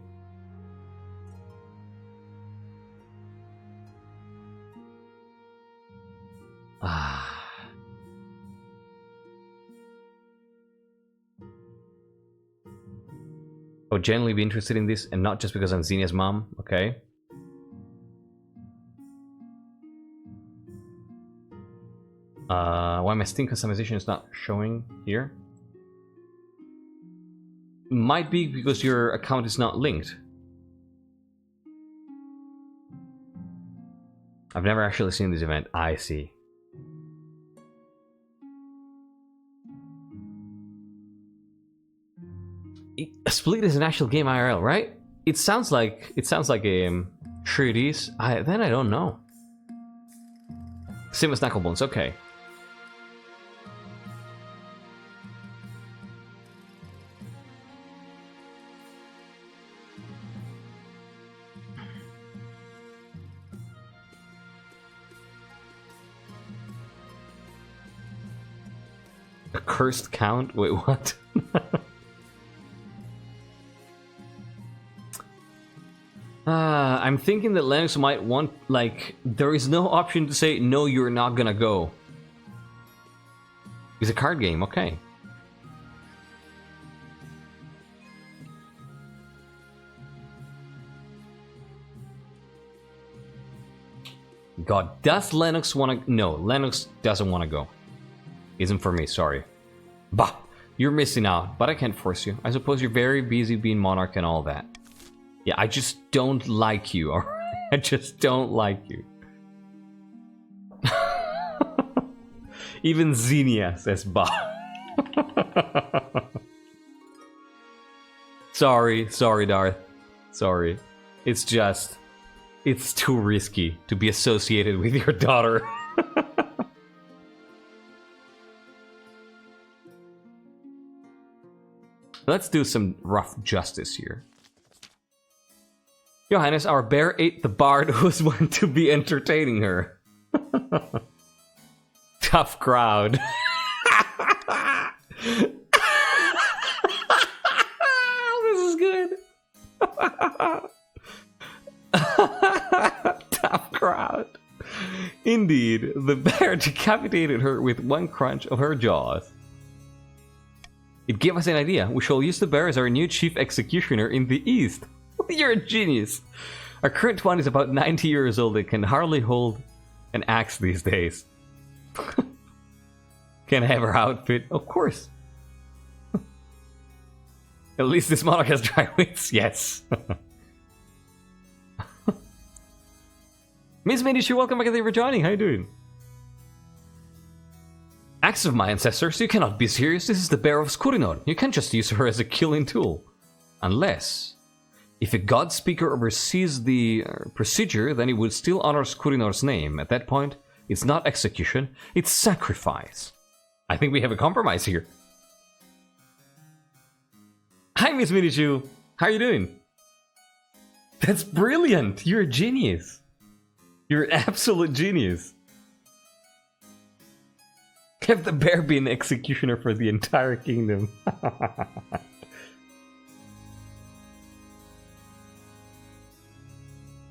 Oh, genuinely be interested in this, and not just because I'm Xenia's mom, okay? Why my Steam customization is not showing here? Might be because your account is not linked. I've never actually seen this event. I see. Split is an actual game IRL, right? It sounds like a sure it is. Then I don't know. Same as Knucklebones, okay. A cursed count? Wait, what? I'm thinking that Lennox might want, like, there is no option to say, no, you're not gonna go. It's a card game, okay. God, does Lennox want to... No, Lennox doesn't want to go. Isn't for me, sorry. Bah, you're missing out, but I can't force you. I suppose you're very busy being Monarch and all that. Yeah, I just don't like you, alright? I just don't like you. Even Xenia says bah. Sorry, Darth. Sorry. It's just... It's too risky to be associated with your daughter. Let's do some rough justice here. Your Highness, our bear ate the bard who was meant to be entertaining her. Tough crowd. This is good. Tough crowd. Indeed, the bear decapitated her with one crunch of her jaws. It gave us an idea. We shall use the bear as our new chief executioner in the east. You're a genius. Our current one is about 90 years old and can hardly hold an axe these days. Can I have her outfit? Of course. At least this monarch has dry wits. Yes. Miss Medici, welcome back and thank you for joining. How you doing? Axe of my ancestors, you cannot be serious. This is the bear of Skurinon. You can't just use her as a killing tool. Unless... If a god speaker oversees the procedure, then he would still honor Skurinor's name. At that point, it's not execution, it's sacrifice. I think we have a compromise here. Hi, Miss Minichu. How are you doing? That's brilliant. You're a genius. You're an absolute genius. Have the bear be an executioner for the entire kingdom.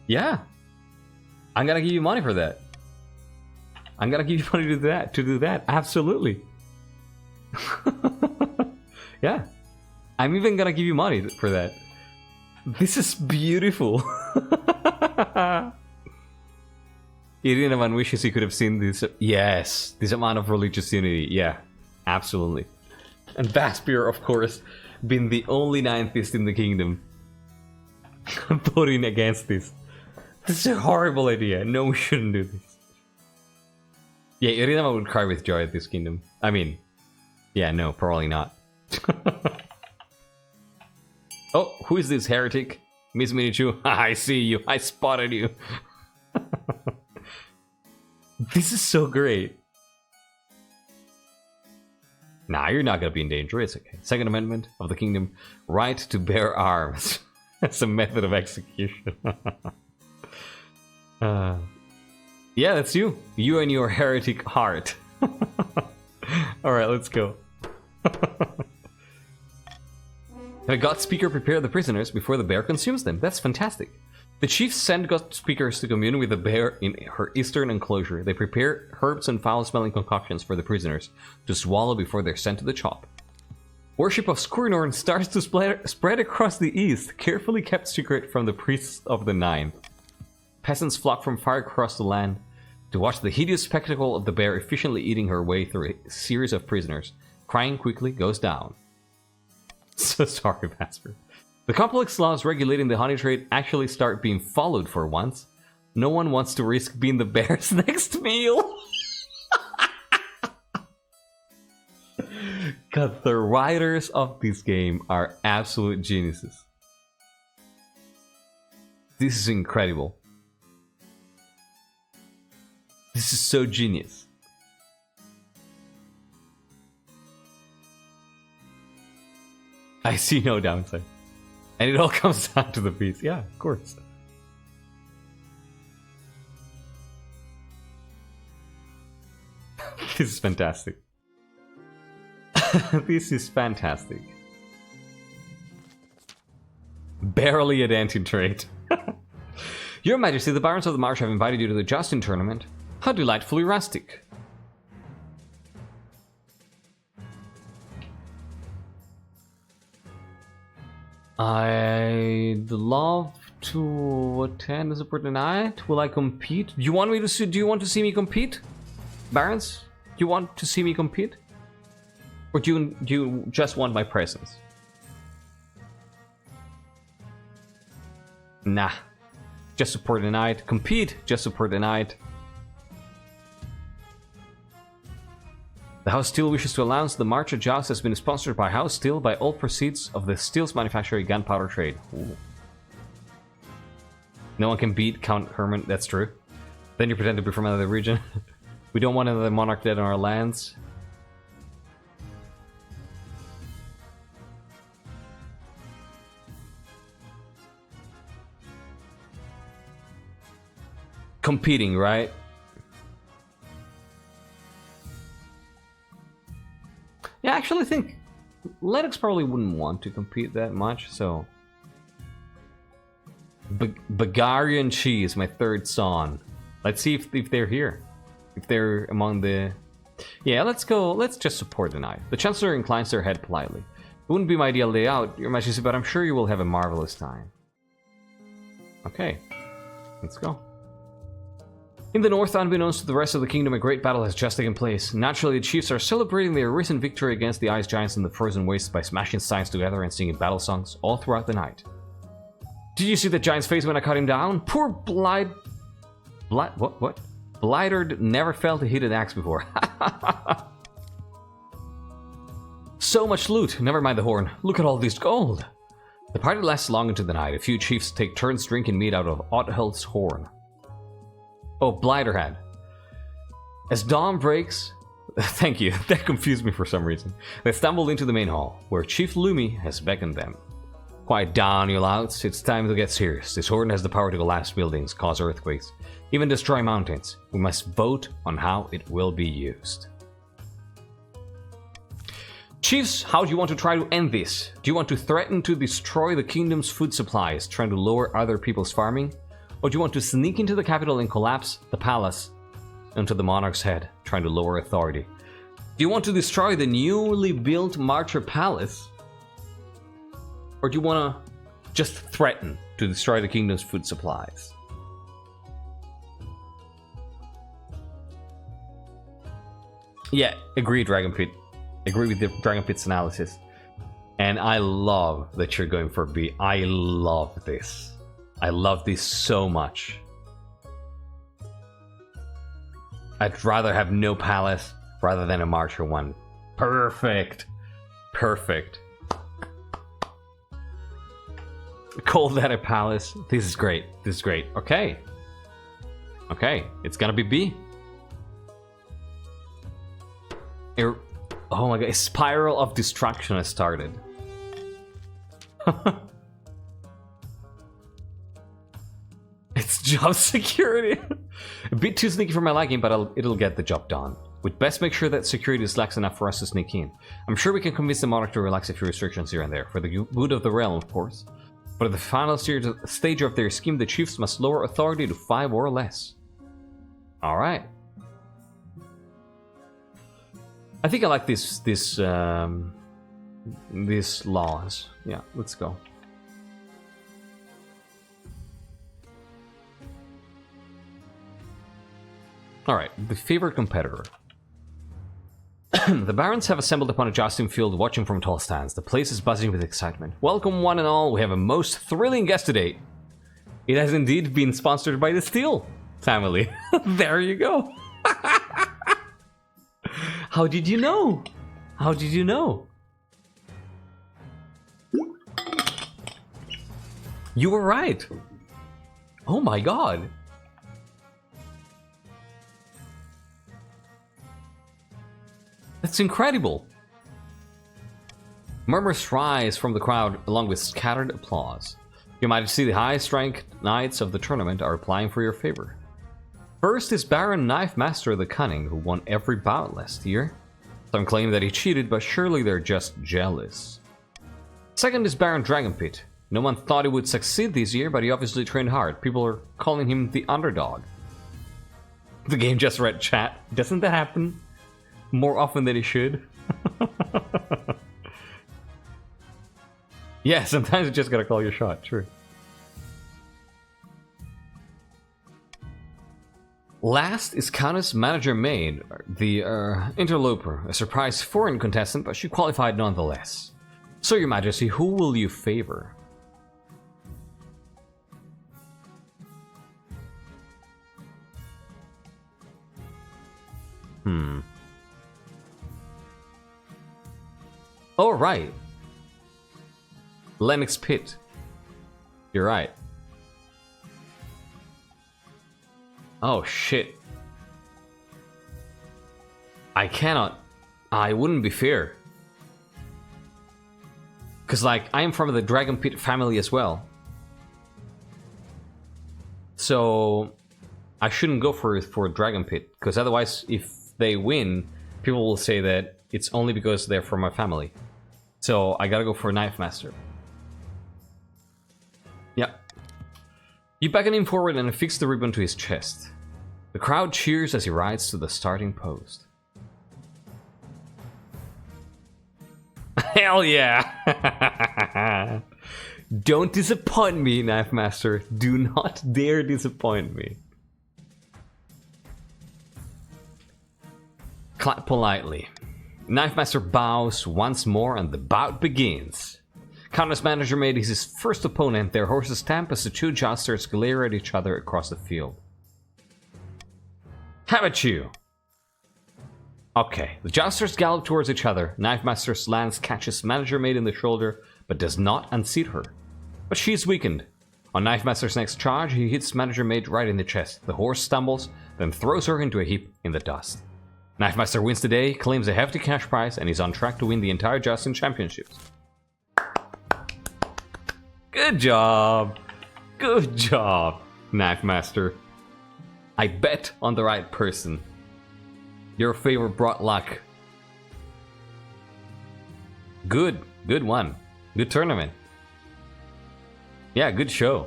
Yeah. I'm gonna give you money for that. I'm gonna give you money to do that. Absolutely. Yeah. I'm even gonna give you money for that. This is beautiful. Irinavan wishes he could have seen this. Yes, this amount of religious unity. Yeah, absolutely. And Vaspier, of course, being the only ninthist in the kingdom, voting against this. This is a horrible idea. No, we shouldn't do this. Yeah, Irinavan would cry with joy at this kingdom. I mean, yeah, no, probably not. Oh, who is this heretic? Miss Minichu? I see you. I spotted you. This is so great. Nah, you're not gonna be in danger. It's okay. Second Amendment of the Kingdom. Right to bear arms. That's a method of execution. Yeah, that's you. You and your heretic heart. Alright, let's go. The God Speaker prepared the prisoners before the bear consumes them. That's fantastic. The chiefs send God Speakers to commune with the bear in her eastern enclosure. They prepare herbs and foul-smelling concoctions for the prisoners to swallow before they're sent to the chop. Worship of Skurnorn starts to spread across the east, carefully kept secret from the priests of the Nine. Peasants flock from far across the land to watch the hideous spectacle of the bear efficiently eating her way through a series of prisoners. Crying quickly goes down. So sorry, Vasper. The complex laws regulating the honey trade actually start being followed for once. No one wants to risk being the bear's next meal. God, the writers of this game are absolute geniuses. This is incredible. This is so genius. I see no downside. And it all comes down to the piece. Yeah, of course. This is fantastic. This is fantastic. Barely a dancing trade. Your Majesty, the Barons of the Marsh have invited you to the Justin tournament. How delightfully rustic. I'd love to attend as a part tonight. Will I compete? Do you want me to see? Do you want to see me compete, Barons? Do you want to see me compete, or do you just want my presence? Nah, just support tonight. Compete, just support tonight. The House Steel wishes to announce the March of Joust has been sponsored by House Steel by all proceeds of the steel's manufacturing gunpowder trade. Ooh. No one can beat Count Herman, that's true. Then you pretend to be from another region. We don't want another monarch dead on our lands. Competing, right? Yeah, I actually think Lennox probably wouldn't want to compete that much, so... Bagarian Cheese, my third son. Let's see if they're here. If they're among the... Yeah, let's go. Let's just support the night. The Chancellor inclines their head politely. It wouldn't be my ideal day out, Your Majesty, but I'm sure you will have a marvelous time. Okay. Let's go. In the north, unbeknownst to the rest of the kingdom, a great battle has just taken place. Naturally, the chiefs are celebrating their recent victory against the ice giants in the frozen wastes by smashing signs together and singing battle songs all throughout the night. Did you see the giant's face when I cut him down? Poor What? Blighter never felt a heated axe before. So much loot, never mind the horn. Look at all this gold. The party lasts long into the night. A few chiefs take turns drinking mead out of Oddhelt's horn. Oh, Blighter had. As dawn breaks, Thank you, that confused me for some reason. They stumbled into the main hall, where Chief Lumi has beckoned them. Quiet down, you louts. It's time to get serious. This horde has the power to collapse buildings, cause earthquakes, even destroy mountains. We must vote on how it will be used. Chiefs, how do you want to try to end this? Do you want to threaten to destroy the kingdom's food supplies, trying to lower other people's farming? Or do you want to sneak into the capital and collapse the palace into the monarch's head, trying to lower authority? Do you want to destroy the newly built Marcher Palace? Or do you want to just threaten to destroy the kingdom's food supplies? Yeah, agree, Dragon Pit. Agree with the Dragon Pit's analysis. And I love that you're going for B. I love this. I love this so much. I'd rather have no palace rather than a Marcher one. Perfect. Perfect. Call that a palace. This is great. This is great. Okay. Okay. It's gonna be B. Oh my god. A spiral of destruction has started. It's job security. A bit too sneaky for my liking, but it'll get the job done. We'd best make sure that security is lax enough for us to sneak in. I'm sure we can convince the monarch to relax a few restrictions here and there, for the good of the realm, of course. But at the final stage of their scheme, the chiefs must lower authority to 5 or less. Alright. I think I like these laws. Yeah, let's go. Alright, the favorite competitor. The barons have assembled upon a jousting field, watching from tall stands. The place is buzzing with excitement. Welcome one and all, we have a most thrilling guest today. It has indeed been sponsored by the Steel family. There you go. How did you know? How did you know? You were right. Oh my god. That's incredible. Murmurs rise from the crowd along with scattered applause. Your Majesty, the highest ranked knights of the tournament are applying for your favor. First is Baron Knife Master the Cunning, who won every bout last year. Some claim that he cheated, but surely they're just jealous. Second is Baron Dragonpit. No one thought he would succeed this year, but he obviously trained hard. People are calling him the underdog. The game just read chat. Doesn't that happen more often than it should? Yeah, sometimes you just gotta call your shot, true. Last is Countess Manager Maid, the interloper, a surprise foreign contestant, but she qualified nonetheless. So, Your Majesty, who will you favor? Oh, right. Lennox Pit. You're right. Oh, shit. I cannot. I wouldn't be fair. Because, like, I am from the Dragon Pit family as well. So, I shouldn't go for Dragon Pit. Because otherwise, if they win, people will say that it's only because they're from my family. So, I gotta go for Knife Master. Yeah. You beckon him forward and affix the ribbon to his chest. The crowd cheers as he rides to the starting post. Hell yeah! Don't disappoint me, Knife Master. Do not dare disappoint me. Clap politely. Knife Master bows once more and the bout begins. Countess Manager Maid is his first opponent. Their horses stamp as the two jousters glare at each other across the field. Have at you! Okay, the jousters gallop towards each other. Knife Master's lance catches Manager Maid in the shoulder, but does not unseat her. But she is weakened. On Knife Master's next charge, he hits Manager Maid right in the chest. The horse stumbles, then throws her into a heap in the dust. Knife Master wins today, claims a hefty cash prize, and is on track to win the entire Justin Championships. Good job! Good job, Knife Master. I bet on the right person. Your favor brought luck. Good one. Good tournament. Yeah, good show.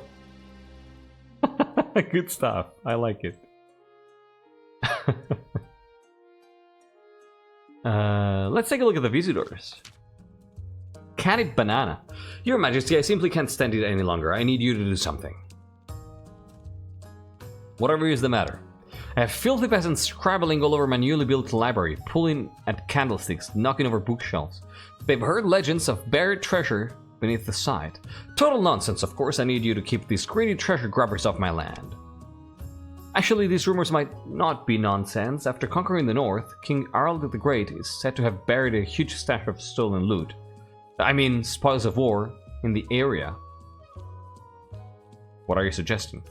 Good stuff. I like it. Let's take a look at the visitors. Candied Banana. Your Majesty, I simply can't stand it any longer. I need you to do something. Whatever is the matter. I have filthy peasants scrabbling all over my newly built library, pulling at candlesticks, knocking over bookshelves. They've heard legends of buried treasure beneath the site. Total nonsense, of course. I need you to keep these greedy treasure grubbers off my land. Actually, these rumors might not be nonsense. After conquering the north, King Harald the Great is said to have buried a huge stash of stolen loot. I mean, spoils of war in the area. What are you suggesting?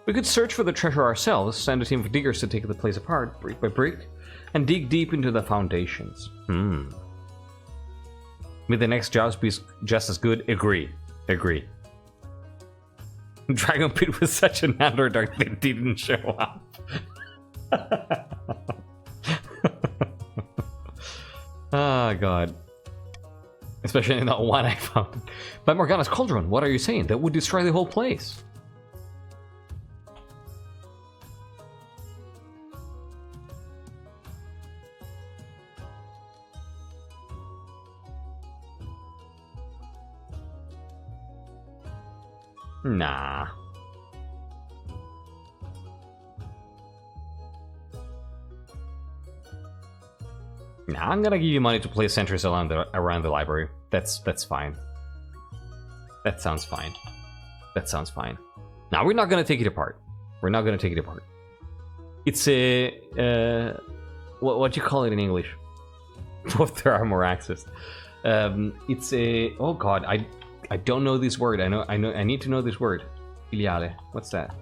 We could search for the treasure ourselves, send a team of diggers to take the place apart, brick by brick, and dig deep into the foundations. May the next joust be just as good? Agree. Agree. Dragon Pit was such an underdog that didn't show up. Ah, God. Especially in that one I found. By Morgana's Cauldron, what are you saying? That would destroy the whole place. Nah. Nah, I'm gonna give you money to place sentries around the library. That's fine. That sounds fine. That sounds fine. Now we're not gonna take it apart. We're not gonna take it apart. It's a what do you call it in English? Both there are more access. It's a oh god, I don't know this word. I need to know this word. Filiale. What's that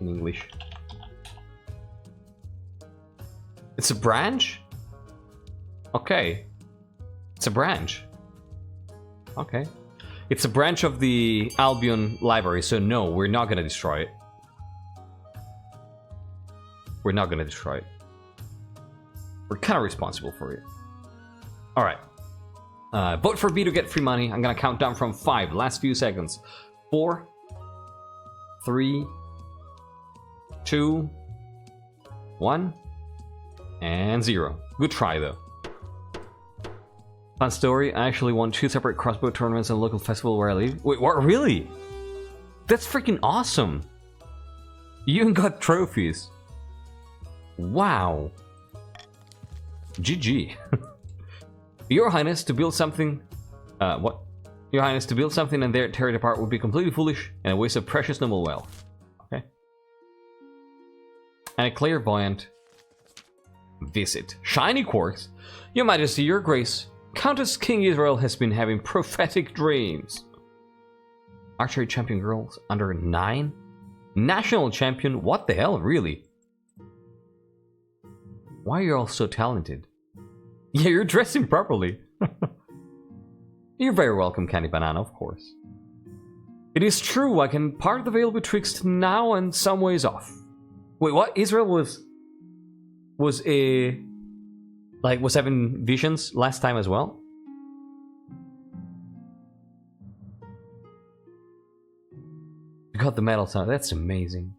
in English? It's a branch? Okay. It's a branch. Okay. It's a branch of the Albion library, so no, we're not gonna destroy it. We're not gonna destroy it. We're kind of responsible for it. Alright. Vote for B to get free money. I'm gonna count down from 5. Last few seconds. 4, 3, 2, 1, and 0. Good try, though. Fun story, I actually won 2 separate crossbow tournaments at a local festival where I live. Wait, what? Really? That's freaking awesome! You even got trophies. Wow. GG. Your Highness, to build something... what? Your Highness, to build something and there tear it apart would be completely foolish and a waste of precious noble wealth. Okay. And a clairvoyant visit. Shiny quarks? Your Majesty, Your Grace, Countess King Israel has been having prophetic dreams. Archery champion girls under 9? National champion? What the hell, really? Why are you all so talented? Yeah, you're dressing properly. You're very welcome, Candy Banana, of course. It is true, I can part the veil betwixt now and some ways off. Wait, what? Israel was having visions last time as well? You got the medal sound, that's amazing.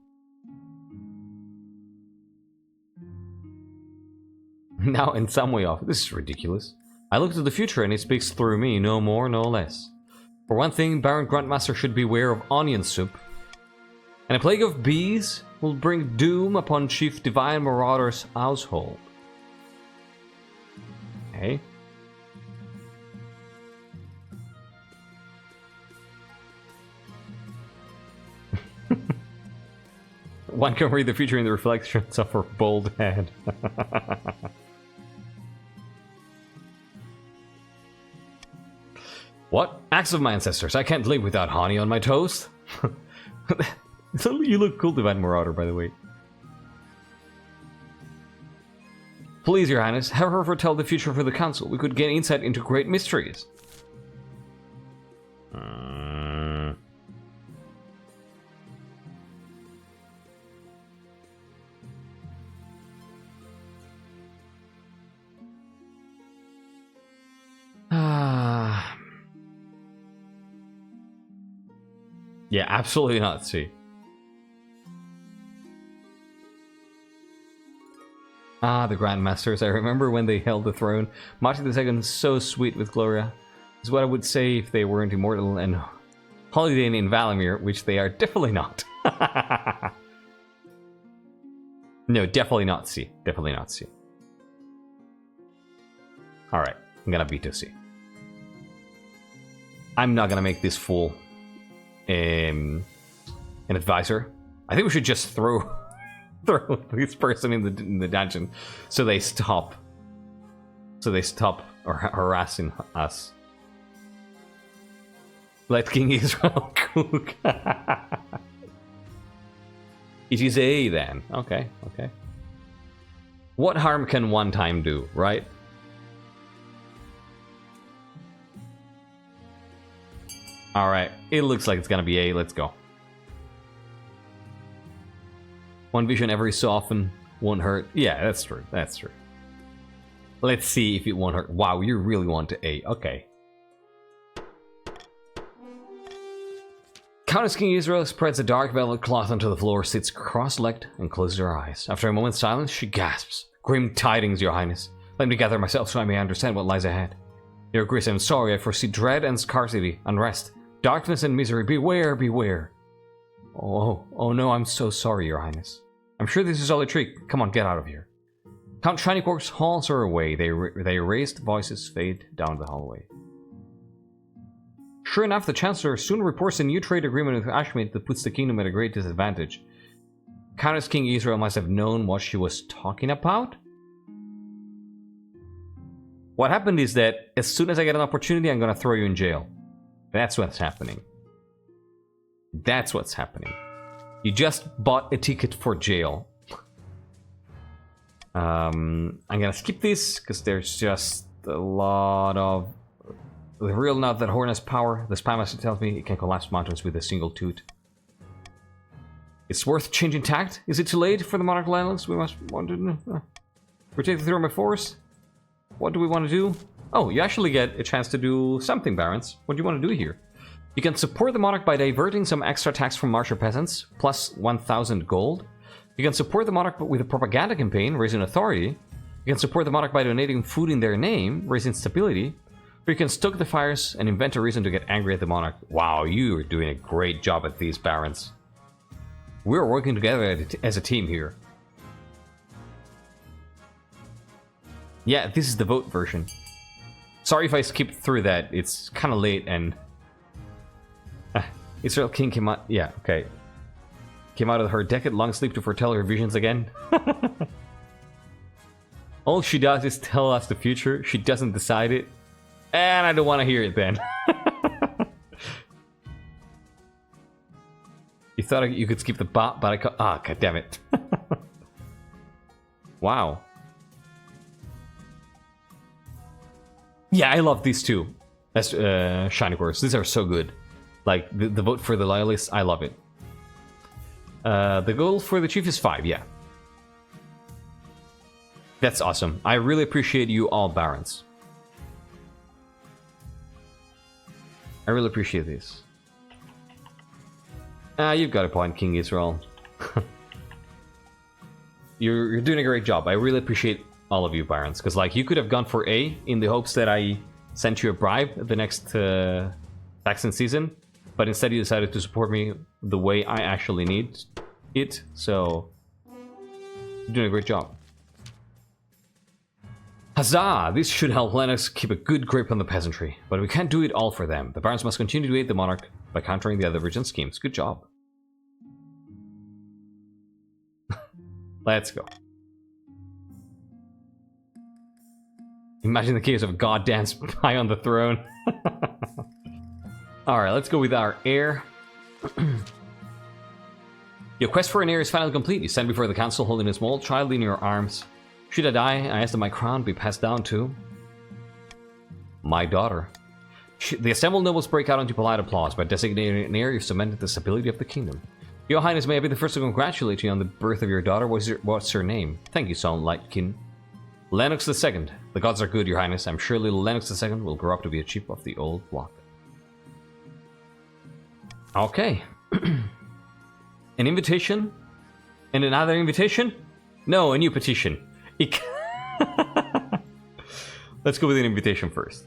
Now in some way off. This is ridiculous. I look to the future and it speaks through me, no more, no less. For one thing, Baron Gruntmaster should beware of onion soup. And a plague of bees will bring doom upon Chief Divine Marauder's household. Okay. One can read the future in the reflections of her bold head. What? Acts of my ancestors. I can't live without honey on my toast. You look cool, Divine Marauder, by the way. Please, Your Highness, have her foretell the future for the Council. We could gain insight into great mysteries. Yeah, absolutely not, see. Ah, the Grandmasters. I remember when they held the throne. Martin II so sweet with Gloria. Is what I would say if they weren't immortal and holidaying in Valimir, which they are definitely not. No, definitely not C. Definitely not C. Alright, I'm gonna veto C. I'm not gonna make this fool an advisor. I think we should just throw this person in the dungeon so they stop harassing us. Let King Israel cook. It is A then. Okay, okay. What harm can one time do, right? Alright, it looks like it's gonna be A. Let's go. One vision every so often won't hurt. Yeah, that's true. That's true. Let's see if it won't hurt. Wow, you really want to A. Okay. Countess King Israel spreads a dark velvet cloth onto the floor, sits cross-legged, and closes her eyes. After a moment's silence, she gasps. Grim tidings, Your Highness. Let me gather myself so I may understand what lies ahead. Your Grace, I'm sorry. I foresee dread and scarcity, unrest, darkness and misery. Beware, beware. Oh no, I'm so sorry, Your Highness. I'm sure this is all a trick. Come on, get out of here. Count Shinycorp's hauls her away. They raised voices fade down the hallway. Sure enough, the Chancellor soon reports a new trade agreement with Ashmate that puts the kingdom at a great disadvantage. Countess King Israel must have known what she was talking about? What happened is that as soon as I get an opportunity, I'm gonna throw you in jail. That's what's happening. That's what's happening. You just bought a ticket for jail. I'm gonna skip this because there's just a lot of the real nut that Horn has power. The spy master tells me it can collapse mountains with a single toot. It's worth changing tact. Is it too late for the Monarch Lennox? We must want to retake the throne by force. What do we want to do? Oh, you actually get a chance to do something, Barons. What do you want to do here? You can support the Monarch by diverting some extra tax from martial peasants, plus 1,000 gold. You can support the Monarch with a propaganda campaign, raising authority. You can support the Monarch by donating food in their name, raising stability. Or you can stoke the fires and invent a reason to get angry at the Monarch. Wow, you are doing a great job at these, Barons. We're working together as a team here. Yeah, this is the vote version. Sorry if I skipped through that. It's kind of late and... Israel King came out... Yeah, okay. Came out of her decade-long sleep to foretell her visions again. All she does is tell us the future. She doesn't decide it. And I don't want to hear it then. You thought you could skip the bot, but I could... Ah, god damn it. Wow. Yeah, I love these two. That's Shiny Course. These are so good. Like, the vote for the loyalists, I love it. The goal for the chief is 5, yeah. That's awesome. I really appreciate you all, Barons. I really appreciate this. You've got a point, King Israel. You're doing a great job. I really appreciate all of you, Barons. Because, like, you could have gone for A in the hopes that I sent you a bribe the next Saxon season. But instead you decided to support me the way I actually need it. So, you're doing a great job. Huzzah! This should help Lennox keep a good grip on the peasantry. But we can't do it all for them. The Barons must continue to aid the Monarch by countering the other regent schemes. Good job. Let's go. Imagine the case of a goddamn spy on the throne. Alright, let's go with our heir. Your quest for an heir is finally complete. You stand before the council holding a small child in your arms. Should I die, I ask that my crown be passed down to my daughter. The assembled nobles break out into polite applause. By designating an heir, you've cemented the stability of the kingdom. Your Highness, may I be the first to congratulate you on the birth of your daughter. What's her name? Thank you, Sunlightkin. Lennox II. The gods are good, Your Highness. I'm sure little Lennox II will grow up to be a chief of the old block. Okay. An invitation? And another invitation? No, a new petition. Let's go with an invitation first.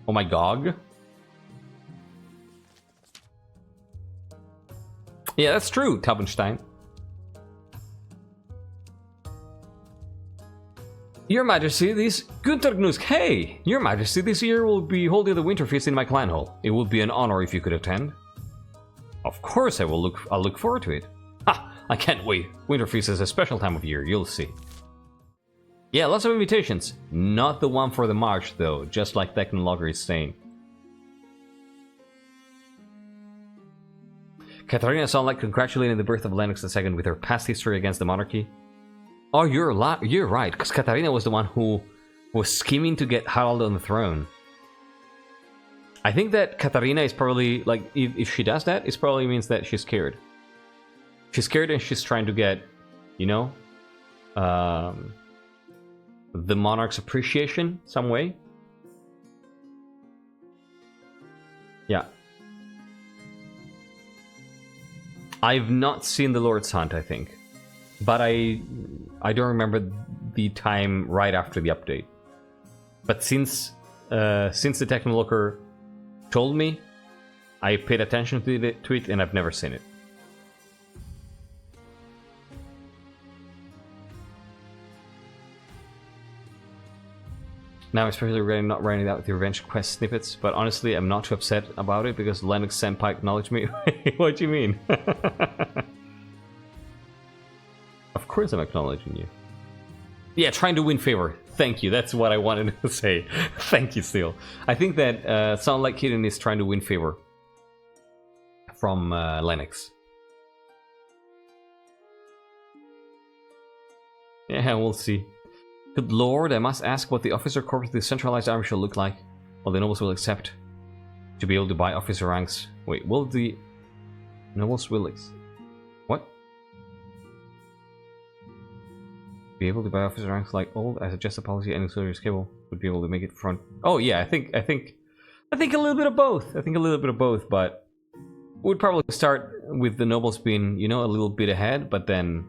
Oh my god. Yeah, that's true, Tabenstein. Your Majesty, this Guntergnus. Hey! Your Majesty, this year will be holding the Winter Feast in my clan hall. It would be an honor if you could attend. Of course I will. I'll look forward to it. Ha! I can't wait. Winter Feast is a special time of year, you'll see. Yeah, lots of invitations. Not the one for the March, though, just like Technologer is saying. Katharina sounded like congratulating the birth of Lennox II with her past history against the monarchy. Oh, you're right, because Katharina was the one who was scheming to get Harald on the throne. I think that Katharina is probably, like, if she does that, it probably means that she's scared. She's scared and she's trying to get, you know, the monarch's appreciation some way. Yeah. I've not seen the Lord's Hunt, I think. But I don't remember the time right after the update. But since the Technologer told me, I paid attention to it and I've never seen it. Now I'm especially regretting not writing out the revenge quest snippets, but honestly I'm not too upset about it because Lennox Senpai acknowledged me. What do you mean? Of course I'm acknowledging you. Yeah, trying to win favor. Thank you, that's what I wanted to say. Thank you, Steel. I think that Sound Like Kitten is trying to win favor from Lennox. Yeah, we'll see. Good lord, I must ask what the officer corps of the centralized army shall look like. Well, the nobles will accept to be able to buy officer ranks. Wait, will the nobles what? Be able to buy officer ranks like old as a just a policy any soldier cable would be able to make it front. Oh yeah, I think a little bit of both. I think a little bit of both, but we'd probably start with the nobles being, you know, a little bit ahead, but then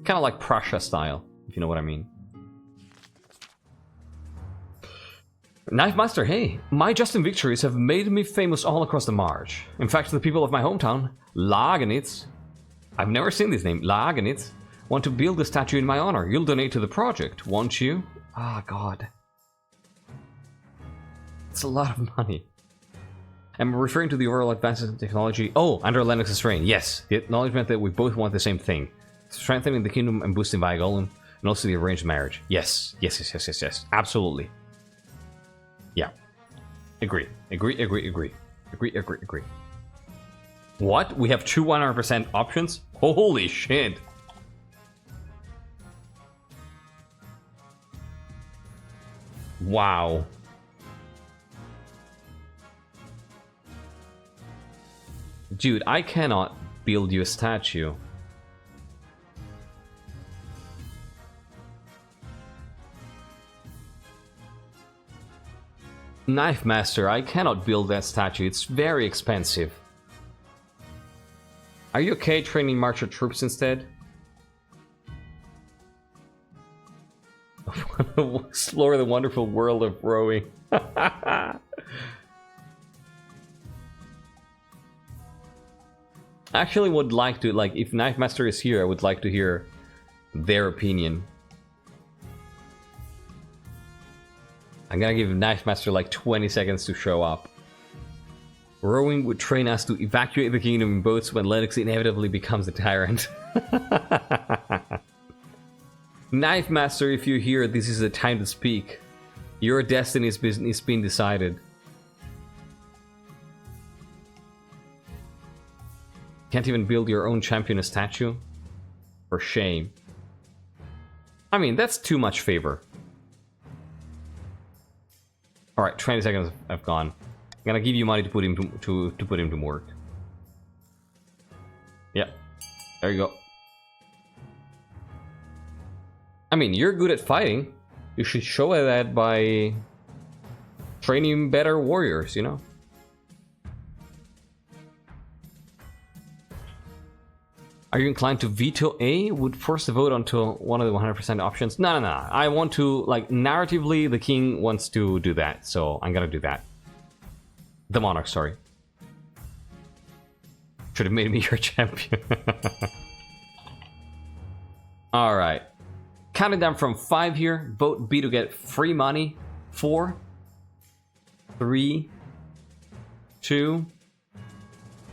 kind of like Prussia style, if you know what I mean. Knife Master, hey, my Justin victories have made me famous all across the March. In fact, the people of my hometown, Lagenitz, I've never seen this name, Lagenitz, want to build a statue in my honor. You'll donate to the project, won't you? Ah, God. It's a lot of money. I'm referring to the overall advances in technology. Oh, under Lennox's reign, yes. The acknowledgement that we both want the same thing. Strengthening the kingdom and boosting Viagolum, and also the arranged marriage. Yes. Yes. Absolutely. Yeah. Agree. What? We have two 100% options? Holy shit. Wow. Dude, I cannot build you a statue. Knife Master, I cannot build that statue. It's very expensive. Are you okay training martial troops instead? Explore the wonderful world of rowing. I actually would like to, like, if Knife Master is here, I would like to hear their opinion. I'm gonna give Knife Master like 20 seconds to show up. Rowing would train us to evacuate the kingdom in boats when Lennox inevitably becomes a tyrant. Knife Master, if you're here, this is the time to speak. Your destiny is being decided. Can't even build your own champion a statue? For shame. I mean, that's too much favor. Alright, 20 seconds have gone. I'm gonna give you money to put him to put him to work. Yep. There you go. I mean, you're good at fighting. You should show that by training better warriors, you know? Are you inclined to veto A? Would force the vote onto one of the 100% options? No, no, no. I want to, like, narratively, the king wants to do that, so I'm gonna do that. The Monarch, sorry. Should have made me your champion. Alright. Counting down from 5 here. Vote B to get free money. 4, 3, 2,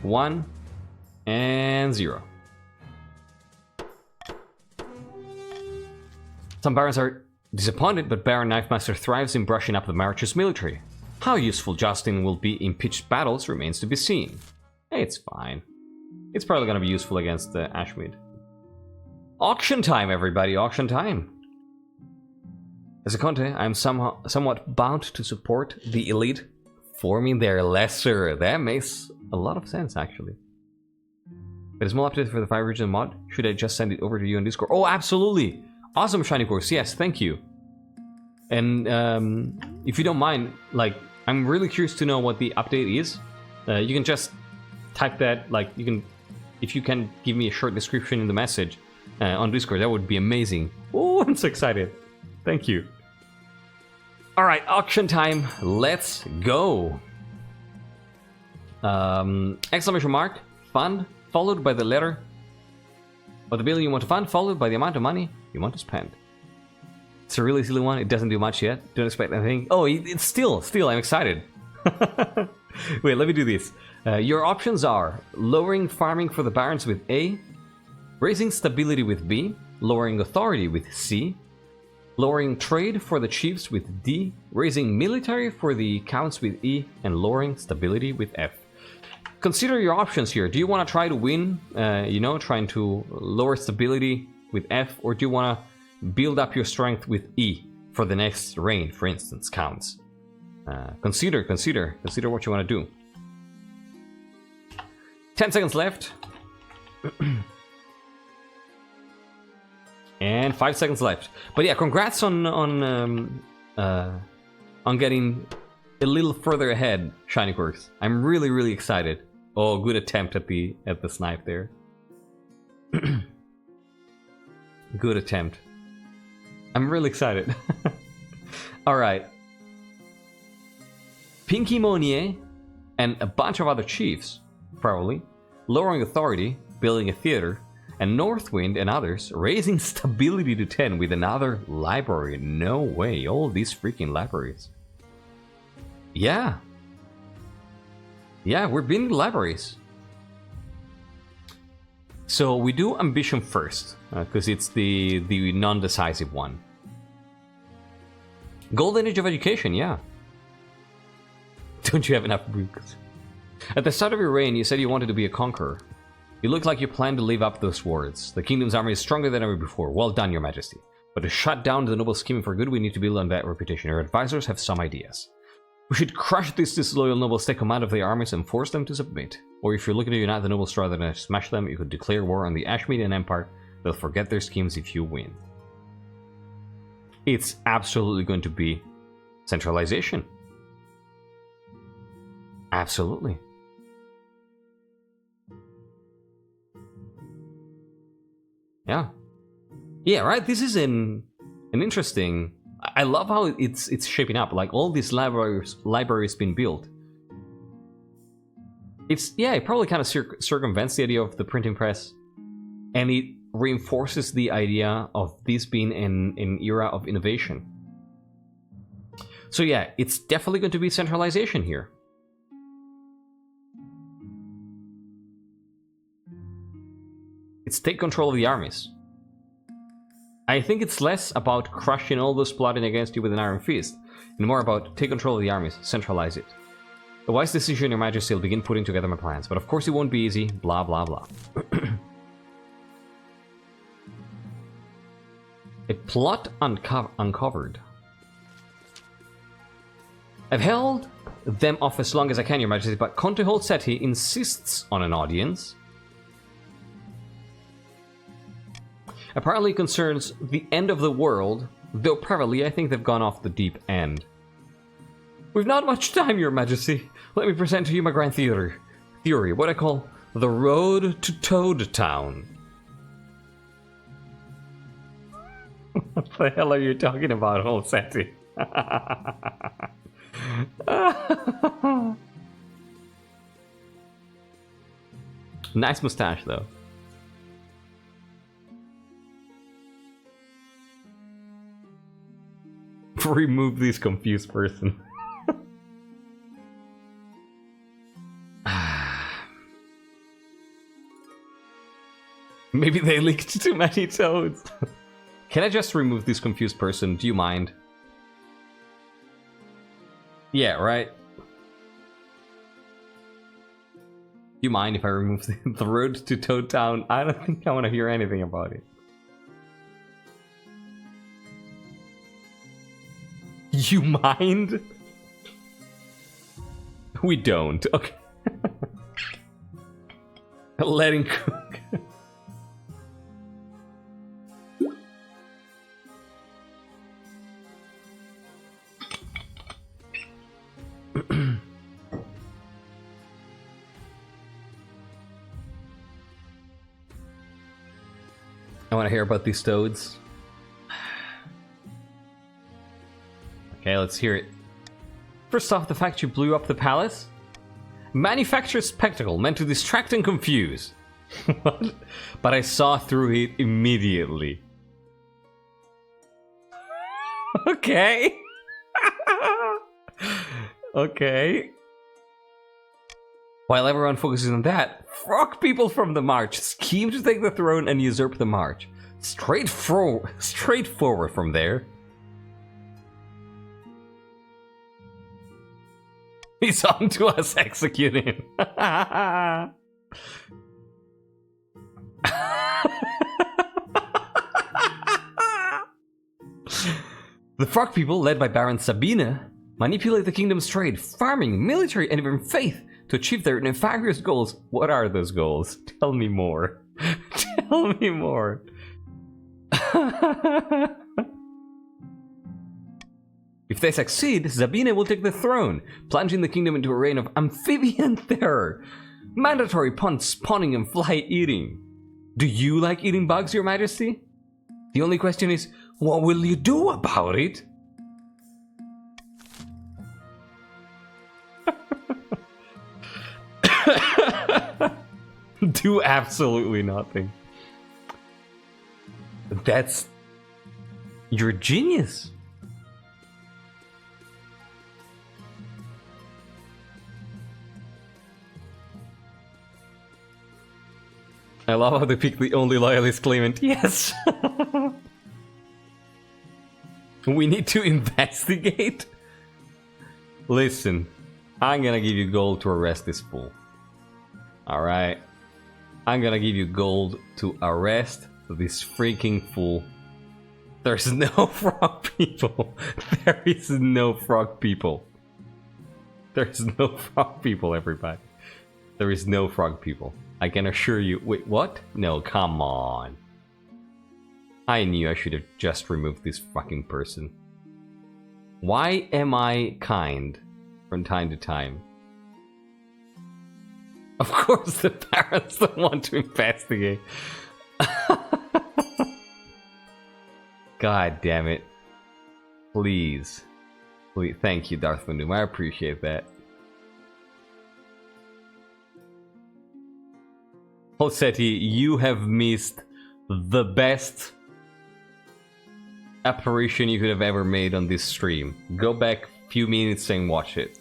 1, and 0. Some barons are disappointed, but Baron Knifemaster thrives in brushing up the Monarch's military. How useful Justin will be in pitched battles remains to be seen. It's fine. It's probably gonna be useful against the Ashmead. Auction time, everybody! Auction time! As a Conte, I'm somewhat bound to support the elite, forming their lesser. That makes a lot of sense, actually. But a small update for the 5 region mod. Should I just send it over to you on Discord? Oh, absolutely! Awesome, Shiny Course. Yes, thank you. And if you don't mind, like, I'm really curious to know what the update is. You can just type that, like, you can, if you can give me a short description in the message on Discord, that would be amazing. Oh, I'm so excited. Thank you. All right, auction time. Let's go. Exclamation mark, fund, followed by the letter of the bill you want to fund, followed by the amount of money you want to spend. It's a really silly one. It doesn't do much yet. Don't expect anything. Oh, it's still. I'm excited. Wait, let me do this. Your options are lowering farming for the barons with A, raising stability with B, lowering authority with C, lowering trade for the chiefs with D, raising military for the counts with E, and lowering stability with F. Consider your options here. Do you want to try to win, you know, trying to lower stability with F, or do you want to build up your strength with E for the next reign, for instance, counts? Consider what you want to do. 10 seconds left. And 5 seconds left. But yeah, congrats on getting a little further ahead, Shiny Quirks. I'm really excited. Oh, good attempt at the snipe there. Good attempt. I'm really excited. Alright. Pinky Monier and a bunch of other chiefs, probably, lowering authority, building a theater, and Northwind and others raising stability to 10 with another library. No way, all these freaking libraries. Yeah. Yeah, we're building libraries. So we do ambition first, because it's the non-decisive one. Golden Age of Education, yeah. Don't you have enough books? At the start of your reign, you said you wanted to be a conqueror. You look like you plan to live up those words. The kingdom's army is stronger than ever before. Well done, your majesty. But to shut down the noble scheming for good, we need to build on that reputation. Our advisors have some ideas. We should crush these disloyal nobles, take command of their armies, and force them to submit. Or if you're looking to unite the nobles rather than smash them, you could declare war on the Ashmead Empire. They'll forget their schemes if you win. It's absolutely going to be centralization. Absolutely. Yeah. Yeah, right? This is an interesting... I love how it's shaping up. Like, all these libraries been built. It's... Yeah, it probably kind of circumvents the idea of the printing press. And it reinforces the idea of this being an era of innovation. So yeah, it's definitely going to be centralization here. It's take control of the armies. I think it's less about crushing all those plotting against you with an iron fist, and more about take control of the armies, centralize it. A wise decision, your majesty, will begin putting together my plans, but of course it won't be easy, blah blah blah. A plot uncovered. I've held them off as long as I can, Your Majesty, but Conte Holseti insists on an audience. Apparently concerns the end of the world, though privately I think they've gone off the deep end. We've not much time, Your Majesty. Let me present to you my grand theory, what I call the road to Toad Town. What the hell are you talking about, Holseti? Nice mustache, though. Remove this confused person. Maybe they leaked too many toads. Can I just remove this confused person? Do you mind? Yeah, right? Do you mind if I remove the road to Toad Town? I don't think I want to hear anything about it. You mind? We don't. Okay. Letting cook. I want to hear about these toads. Okay, let's hear it. First off, the fact you blew up the palace? Manufactured spectacle meant to distract and confuse. What? But I saw through it immediately. Okay. Okay. While everyone focuses on that, frog people from the March scheme to take the throne and usurp the March. Straightforward from there. He's on to us executing. The frog people, led by Baron Sabine, manipulate the kingdom's trade, farming, military, and even faith to achieve their nefarious goals. What are those goals? Tell me more. Tell me more. If they succeed, Sabine will take the throne, plunging the kingdom into a reign of amphibian terror. Mandatory spawning and fly eating. Do you like eating bugs, Your Majesty? The only question is, what will you do about it? Do absolutely nothing. That's... You're a genius. I love how they pick the only loyalist claimant. Yes! We need to investigate? Listen, I'm gonna give you gold to arrest this fool. Alright? I'm gonna give you gold to arrest this freaking fool. There's no frog people. There is no frog people. There's no frog people, everybody. There is no frog people. I can assure you. Wait, what? No, come on. I knew I should have just removed this fucking person. Why am I kind from time to time? Of course the parents don't want to investigate. God damn it. Please. Please. Thank you, Darth Vadoom. I appreciate that. Holseti, you have missed the best apparition you could have ever made on this stream. Go back a few minutes and watch it.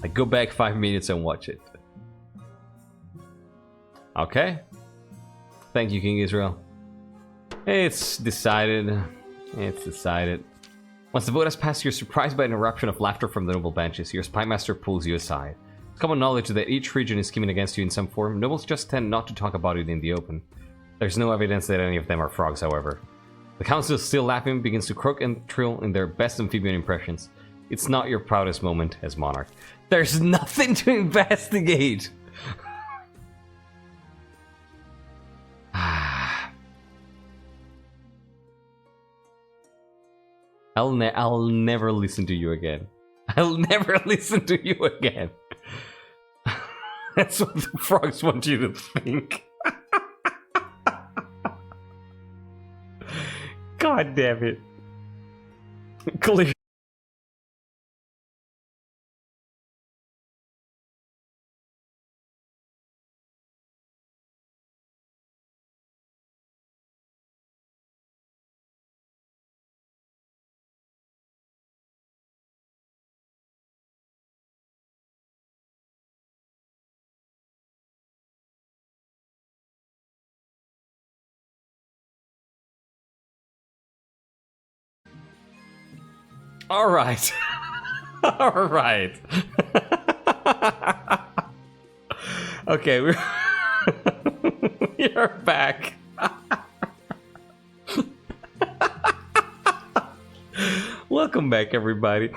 Like, go back 5 minutes and watch it. Okay? Thank you, King Israel. It's decided. It's decided. Once the vote has passed, you're surprised by an eruption of laughter from the noble benches. Your spymaster pulls you aside. It's common knowledge that each region is scheming against you in some form. Nobles just tend not to talk about it in the open. There's no evidence that any of them are frogs, however. The council is still laughing, begins to croak and trill in their best amphibian impressions. It's not your proudest moment as Monarch. There's nothing to investigate! I'll never listen to you again. I'll never listen to you again. That's what the frogs want you to think. God damn it. Clear. All right. All right. Okay, we're back. Welcome back, everybody.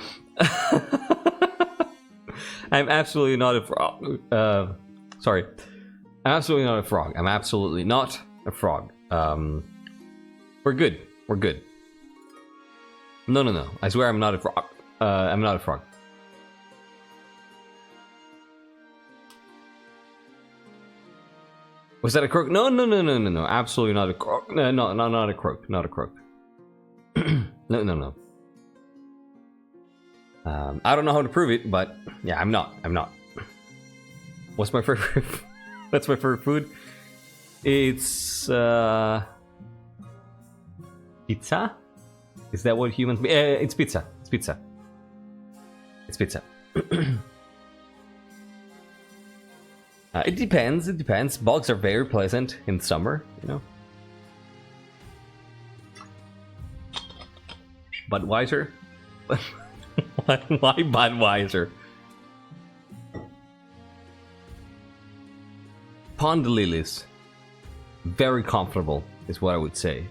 I'm absolutely not a frog. Sorry. I'm absolutely not a frog. I'm absolutely not a frog. We're good. We're good. No. I swear I'm not a frog. I'm not a frog. Was that a croak? No. Absolutely not a croak. No, not a croak. Not a croak. No. I don't know how to prove it, but yeah, I'm not. What's my favorite? That's my favorite food. It's pizza. Is that what humans? It's pizza. It's pizza. It's pizza. It depends. It depends. Bugs are very pleasant in summer, you know. Budweiser. Why Budweiser? Pond lilies. Very comfortable, is what I would say.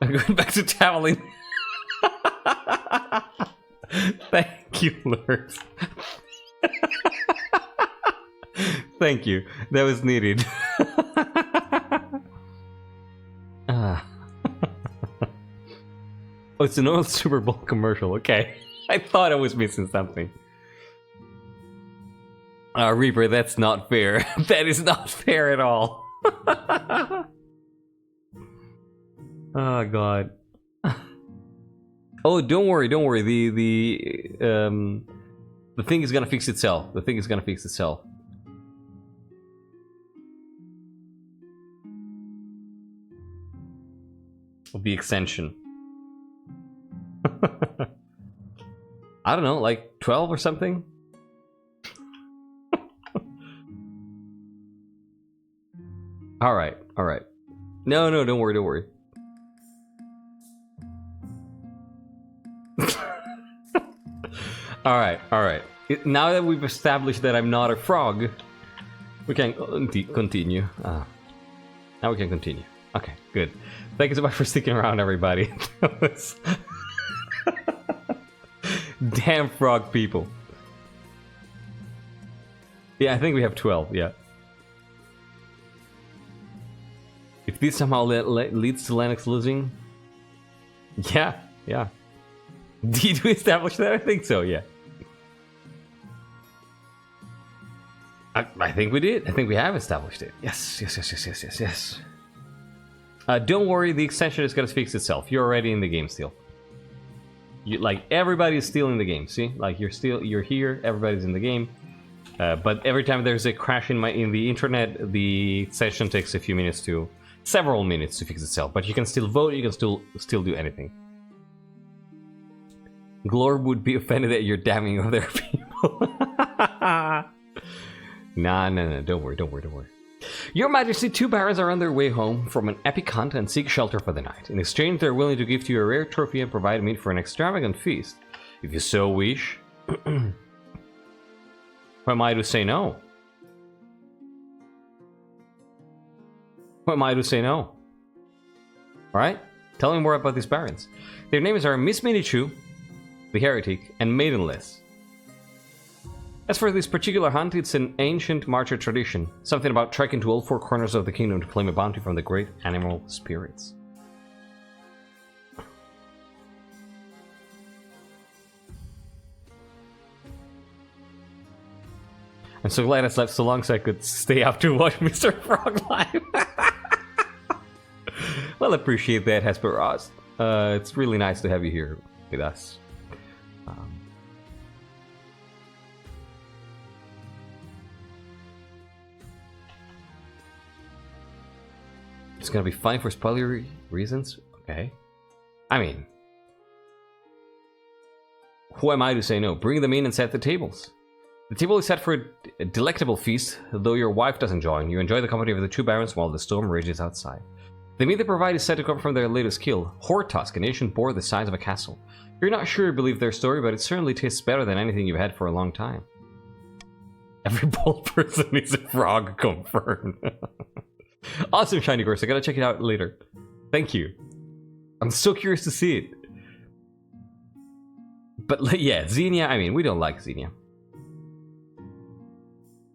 I'm going back to traveling. Thank you, Lurs. Thank you. That was needed. Oh, it's an old Super Bowl commercial. Okay. I thought I was missing something. Reaper, that's not fair. That is not fair at all. Oh god. Oh, don't worry. The thing is gonna fix itself. The thing is gonna fix itself. The extension. I don't know, like 12 or something? Alright. No, don't worry. Alright. Now that we've established that I'm not a frog, we can continue. Now we can continue. Okay, good. Thank you so much for sticking around, everybody. Damn frog people. Yeah, I think we have 12, yeah. If this somehow leads to Lennox losing... Yeah. Did we establish that? I think so, yeah. I think we did. I think we have established it. Yes. Don't worry, the extension is gonna fix itself. You're already in the game still. Like, everybody's still in the game, see? Like, you're here, everybody's in the game. But every time there's a crash in the internet, the session takes a few minutes to... several minutes to fix itself. But you can still vote, you can still do anything. Glor would be offended at your damning of their people. Nah, don't worry. Your Majesty, 2 barons are on their way home from an epic hunt and seek shelter for the night. In exchange, they're willing to give you a rare trophy and provide meat for an extravagant feast. If you so wish. Who am I to say no? Who am I to say no? Alright? Tell me more about these barons. Their names are Miss Minichu, the Heretic, and Maidenless. As for this particular hunt, it's an ancient marcher tradition. Something about trekking to all four corners of the kingdom to claim a bounty from the great animal spirits. I'm so glad I slept so long so I could stay up to watch Mr. Frog live. Well, appreciate that, Hesperos. It's really nice to have you here with us. It's gonna be fine for spoilery reasons? Okay. I mean... Who am I to say no? Bring them in and set the tables. The table is set for a delectable feast, though your wife doesn't join. You enjoy the company of the two barons while the storm rages outside. The meat they provide is said to come from their latest kill, Hortusk, an ancient boar the size of a castle. You're not sure you believe their story, but it certainly tastes better than anything you've had for a long time. Every bold person is a frog, confirmed. Awesome, Shiny Gorse. I gotta check it out later. Thank you. I'm so curious to see it. But yeah, Xenia, I mean, we don't like Xenia.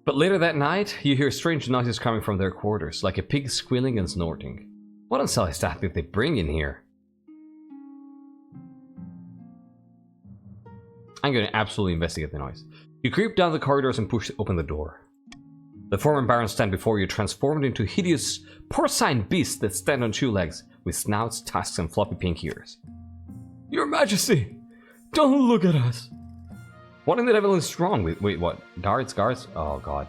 But later that night, you hear strange noises coming from their quarters, like a pig squealing and snorting. What else is that they bring in here? I'm going to absolutely investigate the noise. You creep down the corridors and push open the door. The former barons stand before you, transformed into hideous porcine beasts that stand on two legs, with snouts, tusks, and floppy pink ears. Your Majesty! Don't look at us! What in the devil is wrong with... Wait, what? Guards? Oh, God.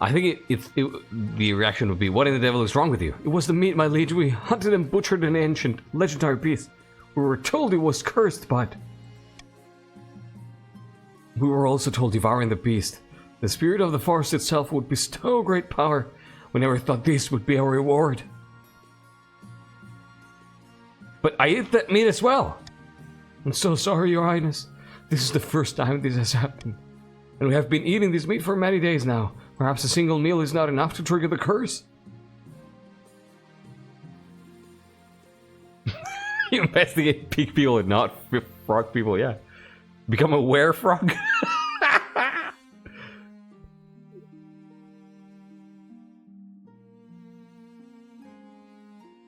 I think the reaction would be, what in the devil is wrong with you? It was the meat, my liege. We hunted and butchered an ancient, legendary beast. We were told it was cursed, but... We were also told devouring the beast, the spirit of the forest itself, would bestow great power. We never thought this would be our reward. But I ate that meat as well. I'm so sorry, Your Highness. This is the first time this has happened. And we have been eating this meat for many days now. Perhaps a single meal is not enough to trigger the curse. You investigate pig people and not frog people, yeah. Become a were-frog?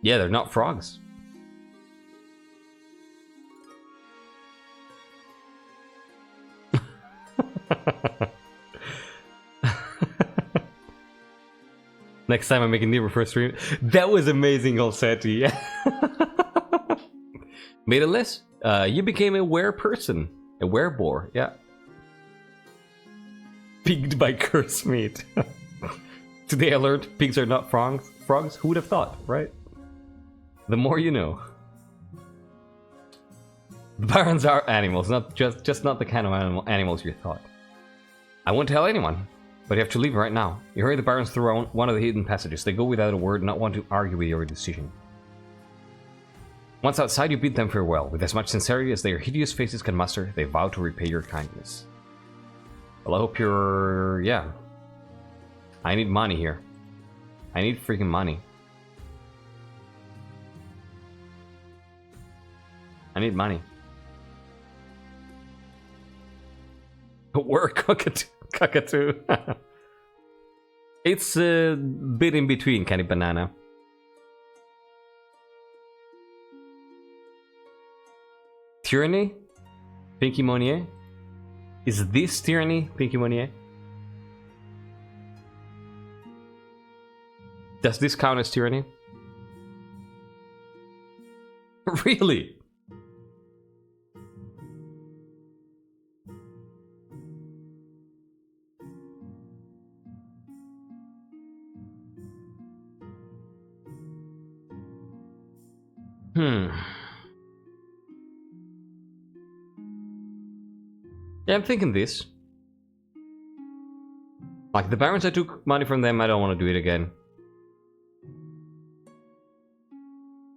Yeah, they're not frogs. Next time I make a new first stream. That was amazing, Olseti. Maidenless, you became a were-person. A were-boar, yeah. Pigged by curse meat. Today I learned pigs are not frogs. Who would have thought, right? The more you know. The barons are animals, not just not the kind of animals you thought. I won't tell anyone, but you have to leave right now. You hurry the barons through one of the hidden passages. They go without a word, not want to argue with your decision. Once outside, you bid them farewell. With as much sincerity as their hideous faces can muster, they vow to repay your kindness. Well, I hope you're... yeah. I need money here. I need freaking money. I need money. We're cockatoo. It's a bit in between, kind of banana. Tyranny? Pinky Monnier? Is this tyranny, Pinky Monnier? Does this count as tyranny? Really? Yeah, I'm thinking this. Like, the barons, I took money from them, I don't want to do it again.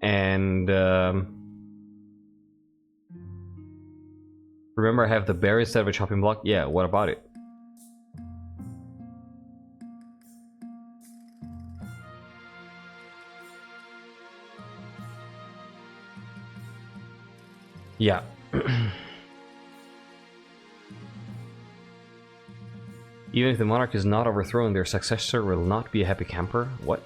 And, remember I have the berry instead of a chopping block? Yeah, what about it? Yeah. Even if the monarch is not overthrown, their successor will not be a happy camper? What?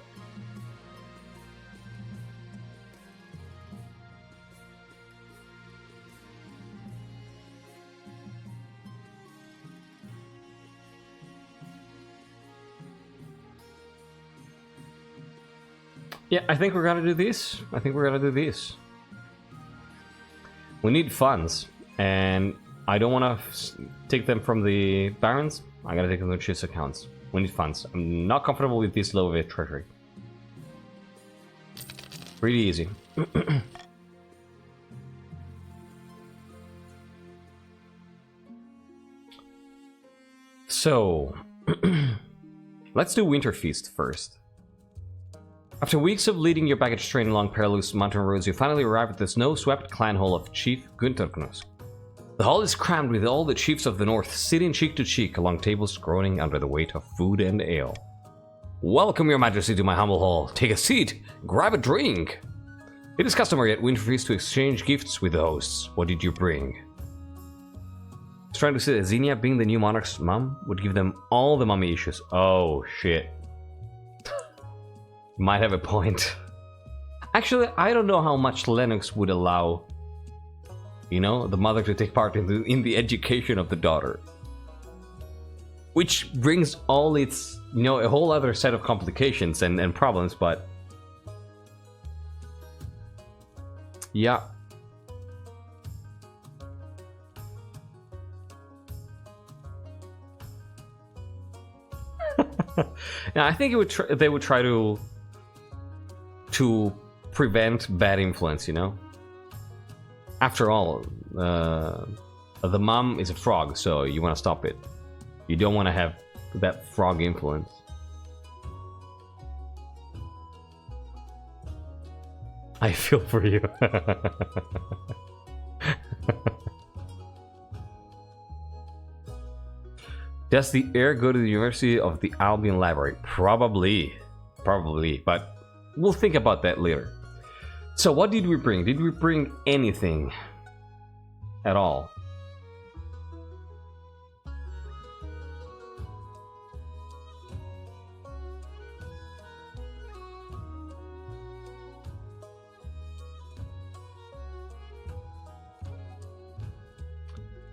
Yeah, I think we're gonna do these. We need funds, and I don't want to take them from the barons. I gotta take them to chief's accounts. We need funds. I'm not comfortable with this low of a treasury. Pretty easy. So, let's do Winter Feast first. After weeks of leading your baggage train along perilous mountain roads, you finally arrive at the snow-swept clan hall of Chief Gunterknus. The hall is crammed with all the chiefs of the north, sitting cheek to cheek along tables groaning under the weight of food and ale. Welcome, your majesty, to my humble hall. Take a seat, grab a drink. It is customary at Winter Feast to exchange gifts with the hosts. What did you bring? I was trying to say that Xenia, being the new monarch's mom, would give them all the mommy issues. Oh, shit. Might have a point. Actually, I don't know how much Lennox would allow, you know, the mother to take part in the education of the daughter. Which brings all its, you know, a whole other set of complications and problems, but... yeah. Now, I think it would they would try to prevent bad influence, you know? After all, the mom is a frog, so you want to stop it. You don't want to have that frog influence. I feel for you. Does the heir go to the University of the Albion Library? Probably, but we'll think about that later. So what did we bring? Did we bring anything at all?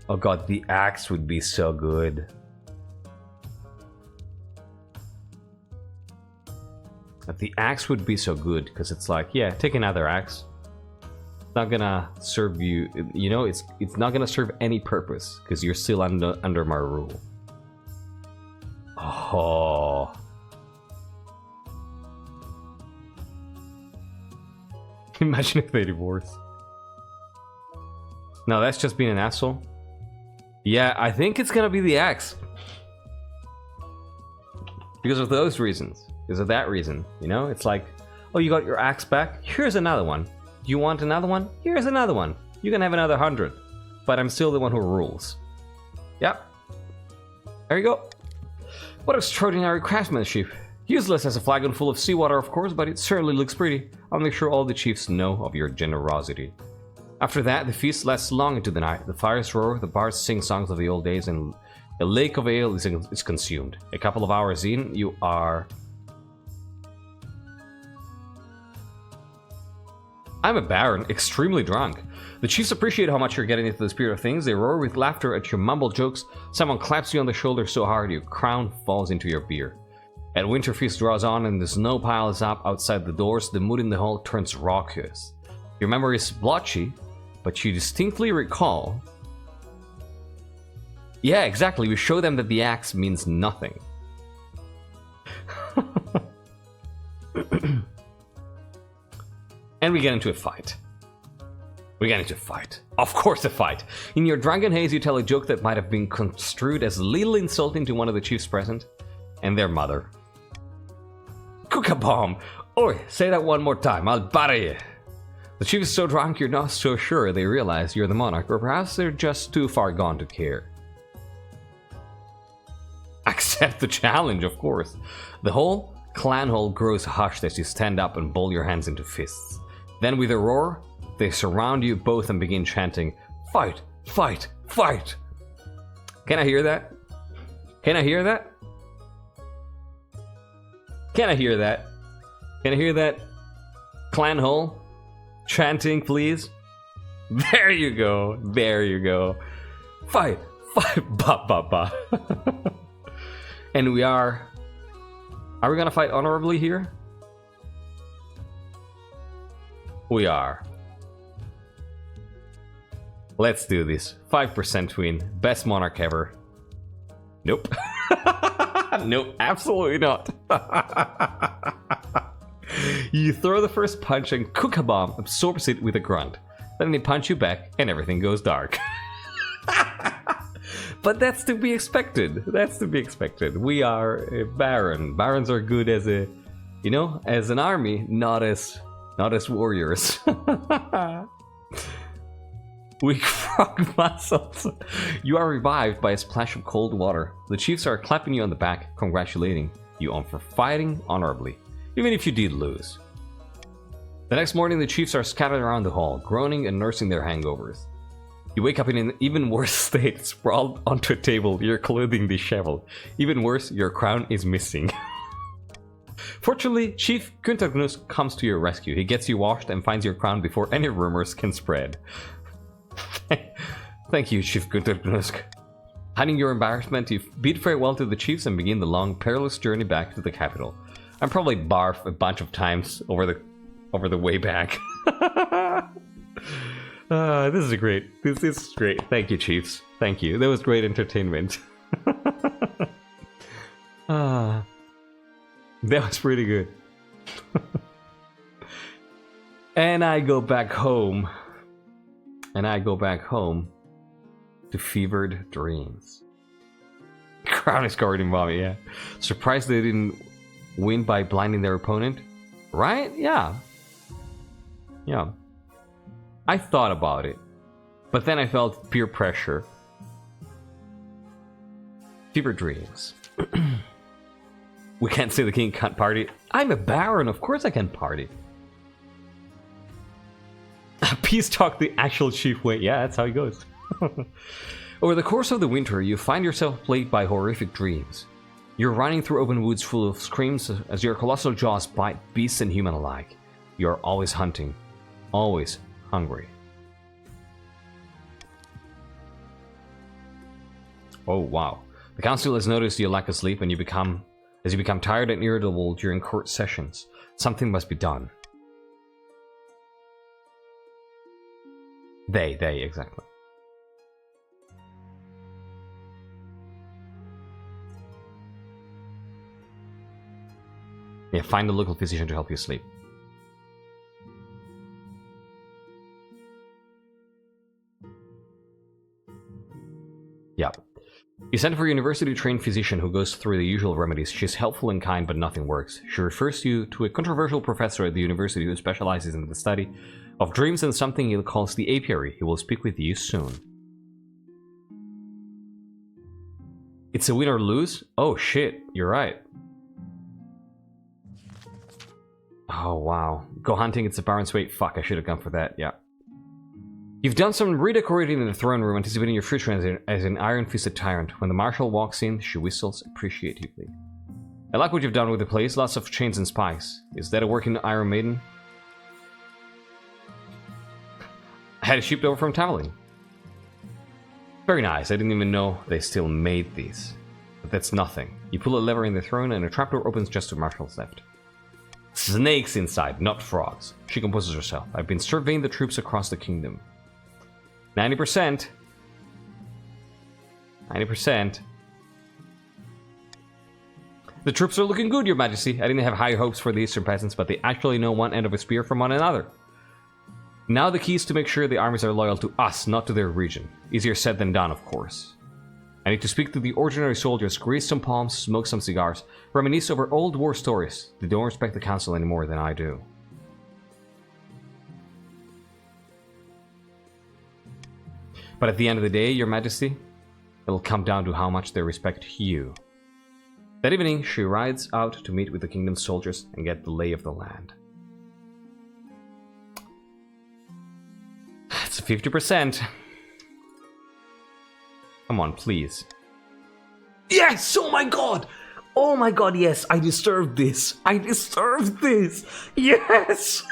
Oh god, the axe would be so good. The axe would be so good because it's like, yeah, take another axe. It's not gonna serve you, you know, it's not gonna serve any purpose because you're still under my rule. Oh. Imagine if they divorce. No, that's just being an asshole. Yeah, I think it's gonna be the axe. Because of those reasons. Because of that reason, you know? It's like, oh, you got your axe back? Here's another one. Do you want another one? Here's another one. You can have another 100. But I'm still the one who rules. Yep. There you go. What extraordinary craftsmanship. Useless as a flagon full of seawater, of course, but it certainly looks pretty. I'll make sure all the chiefs know of your generosity. After that, the feast lasts long into the night. The fires roar, the bards sing songs of the old days, and a lake of ale is consumed. A couple of hours in, you are... I'm a baron, extremely drunk. The chiefs appreciate how much you're getting into the spirit of things. They roar with laughter at your mumbled jokes. Someone claps you on the shoulder so hard your crown falls into your beer. At Winter Feast draws on and the snow piles up outside the doors, the mood in the hall turns raucous. Your memory is blotchy, but you distinctly recall... Yeah, exactly, we show them that the axe means nothing. And we get into a fight. Of course a fight. In your drunken haze you tell a joke that might have been construed as a little insulting to one of the chiefs present, and their mother. Cook a bomb! Oi, say that one more time, I'll bury you! The chief is so drunk you're not so sure they realize you're the monarch, or perhaps they're just too far gone to care. Accept the challenge, of course. The whole clan hall grows hushed as you stand up and ball your hands into fists. Then with a roar, they surround you both and begin chanting, "Fight! Fight! Fight!" Can I hear that? Can I hear that? Can I hear that? Can I hear that? Clan hall? Chanting, please? There you go. There you go. Fight! Fight! Ba ba ba. And we are... Are we gonna fight honorably here? We are. Let's do this. 5% win. Best monarch ever. Nope. Nope, absolutely not. You throw the first punch and Cook-a-Bomb absorbs it with a grunt. Then they punch you back and everything goes dark. But that's to be expected. That's to be expected. We are a baron. Barons are good as a, you know, as an army, not as warriors. Weak frog muscles. You are revived by a splash of cold water. The chiefs are clapping you on the back, congratulating you on for fighting honorably, even if you did lose. The next morning, the chiefs are scattered around the hall, groaning and nursing their hangovers. You wake up in an even worse state, sprawled onto a table, your clothing disheveled. Even worse, your crown is missing. Fortunately, Chief Kuntagnus comes to your rescue. He gets you washed and finds your crown before any rumors can spread. Thank you, Chief Kuntagnus. Hiding your embarrassment, you bid farewell to the chiefs and begin the long, perilous journey back to the capital. I'm probably barf a bunch of times over the way back. This is great. This is great. Thank you, chiefs. Thank you. That was great entertainment. That was pretty good. And I go back home. And I go back home to fevered dreams. Crown is covered in vomit, yeah. Surprised they didn't win by blinding their opponent? Right? Yeah. Yeah. I thought about it. But then I felt peer pressure. Fevered dreams. We can't say the king can't party. I'm a baron, of course I can party. Peace talk the actual chief way. Yeah, that's how it goes. Over the course of the winter, you find yourself plagued by horrific dreams. You're running through open woods full of screams as your colossal jaws bite beasts and human alike. You're always hunting. Always hungry. Oh, wow. The council has noticed your lack of sleep and you become tired and irritable during court sessions. Something must be done. They, exactly. Yeah, find a local physician to help you sleep. Yeah. You send for a university-trained physician who goes through the usual remedies. She's helpful and kind, but nothing works. She refers you to a controversial professor at the university who specializes in the study of dreams and something he calls the apiary. He will speak with you soon. It's a win or lose? Oh shit, you're right. Oh wow. Go hunting, it's a baron's weight. Fuck, I should have gone for that, yeah. You've done some redecorating in the throne room, anticipating your future as an iron-fisted tyrant. When the marshal walks in, she whistles appreciatively. I like what you've done with the place, lots of chains and spikes. Is that a working Iron Maiden? I had it shipped over from Tavalin. Very nice, I didn't even know they still made these. But that's nothing. You pull a lever in the throne and a trapdoor opens just to Marshal's left. Snakes inside, not frogs. She composes herself. I've been surveying the troops across the kingdom. 90%. 90%. The troops are looking good, your majesty. I didn't have high hopes for the eastern peasants, but they actually know one end of a spear from one another. Now the key is to make sure the armies are loyal to us, not to their region. Easier said than done, of course. I need to speak to the ordinary soldiers, grease some palms, smoke some cigars, reminisce over old war stories. They don't respect the council any more than I do. But at the end of the day, Your Majesty, it'll come down to how much they respect you. That evening, she rides out to meet with the kingdom's soldiers and get the lay of the land. It's 50%. Come on, please. Yes! Oh my god! Oh my god, yes! I deserve this! I deserve this! Yes!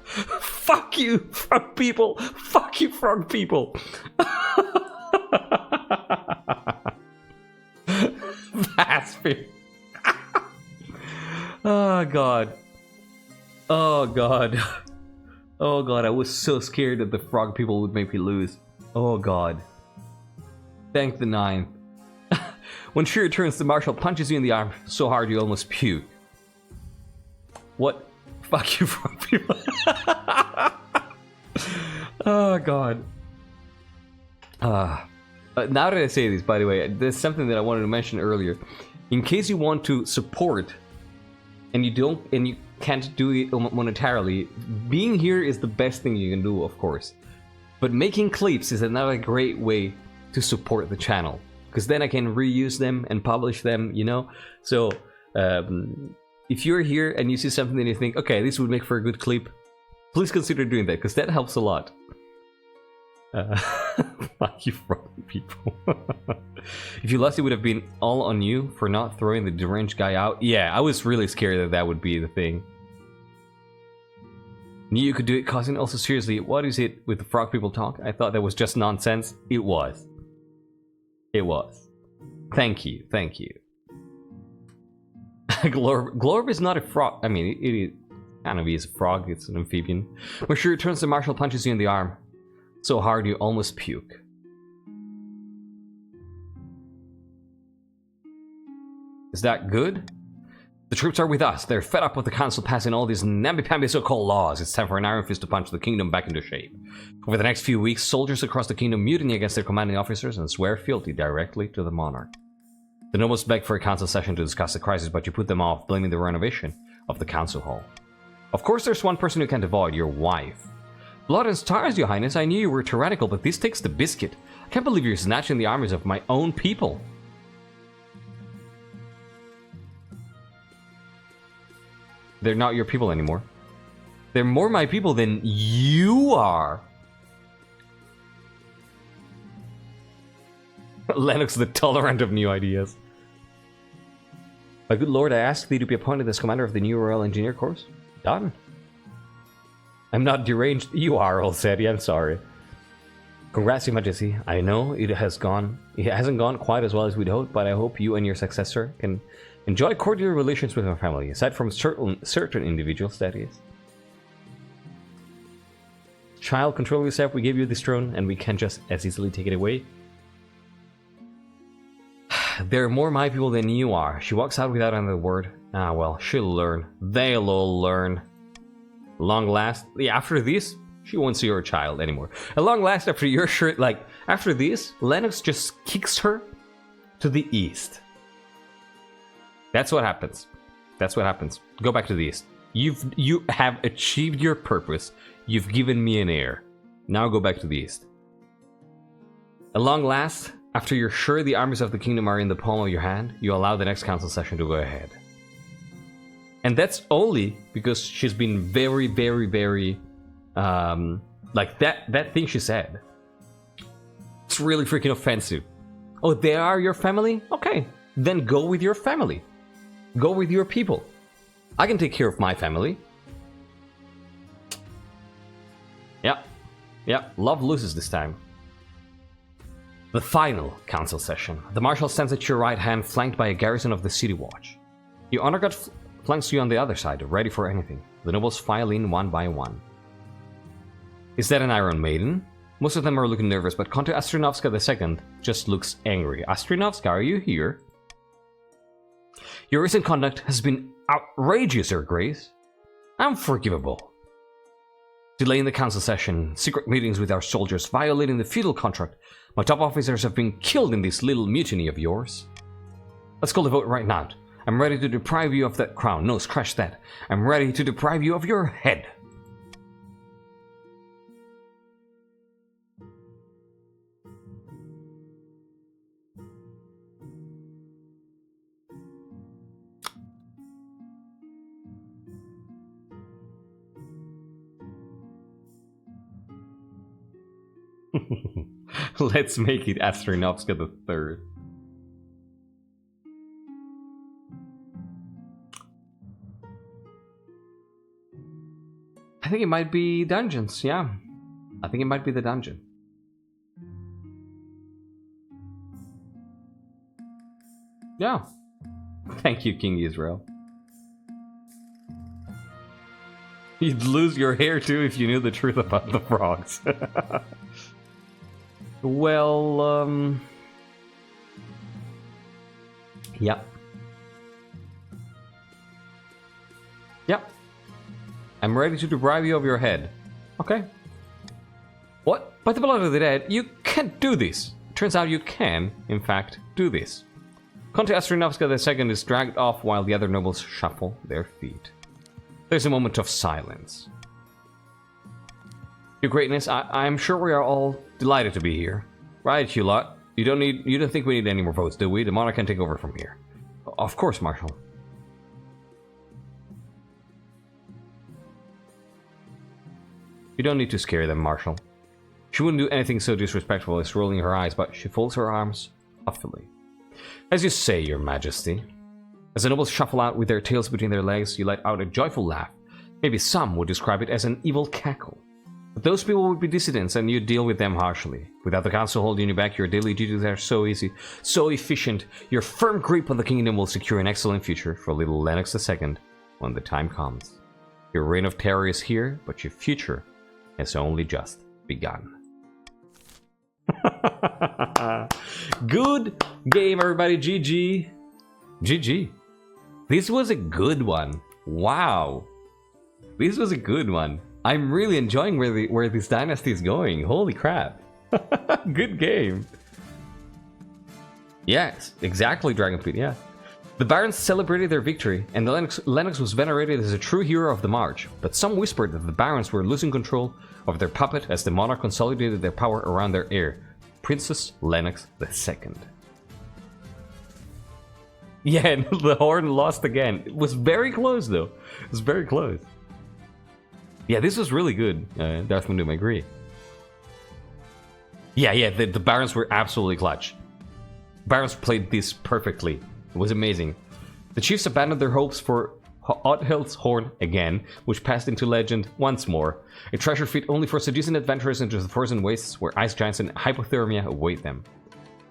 Fuck you, frog people! Fuck you, frog people! Bastard! Oh god. Oh god. Oh god, I was so scared that the frog people would make me lose. Oh god. Thank the 9th. When she returns, the marshal punches you in the arm so hard you almost puke. What? Fuck you, frog people. Oh god. Now that I say this, by the way, there's something that I wanted to mention earlier. In case you want to support and you can't do it monetarily, being here is the best thing you can do, of course. But making clips is another great way to support the channel, because then I can reuse them and publish them, you know? So, if you're here and you see something and you think, okay, this would make for a good clip, please consider doing that, because that helps a lot. Fuck you, frog people. If you lost, it would have been all on you for not throwing the deranged guy out. Yeah, I was really scared that that would be the thing. Knew you could do it, cousin. Also, seriously, what is it with the frog people talk? I thought that was just nonsense. It was. It was. Thank you, thank you. Glorb is not a frog. I mean, it kind of is a frog. It's an amphibian. When she returns, the marshal punches you in the arm so hard you almost puke. Is that good? The troops are with us. They're fed up with the council passing all these namby-pamby so-called laws. It's time for an iron fist to punch the kingdom back into shape. Over the next few weeks, soldiers across the kingdom mutiny against their commanding officers and swear fealty directly to the monarch. The nobles beg for a council session to discuss the crisis, but you put them off, blaming the renovation of the council hall. Of course, there's one person who can't avoid, your wife. Blood and stars, your highness. I knew you were tyrannical, but this takes the biscuit. I can't believe you're snatching the armies of my own people. They're not your people anymore. They're more my people than you are. Lennox the tolerant of new ideas. My good lord, I ask thee to be appointed as commander of the new Royal Engineer Corps. Done. I'm not deranged. You are, all said. Yeah, I'm sorry. Congrats, Your Majesty. I know it hasn't gone quite as well as we'd hoped, but I hope you and your successor can enjoy cordial relations with my family, aside from certain individuals, that is. Child, control yourself. We gave you this throne, and we can't just as easily take it away. They're more my people than you are. She walks out without another word. Ah, well, she'll learn. They'll all learn. Long last, yeah, after this, she won't see her child anymore. At long last, after your shirt, like, after this, Lennox just kicks her to the east. That's what happens. That's what happens. Go back to the east. You have achieved your purpose. You've given me an heir. Now go back to the east. At long last, after you're sure the armies of the kingdom are in the palm of your hand, you allow the next council session to go ahead. And that's only because she's been very, very, very, like that thing she said. It's really freaking offensive. Oh, they are your family? Okay, then go with your family. Go with your people. I can take care of my family. Yeah, love loses this time. The final council session. The marshal stands at your right hand, flanked by a garrison of the city watch. Your honor guard flanks you on the other side, ready for anything. The nobles file in one by one. Is that an Iron Maiden? Most of them are looking nervous, but Count Astrinovska II just looks angry. Astrinovska, are you here? Your recent conduct has been outrageous, Your Grace. Unforgivable. Delaying the council session, secret meetings with our soldiers, violating the feudal contract. My top officers have been killed in this little mutiny of yours. Let's call the vote right now. I'm ready to deprive you of that crown. No, scratch that. I'm ready to deprive you of your head. Let's make it Astrinovska the third. I think it might be dungeons, yeah. I think it might be the dungeon. Yeah. Thank you, King Israel. You'd lose your hair too if you knew the truth about the frogs. Well, Yep. Yep. I'm ready to deprive you of your head. Okay. What? By the blood of the dead, you can't do this. Turns out you can, in fact, do this. Count Astrinovska II is dragged off while the other nobles shuffle their feet. There's a moment of silence. Your Greatness, I'm sure we are all delighted to be here. Right, you lot. You don't think we need any more votes, do we? The Monarch can take over from here. Of course, Marshal. You don't need to scare them, Marshal. She wouldn't do anything so disrespectful as rolling her eyes, but she folds her arms huffily. As you say, Your Majesty. As the nobles shuffle out with their tails between their legs, you let out a joyful laugh. Maybe some would describe it as an evil cackle. But those people would be dissidents, and you deal with them harshly. Without the council holding you back, your daily duties are so easy, so efficient. Your firm grip on the kingdom will secure an excellent future for little Lennox II when the time comes. Your reign of terror is here, but your future has only just begun. Good game, everybody. GG. GG. This was a good one. Wow. This was a good one. I'm really enjoying where this dynasty is going. Holy crap. Good game. Yes, exactly, Dragonfleet, yeah. The barons celebrated their victory, and Lennox was venerated as a true hero of the march, but some whispered that the barons were losing control of their puppet as the monarch consolidated their power around their heir, Princess Lennox II. Yeah, and the horn lost again. It was very close, though. It was very close. Yeah, this was really good, Darth Doom, I agree. Yeah, the barons were absolutely clutch. Barons played this perfectly. It was amazing. The chiefs abandoned their hopes for Othild's horn again, which passed into legend once more. A treasure fit only for seducing adventurers into the frozen wastes where ice giants and hypothermia await them.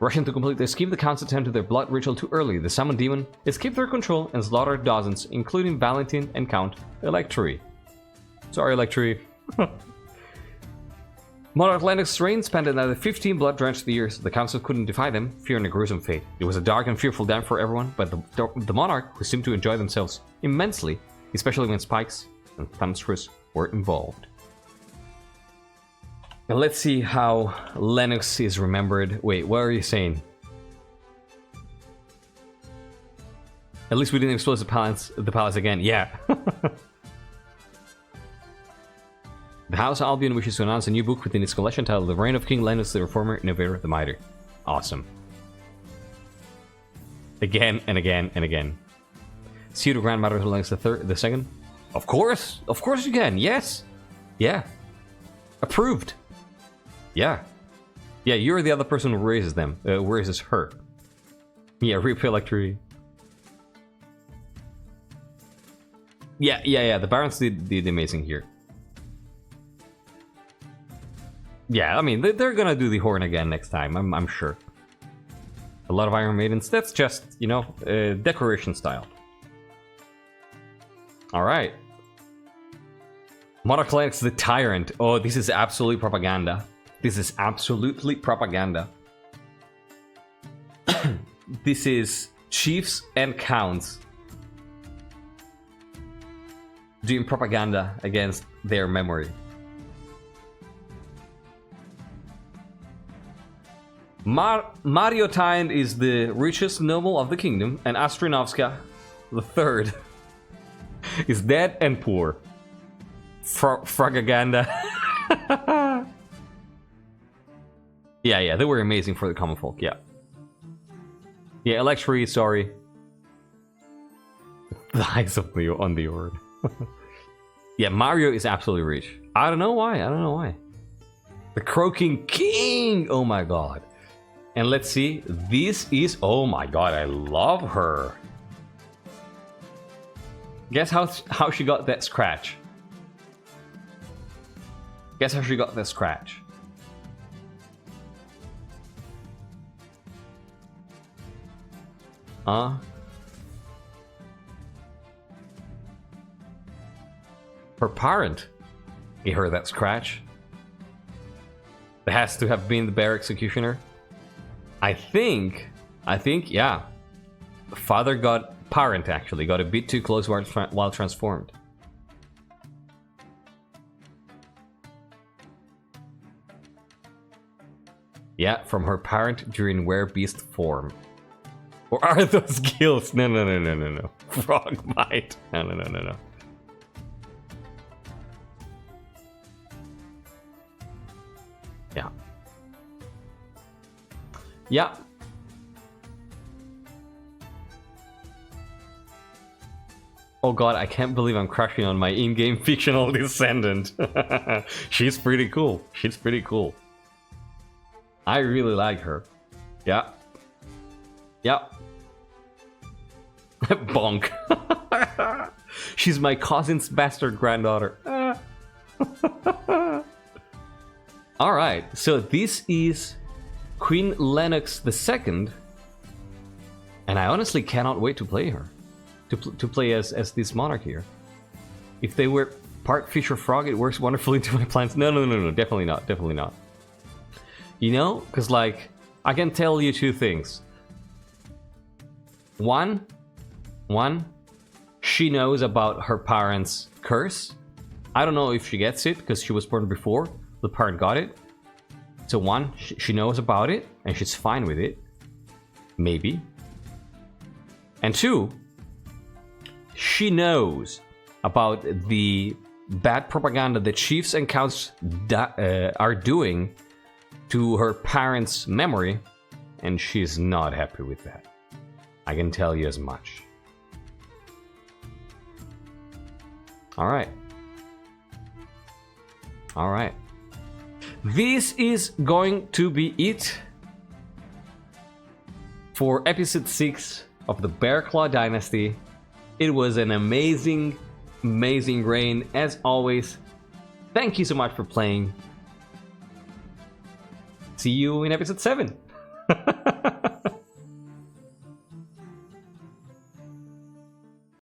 Rushing to complete their scheme, the counts attempted their blood ritual too early. The summoned demon escaped their control and slaughtered dozens, including Valentine and Count Electri. Sorry, Electri. Monarch Lennox's reign spanned another 15 blood-drenched years. The council couldn't defy them, fearing a gruesome fate. It was a dark and fearful time for everyone, but the monarch, who seemed to enjoy themselves immensely, especially when spikes and thunderous were involved. Now let's see how Lennox is remembered. Wait, what are you saying? At least we didn't explode the palace again. Yeah. The House Albion wishes to announce a new book within its collection titled The Reign of King Lennox the Reformer, Innovator, the Mighty. Awesome. Again and again and again. Pseudo Grandmother to Lennox the Second? Of course you can, yes! Yeah. Approved. Yeah. Yeah, you're the other person who raises them. Raises her. Yeah, Rip Electri. Yeah, the barons did amazing here. Yeah, I mean, they're gonna do the horn again next time, I'm sure. A lot of Iron Maidens, that's just, you know, decoration style. Alright. Monarch Lennox the Tyrant. Oh, this is absolutely propaganda. This is absolutely propaganda. This is chiefs and counts doing propaganda against their memory. Mariotine is the richest noble of the kingdom, and Astrinovska the third is dead and poor. Fragaganda. Yeah, they were amazing for the common folk, yeah. Yeah, Electri, sorry. The eyes of Leo on the Ord. Yeah, Mario is absolutely rich. I don't know why. The Croaking King! Oh my god. And let's see, this is... Oh my god, I love her. Guess how she got that scratch? Guess how she got that scratch? Her parent gave her that scratch. It has to have been the bear executioner. I think, yeah. Parent actually got a bit too close while transformed. Yeah, from her parent during werebeast form. Or are those gills? No. Frog bite. No. Yeah. Yeah. Oh god, I can't believe I'm crushing on my in-game fictional descendant. She's pretty cool. She's pretty cool. I really like her. Yeah. Yeah. Bonk. She's my cousin's bastard granddaughter. Alright, so this is Queen Lennox II. And I honestly cannot wait to play her. To play as this monarch here. If they were part fish or frog, it works wonderfully into my plans. No, definitely not. You know, because like, I can tell you two things. One, she knows about her parents' curse. I don't know if she gets it, because she was born before the parent got it. So one, she knows about it, and she's fine with it. Maybe. And two, she knows about the bad propaganda the chiefs and counts are doing to her parents' memory, and she's not happy with that. I can tell you as much. Alright. Alright. This is going to be it for episode 6 of the Bearclaw Dynasty. It was an amazing reign, as always. Thank you so much for playing. See you in episode 7.